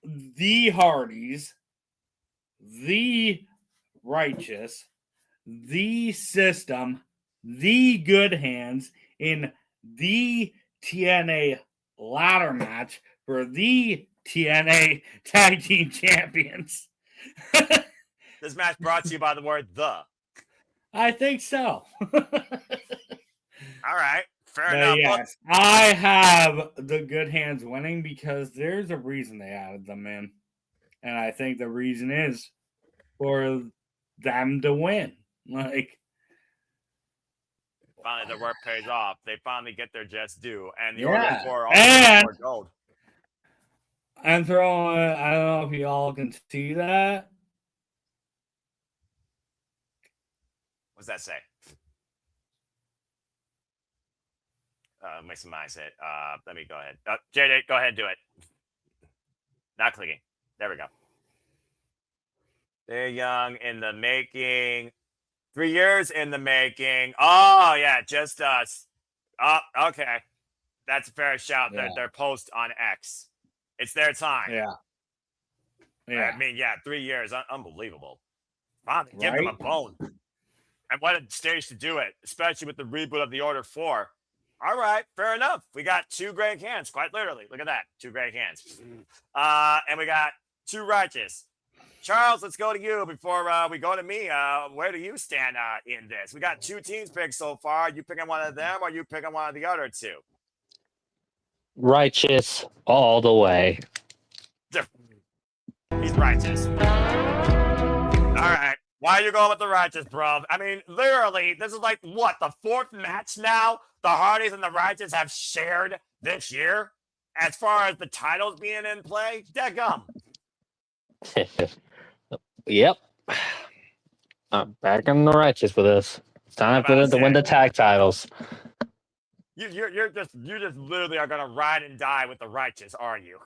The Hardys, the Righteous, the System, the Good Hands in the TNA ladder match for the TNA Tag Team Champions. This match brought to you by the word "the." I think so. All right, fair But enough. yes, I have the Good Hands winning because there's a reason they added them in. And I think the reason is for them to win. Like, Finally, their work pays off. They finally get their just due, and the Yeah. Order 4 also And- gets more gold. I'm throwing, I don't know if you all can see that. What's that say? Make some eyes hit. Let me go ahead. JJ, go ahead and do it. Not clicking. There we go. They're young in the making. 3 years in the making. Oh, yeah, just us. Oh, okay. That's a fair shout. Yeah. Their post on X. It's their time. Yeah. I mean, 3 years. Unbelievable. Wow, give them a Right? bone. And what a stage to do it, especially with the reboot of the Order 4. All right, fair enough. We got 2 great hands, quite literally. Look at that. 2 great hands. And we got 2 righteous. Charles, let's go to you before we go to me. Where do you stand in this? We got 2 teams picked so far. Are you picking one of them or are you picking one of the other 2? Righteous all the way. He's righteous. All right. Why are you going with the righteous, bro? I mean, literally, this is like, what, the 4th match now the Hardys and the Righteous have shared this year? As far as the titles being in play? Dadgum. Yep. I'm back in the Righteous for this. It's time for I'm them about to win to the tag titles. You just literally are gonna ride and die with the Righteous, are you?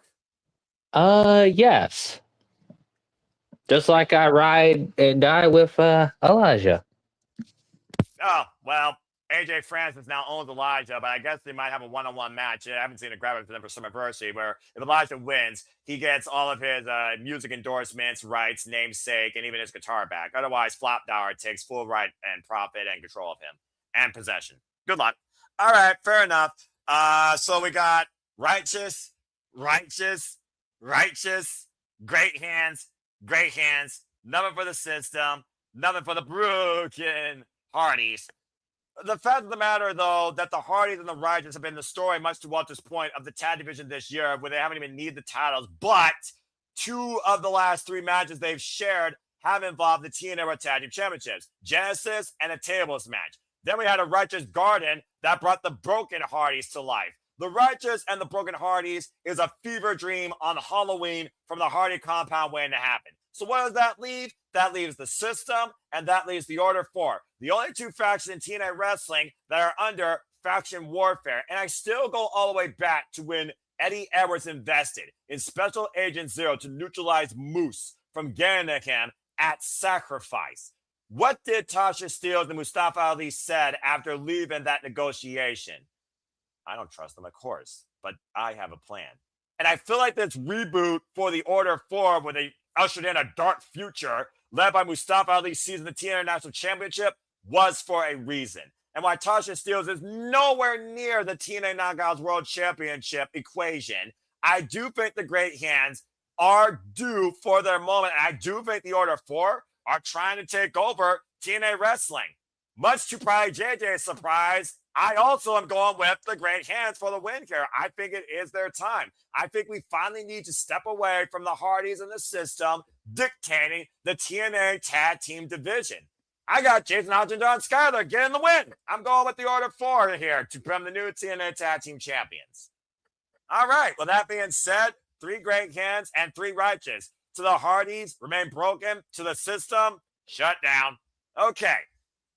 Yes. Just like I ride and die with Elijah. Oh, well, AJ Francis now owns Elijah, but I guess they might have a one-on-one match. I haven't seen a grab it for them for Slammiversary, where if Elijah wins, he gets all of his music endorsements, rights, namesake, and even his guitar back. Otherwise, Flopdower takes full right and profit and control of him and possession. Good luck. All right, fair enough. So we got righteous, great hands, nothing for the system, nothing for the broken Hardys. The fact of the matter, though, that the Hardys and the Righteous have been the story much to Walter's point of the tag division this year, where they haven't even needed the titles, but 2 of the last 3 matches they've shared have involved the TNA Tag Team Championships, Genesis and a tables match. Then we had a Righteous Garden that brought the Broken Hardys to life. The Righteous and the Broken Hardys is a fever dream on Halloween from the Hardy compound waiting to happen. So what does that leave? That leaves the system, and that leaves the Order 4. The only 2 factions in TNA Wrestling that are under faction warfare. And I still go all the way back to when Eddie Edwards invested in Special Agent Zero to neutralize Moose from Gannigan at Sacrifice. What did Tasha Steelz and Mustafa Ali said after leaving that negotiation? I don't trust them, of course, but I have a plan. And I feel like this reboot for the Order 4, where they ushered in a dark future led by Mustafa Ali seizing the TNA National Championship, was for a reason. And why Tasha Steelz is nowhere near the TNA Knockouts World Championship equation, I do think the Great Hands are due for their moment. And I do think the Order 4 are trying to take over TNA Wrestling. Much to probably JJ's surprise, I also am going with the Great Hands for the win here. I think it is their time. I think we finally need to step away from the Hardys and the system dictating the TNA Tag Team Division. I got Jason Hodge and John Skyler getting the win. I'm going with the Order 4 here to become the new TNA Tag Team Champions. All right. With that being said, 3 Great Hands and 3 Righteous. To the Hardys, remain broken. To the system, shut down. Okay.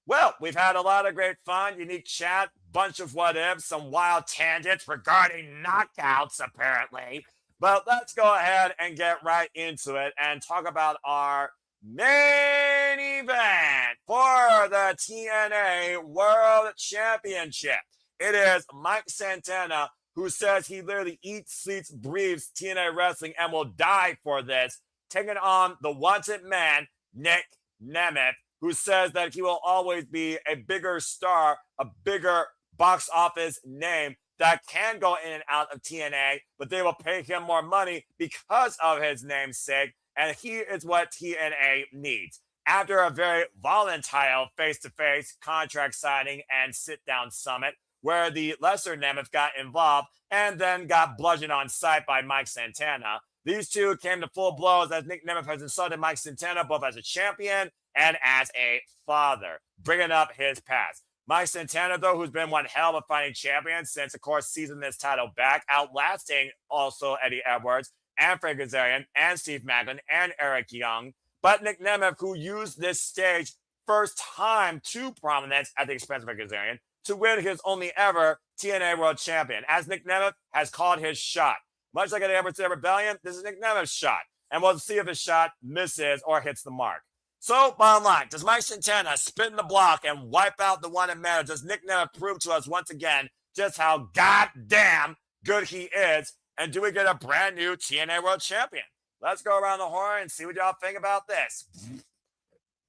Well, we've had a lot of great fun, unique chat, bunch of what ifs, some wild tangents regarding knockouts, apparently. But let's go ahead and get right into it and talk about our main event for the TNA World Championship. It is Mike Santana who says he literally eats, sleeps, breathes TNA wrestling and will die for this, taking on the wanted man, Nick Nemeth, who says that he will always be a bigger star, a bigger box office name that can go in and out of TNA, but they will pay him more money because of his namesake, and he is what TNA needs. After a very volatile face-to-face contract signing and sit-down summit, where the lesser Nemeth got involved and then got bludgeoned on sight by Mike Santana, these two came to full blows as Nick Nemeth has insulted Mike Santana both as a champion and as a father, bringing up his past. Mike Santana, though, who's been one hell of a fighting champion since, of course, seizing this title back, outlasting also Eddie Edwards and Frank Kazarian and Steve Macklin and Eric Young. But Nick Nemeth, who used this stage first time to prominence at the expense of Frank Kazarian to win his only ever TNA World Champion, as Nick Nemeth has called his shot. Much like Eddie Edwards' Rebellion, this is Nick Nemeth's shot, and we'll see if his shot misses or hits the mark. So, bottom line, does Mike Santana spin the block and wipe out the wanted man, or does Nick Nemeth prove to us once again just how goddamn good he is, and do we get a brand new TNA World Champion? Let's go around the horn and see what y'all think about this.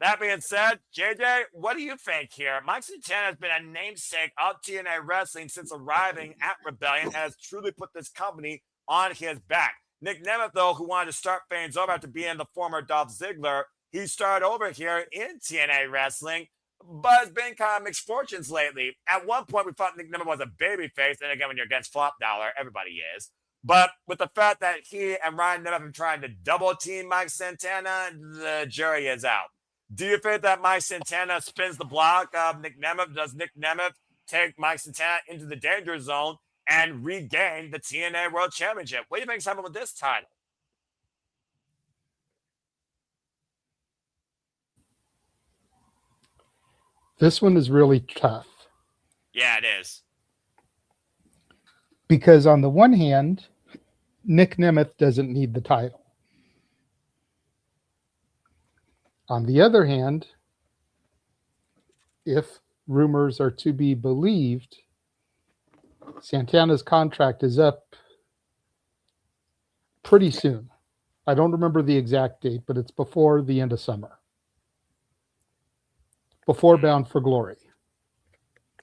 That being said, JJ, what do you think here? Mike Santana has been a namesake of TNA Wrestling since arriving at Rebellion and has truly put this company on his back. Nick Nemeth, though, who wanted to start things over after being the former Dolph Ziggler, he started over here in TNA Wrestling, but has been kind of mixed fortunes lately. At one point, we thought Nick Nemeth was a babyface, and again, when you're against Flop Dollar, everybody is. But with the fact that he and Ryan Nemeth are trying to double team Mike Santana, the jury is out. Do you think that Mike Santana spins the block of Nick Nemeth? Does Nick Nemeth take Mike Santana into the danger zone and regain the TNA World Championship? What do you think's happening with this title? This one is really tough. Yeah, it is. Because on the one hand, Nick Nemeth doesn't need the title. On the other hand, if rumors are to be believed, Santana's contract is up pretty soon. I don't remember the exact date, but it's before the end of summer. Before Bound for Glory.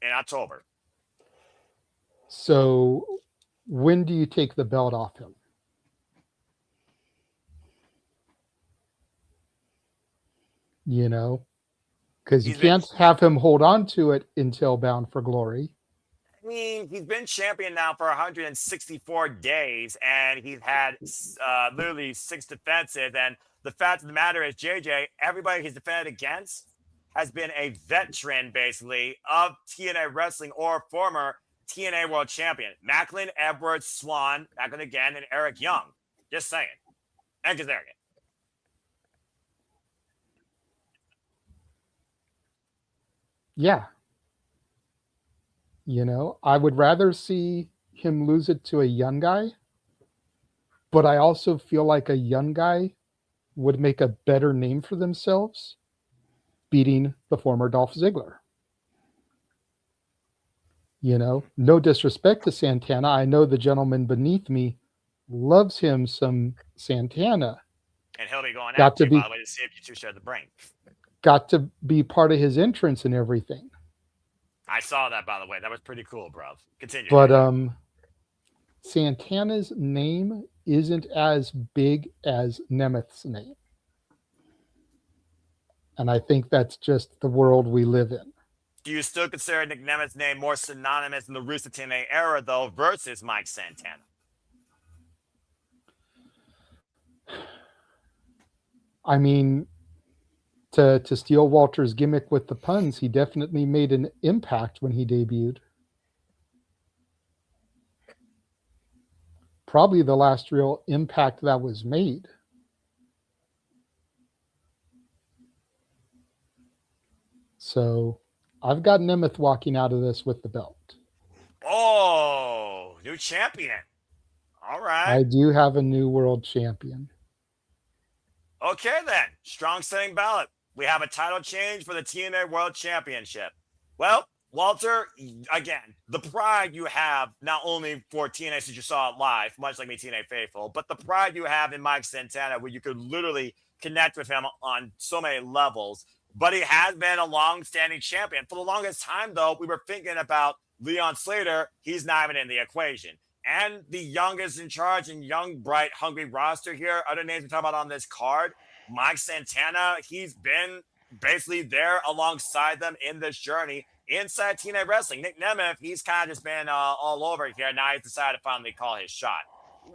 In October. So when do you take the belt off him? You know, because you can't have him hold on to it until Bound for Glory. I mean, he's been champion now for 164 days, and he's had literally 6 defenses. And the fact of the matter is, JJ, everybody he's defended against has been a veteran, basically, of TNA Wrestling or former TNA World Champion. Macklin, Edwards, Swan, Macklin again, and Eric Young. Just saying. And Kazarian. Yeah. You know, I would rather see him lose it to a young guy, but I also feel like a young guy would make a better name for themselves beating the former Dolph Ziggler. You know, no disrespect to Santana. I know the gentleman beneath me loves him some Santana. And he'll be going after you, by the way, to see if you two share the brain. Got to be part of his entrance and everything. I saw that, by the way. That was pretty cool, bro. Continue. But Santana's name isn't as big as Nemeth's name. And I think that's just the world we live in. Do you still consider Nick Nemeth's name more synonymous in the Rooster TNA era, though, versus Mike Santana? I mean, to steal Walter's gimmick with the puns, he definitely made an impact when he debuted. Probably the last real impact that was made. So I've got Nemeth walking out of this with the belt. Oh, new champion. All right. I do have a new world champion. Okay, then. Strong setting ballot. We have a title change for the TNA World Championship. Well, Walter, again, the pride you have not only for TNA since you saw it live, much like me, TNA Faithful, but the pride you have in Mike Santana, where you could literally connect with him on so many levels. But he has been a long-standing champion. For the longest time, though, we were thinking about Leon Slater. He's not even in the equation. And the youngest in charge and young, bright, hungry roster here, other names we talk about on this card, Mike Santana, he's been basically there alongside them in this journey inside TNA Wrestling. Nick Nemeth, he's kind of just been all over here. Now he's decided to finally call his shot.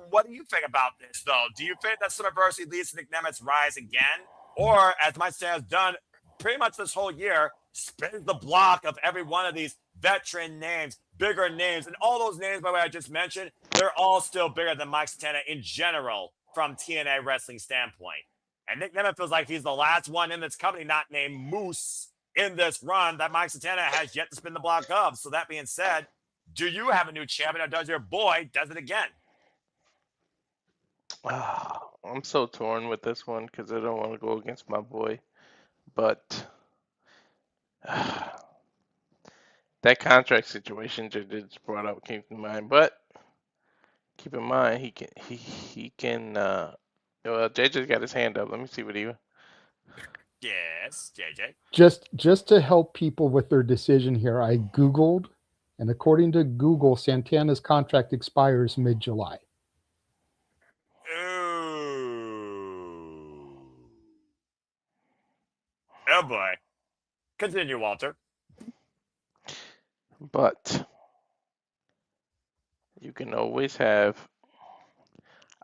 What do you think about this, though? Do you think that Slammiversary leads to Nick Nemeth's rise again? Or, as Mike Santana has done pretty much this whole year, spins the block of every one of these veteran names, bigger names, and all those names, by the way, I just mentioned, they're all still bigger than Mike Santana in general from TNA Wrestling standpoint. And Nick Nemeth feels like he's the last one in this company not named Moose in this run that Mike Santana has yet to spin the block of. So that being said, do you have a new champion, or does your boy does it again? I'm so torn with this one because I don't want to go against my boy, but that contract situation just brought up came to mind. But keep in mind he can. Well, JJ's got his hand up. Let me see what he. Yes, JJ. Just to help people with their decision here, I Googled, and according to Google, Santana's contract expires mid-July. Ooh. Oh boy. Continue, Walter. But you can always have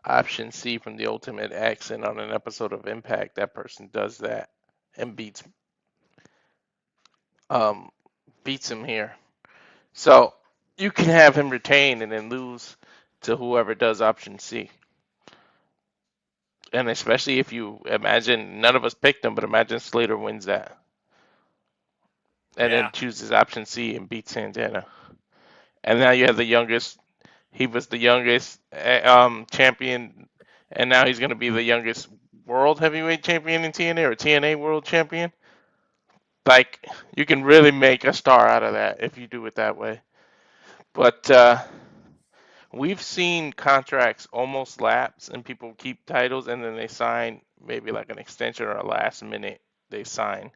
option C from the Ultimate X, and on an episode of Impact, that person does that and beats him here. So you can have him retain and then lose to whoever does option C. And especially if you imagine, none of us picked him, but imagine Slater wins that. And then chooses option C and beats Santana. And now you have the youngest. He was the youngest champion, and now he's going to be the youngest world heavyweight champion in TNA, or TNA world champion. Like, you can really make a star out of that if you do it that way. But we've seen contracts almost lapse and people keep titles and then they sign maybe like an extension or a last minute they sign.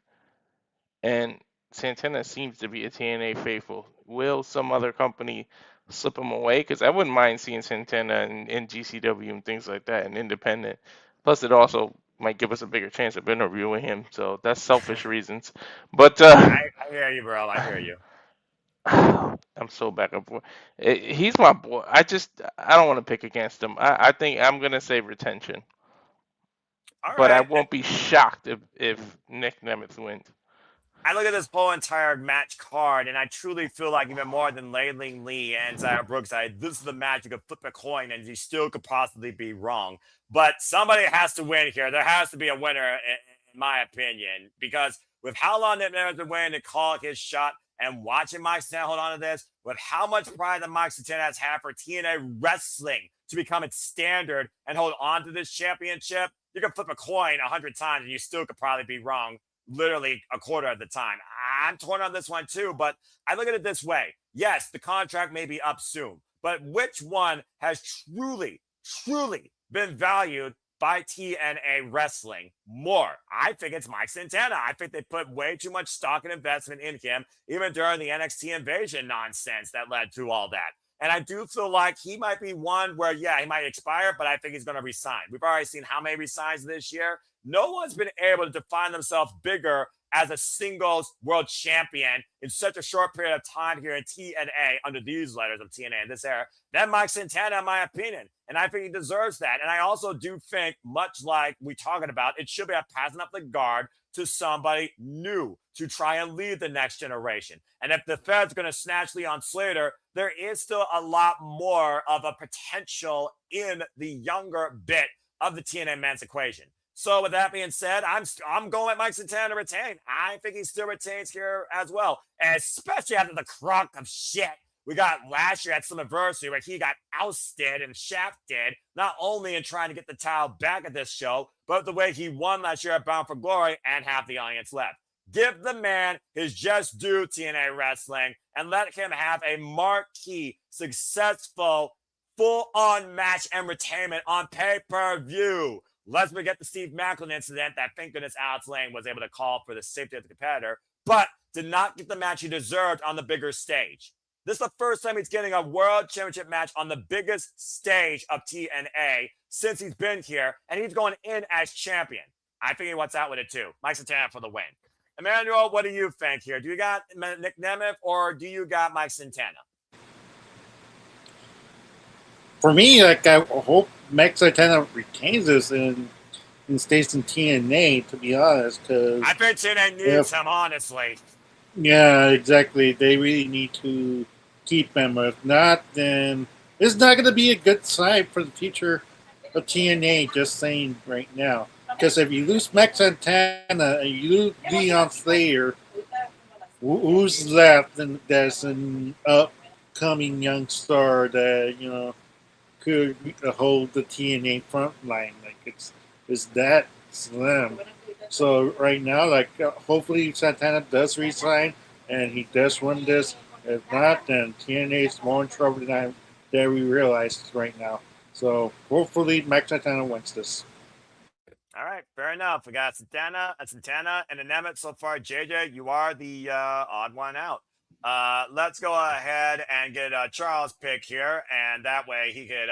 And Santana seems to be a TNA faithful. Will some other company slip him away? Because I wouldn't mind seeing Santana in GCW and things like that and independent. Plus, it also might give us a bigger chance of interviewing him. So that's selfish reasons. But I hear you, bro. I hear you. I'm so back and forth. He's my boy. I don't want to pick against him. I think I'm gonna say retention. All But I right. won't be shocked if Nick Nemeth wins. I look at this whole entire match card, and I truly feel like even more than Layling Lee and Zaya Brookside, this is the match you could flip a coin and you still could possibly be wrong. But somebody has to win here. There has to be a winner, in my opinion, because with how long Nick Nemeth has been waiting to call his shot and watching Mike Santana hold on to this, with how much pride that Mike Santana has had for TNA Wrestling to become its standard and hold on to this championship, you can flip a coin 100 times and you still could probably be wrong literally a quarter of the time. I'm torn on this one too, but I look at it this way. Yes, the contract may be up soon, but which one has truly been valued by TNA Wrestling more? I think it's Mike Santana. I think they put way too much stock and investment in him, even during the NXT invasion nonsense that led to all that. And I do feel like he might be one where, yeah, he might expire, but I think he's going to resign. We've already seen how many resigns this year. No one's been able to define themselves bigger as a singles world champion in such a short period of time here in TNA under these letters of TNA in this era than Mike Santana, in my opinion. And I think he deserves that. And I also do think, much like we talking about, it should be a passing up the guard to somebody new to try and lead the next generation. And if the Fed's going to snatch Leon Slater, there is still a lot more of a potential in the younger bit of the TNA men's equation. So with that being said, I'm going with Mike Santana to retain. I think he still retains here as well, especially after the crock of shit we got last year at Slammiversary, where he got ousted and shafted, not only in trying to get the title back at this show, but the way he won last year at Bound for Glory and half the audience left. Give the man his just due, TNA Wrestling, and let him have a marquee, successful, full-on match entertainment on pay-per-view. Let's forget the Steve Macklin incident that, thank goodness, Alex Lane was able to call for the safety of the competitor, but did not get the match he deserved on the bigger stage. This is the first time he's getting a world championship match on the biggest stage of TNA since he's been here, and he's going in as champion. I think he wants out with it too. Mike Santana for the win. Emmanuel, what do you think here? Do you got Nick Nemeth or do you got Mike Santana? For me, like, I hope Mike Santana retains this and stays in TNA, to be honest. Cause I think TNA needs him, honestly. Yeah, exactly. They really need to keep him. If not, then it's not going to be a good sign for the future of TNA, just saying right now. Because if you lose Max Santana and you lose Leon Slayer, who's left? And there's an upcoming young star that, you know, could hold the TNA front line. Like, it's that slim. So right now, like, hopefully Santana does resign and he does win this. If not, then TNA is more in trouble than we realize right now. So hopefully Mike Santana wins this. All right, fair enough. We got Santana, and a Nemeth so far. JJ, you are the odd one out. Let's go ahead and get Charles' pick here, and that way he could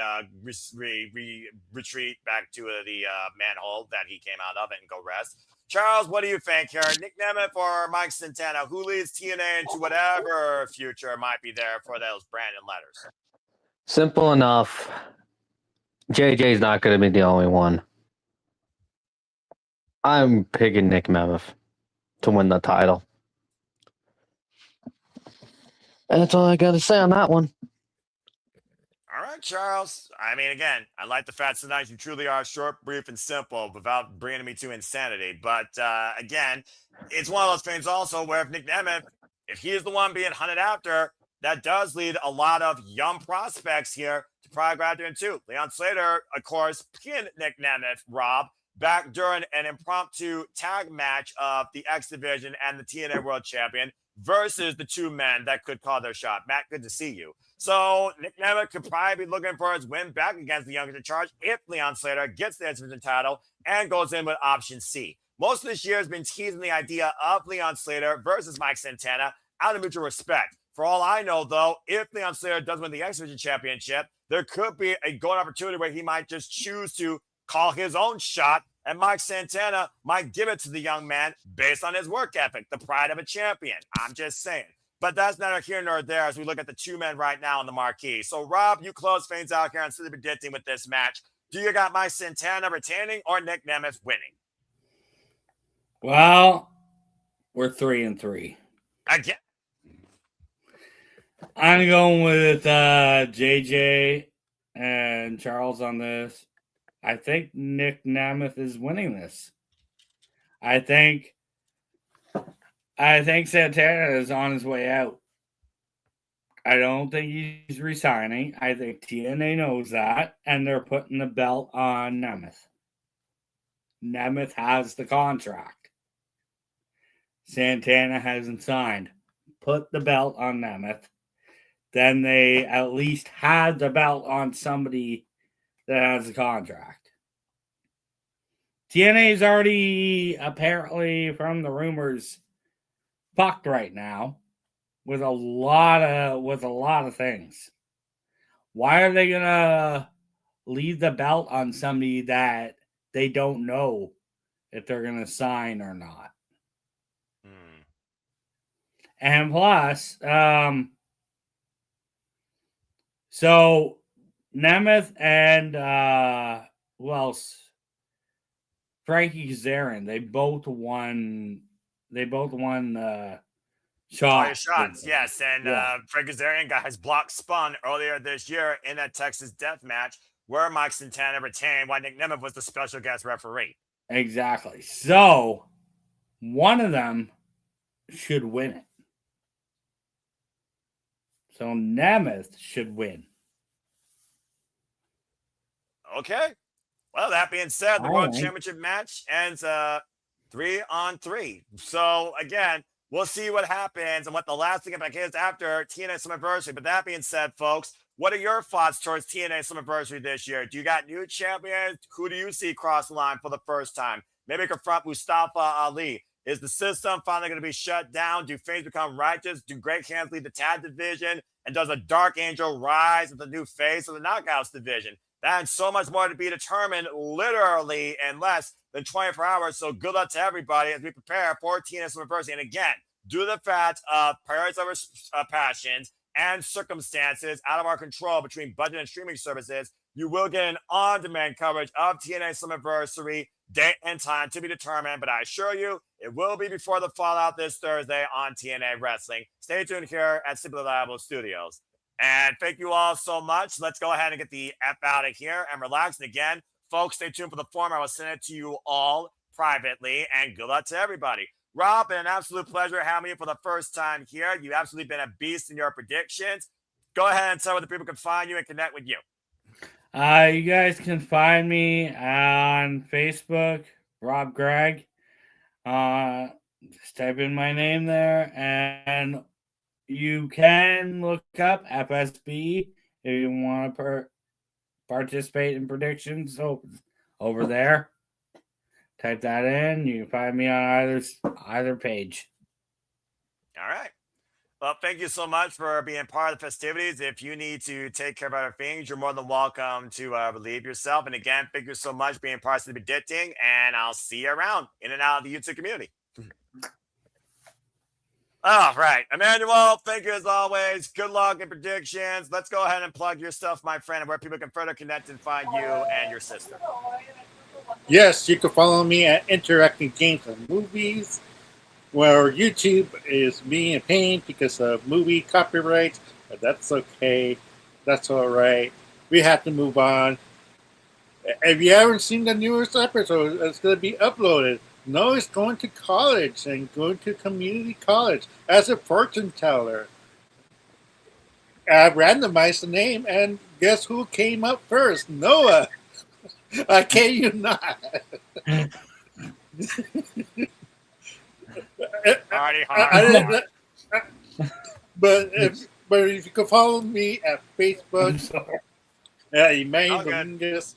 retreat back to the manhole that he came out of and go rest. Charles, what do you think here? Nick Nemeth or Mike Santana? Who leads TNA into whatever future might be there for those Brandon letters? Simple enough. JJ's not going to be the only one. I'm picking Nick Nemeth to win the title. And that's all I got to say on that one. All right, Charles. I mean, again, I like the fact tonight you truly are short, brief, and simple without bringing me to insanity. But again, it's one of those things also where if Nick Nemeth, if he is the one being hunted after, that does lead a lot of young prospects here to probably grab in too. Leon Slater, of course, pinned Nick Nemeth, Rob, back during an impromptu tag match of the X Division and the TNA World Champion versus the two men that could call their shot. Matt, good to see you. So Nick Nemeth could probably be looking for his win back against the youngest in charge if Leon Slater gets the X Division title and goes in with option C. Most of this year has been teasing the idea of Leon Slater versus Mike Santana out of mutual respect. For all I know, though, if Leon Slater does win the X Division championship, there could be a golden opportunity where he might just choose to call his own shot, and Mike Santana might give it to the young man based on his work ethic, the pride of a champion. I'm just saying. But that's neither here nor there as we look at the two men right now in the marquee. So, Rob, you close things out here on City Predicting with this match. Do you got Mike Santana retaining or Nick Nemeth winning? Well, we're 3-3. Again. I'm going with JJ and Charles on this. I think Nick Nemeth is winning this. I think Santana is on his way out. I don't think he's resigning. I think TNA knows that, and they're putting the belt on Nemeth. Nemeth has the contract. Santana hasn't signed. Put the belt on Nemeth. Then they at least had the belt on somebody that has a contract. TNA is already, apparently, from the rumors, fucked right now with a lot of things. Why are they gonna leave the belt on somebody that they don't know if they're gonna sign or not? And plus, so Nemeth and who else? Frankie Kazarian. They both won shots, yes. And Frank Kazarian got his block spun earlier this year in a Texas death match where Mike Santana retained while Nick Nemeth was the special guest referee. Exactly. So one of them should win it. So Nemeth should win. Okay. Well, that being said, the World Championship match ends 3-on-3. So again, we'll see what happens and what the last thing about is after TNA Slammiversary. But that being said, folks, what are your thoughts towards TNA Slammiversary this year? Do you got new champions? Who do you see cross the line for the first time? Maybe confront Mustafa Ali. Is the system finally going to be shut down? Do things become righteous? Do Great Khans lead the tag division? And does a Dark Angel rise as the new face of the Knockouts division? That and so much more to be determined literally in less than 24 hours. So good luck to everybody as we prepare for TNA Slammiversary. And again, due to the fact of priorities over passions and circumstances out of our control between budget and streaming services, you will get an on-demand coverage of TNA Slammiversary, date and time to be determined. But I assure you, it will be before the Fallout this Thursday on TNA Wrestling. Stay tuned here at Simply Reliable Studios. And thank you all so much. Let's go ahead and get the F out of here and relax. And again, folks, stay tuned for the form. I will send it to you all privately. And good luck to everybody. Rob, been an absolute pleasure having you for the first time here. You've absolutely been a beast in your predictions. Go ahead and tell where the people can find you and connect with you. You guys can find me on Facebook, Rob Gregg. Just type in my name there, and you can look up FSB if you want to participate in predictions over there. Type that in. You can find me on either page. All right. Well, thank you so much for being part of the festivities. If you need to take care of other things, you're more than welcome to relieve yourself. And again, thank you so much for being part of the predicting, and I'll see you around in and out of the YouTube community. All right, Emmanuel, thank you as always. Good luck in predictions. Let's go ahead and plug your stuff, my friend, and where people can further connect and find you and your sister. Yes, you can follow me at Interacting Games and Movies, where YouTube is me in pain because of movie copyright, but that's okay. That's all right. We have to move on. If you haven't seen the newest episode, it's going to be uploaded. Noah's going to college and going to community college as a fortune teller. I randomized the name, and guess who came up first? Noah. I kid you not. But if you can follow me at Facebook, Emmanuel Dominguez,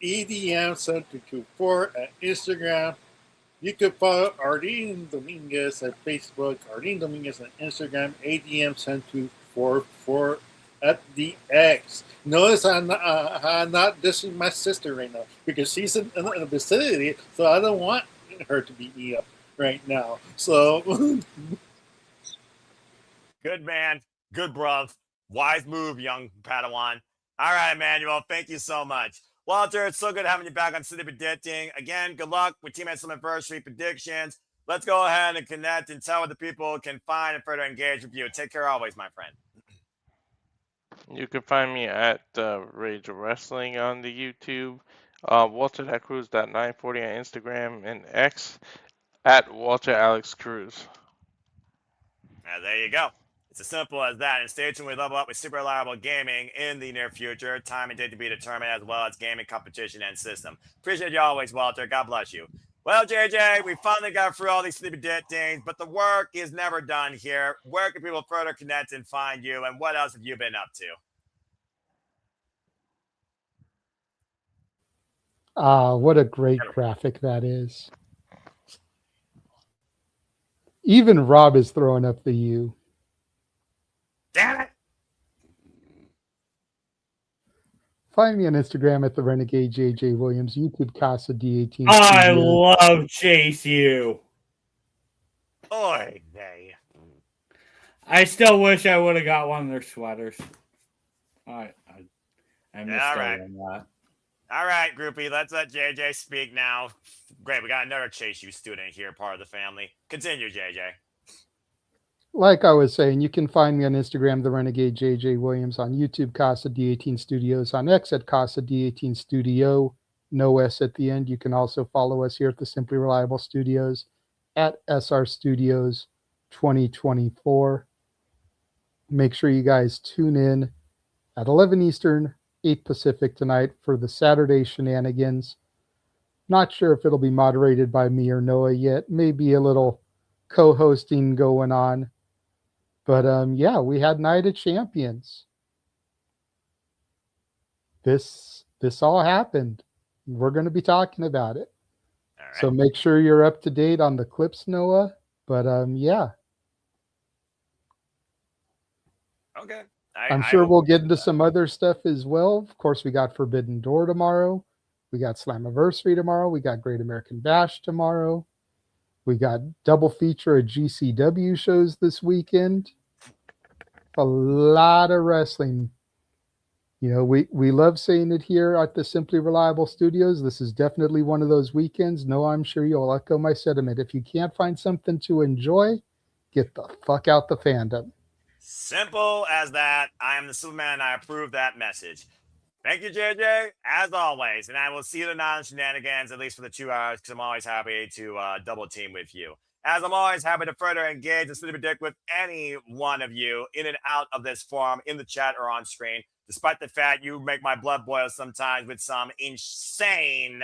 EDM724 at Instagram. You can follow Arlene Dominguez at Facebook, Arlene Dominguez on Instagram, ADM7244 at the X. Notice I'm not dissing my sister right now because she's in the vicinity, so I don't want her to beat me up right now. So, good man, good bruv, wise move, young Padawan. All right, Emmanuel, thank you so much. Walter, it's so good having you back on City Predicting. Again, good luck with TNA Slammiversary Predictions. Let's go ahead and connect and tell what the people can find and further engage with you. Take care always, my friend. You can find me at Rage of Wrestling on the YouTube, Walter.Cruz.940 on Instagram, and X at Walter Alex Cruz. There you go. It's as simple as that. And stay tuned. We level up with super reliable gaming in the near future. Time and date to be determined, as well as gaming competition and system. Appreciate you always, Walter. God bless you. Well, JJ, we finally got through all these sleepy things, but the work is never done here. Where can people further connect and find you? And what else have you been up to? What a great graphic that is. Even Rob is throwing up the U. Damn it! Find me on Instagram at the Renegade JJ Williams, YouTube Casa D18. I love Chase U. Oy vey. I still wish I would have got one of their sweaters. I missed out on that. All right, groupie, let's let JJ speak now. Great, we got another Chase U student here, part of the family. Continue, JJ. Like I was saying, you can find me on Instagram, the Renegade JJ Williams, on YouTube, Casa D18 Studios, on X at Casa D18 Studio, no S at the end. You can also follow us here at the Simply Reliable Studios at SR Studios 2024. Make sure you guys tune in at 11 Eastern, 8 Pacific tonight for the Saturday shenanigans. Not sure if it'll be moderated by me or Noah yet. Maybe a little co-hosting going on. But yeah, we had Night of Champions. This all happened. We're going to be talking about it. All right. So make sure you're up to date on the clips, Noah. But yeah. Okay. I'm sure we'll get into some other stuff as well. Of course, we got Forbidden Door tomorrow. We got Slammiversary tomorrow. We got Great American Bash tomorrow. We got double feature of GCW shows this weekend. A lot of wrestling. You know, we love saying it here at the Simply Reliable Studios. This is definitely one of those weekends. No, I'm sure you'll echo my sentiment. If you can't find something to enjoy, get the fuck out the fandom. Simple as that. I am the Superman. I approve that message. Thank you, JJ, as always. And I will see you tonight on Shenanigans, at least for the 2 hours, because I'm always happy to double team with you. As I'm always happy to further engage and predict with any one of you in and out of this forum, in the chat or on screen, despite the fact you make my blood boil sometimes with some insane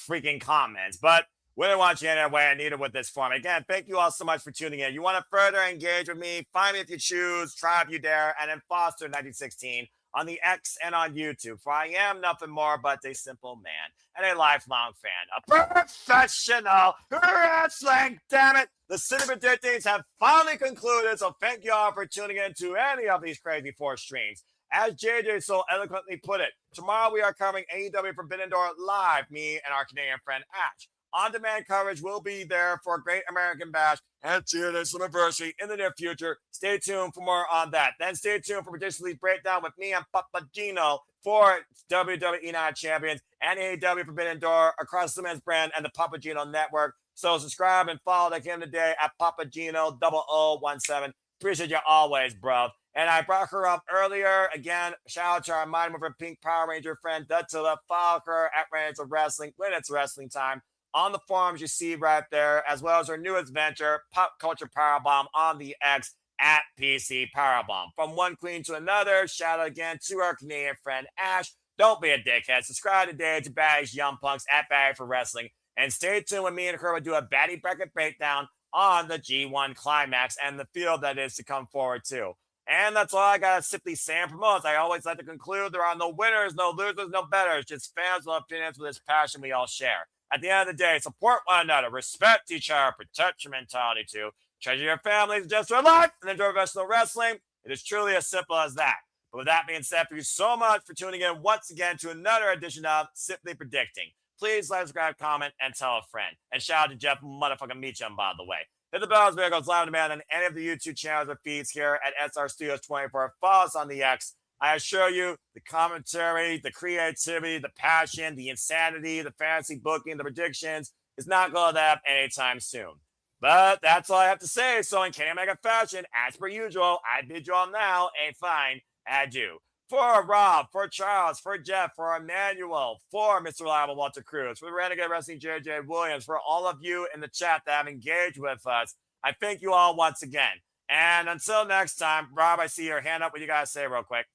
freaking comments. But we don't want you anyway. I need it with this forum. Again, thank you all so much for tuning in. You want to further engage with me? Find me if you choose, try if you dare, and then Foster 1916 on the X and on YouTube. For I am nothing more but a simple man and a lifelong fan, a professional wrestling. Damn it! The Cinema Predictions have finally concluded, so thank you all for tuning in to any of these crazy 4 streams. As JJ so eloquently put it, tomorrow we are covering AEW Forbidden Door live, me and our Canadian friend Ash. On-demand coverage will be there for Great American Bash and TNA Slammiversary in the near future. Stay tuned for more on that. Then stay tuned for Predictions Breakdown with me and Papa Gino for WWE Night Champions and AEW Forbidden Door across the men's brand and the Papa Gino Network. So subscribe and follow like him today at Papa Gino 0017. Appreciate you always, bro. And I brought her up earlier. Again, shout out to our Mighty Morphin Pink Power Ranger friend, Dutilla. Follow her at Reigns of Wrestling when it's wrestling time. On the forums you see right there, as well as our newest venture, Pop Culture Powerbomb on the X at PC Powerbomb. From one queen to another, shout out again to our Canadian friend Ash. Don't be a dickhead. Subscribe today to Baddies Young Punks at Baddie for Wrestling. And stay tuned when me and her will do a Baddie Bracket Breakdown on the G1 Climax and the field that is to come forward too. And that's all I got to simply say and promote. I always like to conclude there are no winners, no losers, no betters, just fans with opinions with this passion we all share. At the end of the day, support one another, respect each other, protect your mentality too, treasure your families, just your life, and enjoy professional wrestling. It is truly as simple as that. But with that being said, thank you so much for tuning in once again to another edition of Simply Predicting. Please like, subscribe, comment, and tell a friend. And shout out to Jeff motherfucking Meacham, by the way. Hit the bells, video goes live on demand on any of the YouTube channels or feeds here at SR Studios 24. Follow us on the X. I assure you, the commentary, the creativity, the passion, the insanity, the fantasy booking, the predictions is not going to let up anytime soon. But that's all I have to say. So in Kenny Mega fashion, as per usual, I bid you all now a fine adieu. For Rob, for Charles, for Jeff, for Emmanuel, for Mr. Reliable Walter Cruz, for the Renegade Wrestling JJ Williams, for all of you in the chat that have engaged with us, I thank you all once again. And until next time, Rob, I see your hand up. What you got to say real quick?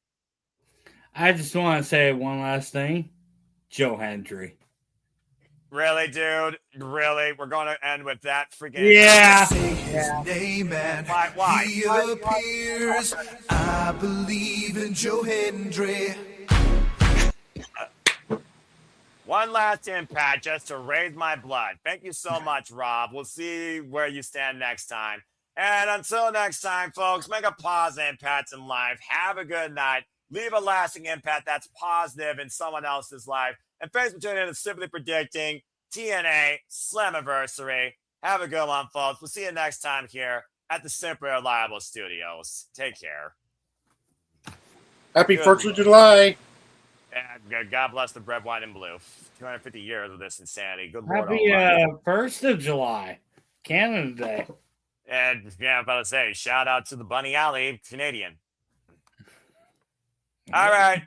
I just want to say one last thing. Joe Hendry. Really, dude? Really? We're going to end with that freaking... Yeah. Say his name and Why? he appears. I believe in Joe Hendry. One last impact just to raise my blood. Thank you so much, Rob. We'll see where you stand next time. And until next time, folks, make a positive impact in life. Have a good night. Leave a lasting impact that's positive in someone else's life. And thanks for tuning in to Simply Predicting TNA Slammiversary. Have a good one, folks. We'll see you next time here at the Simply Reliable Studios. Take care. Happy 4th of July. And God bless the red, white, and blue. 250 years of this insanity. Good Lord. Happy 1st of July. Canada Day. And yeah, I'm about to say, shout out to the Bunny Alley Canadian. All right.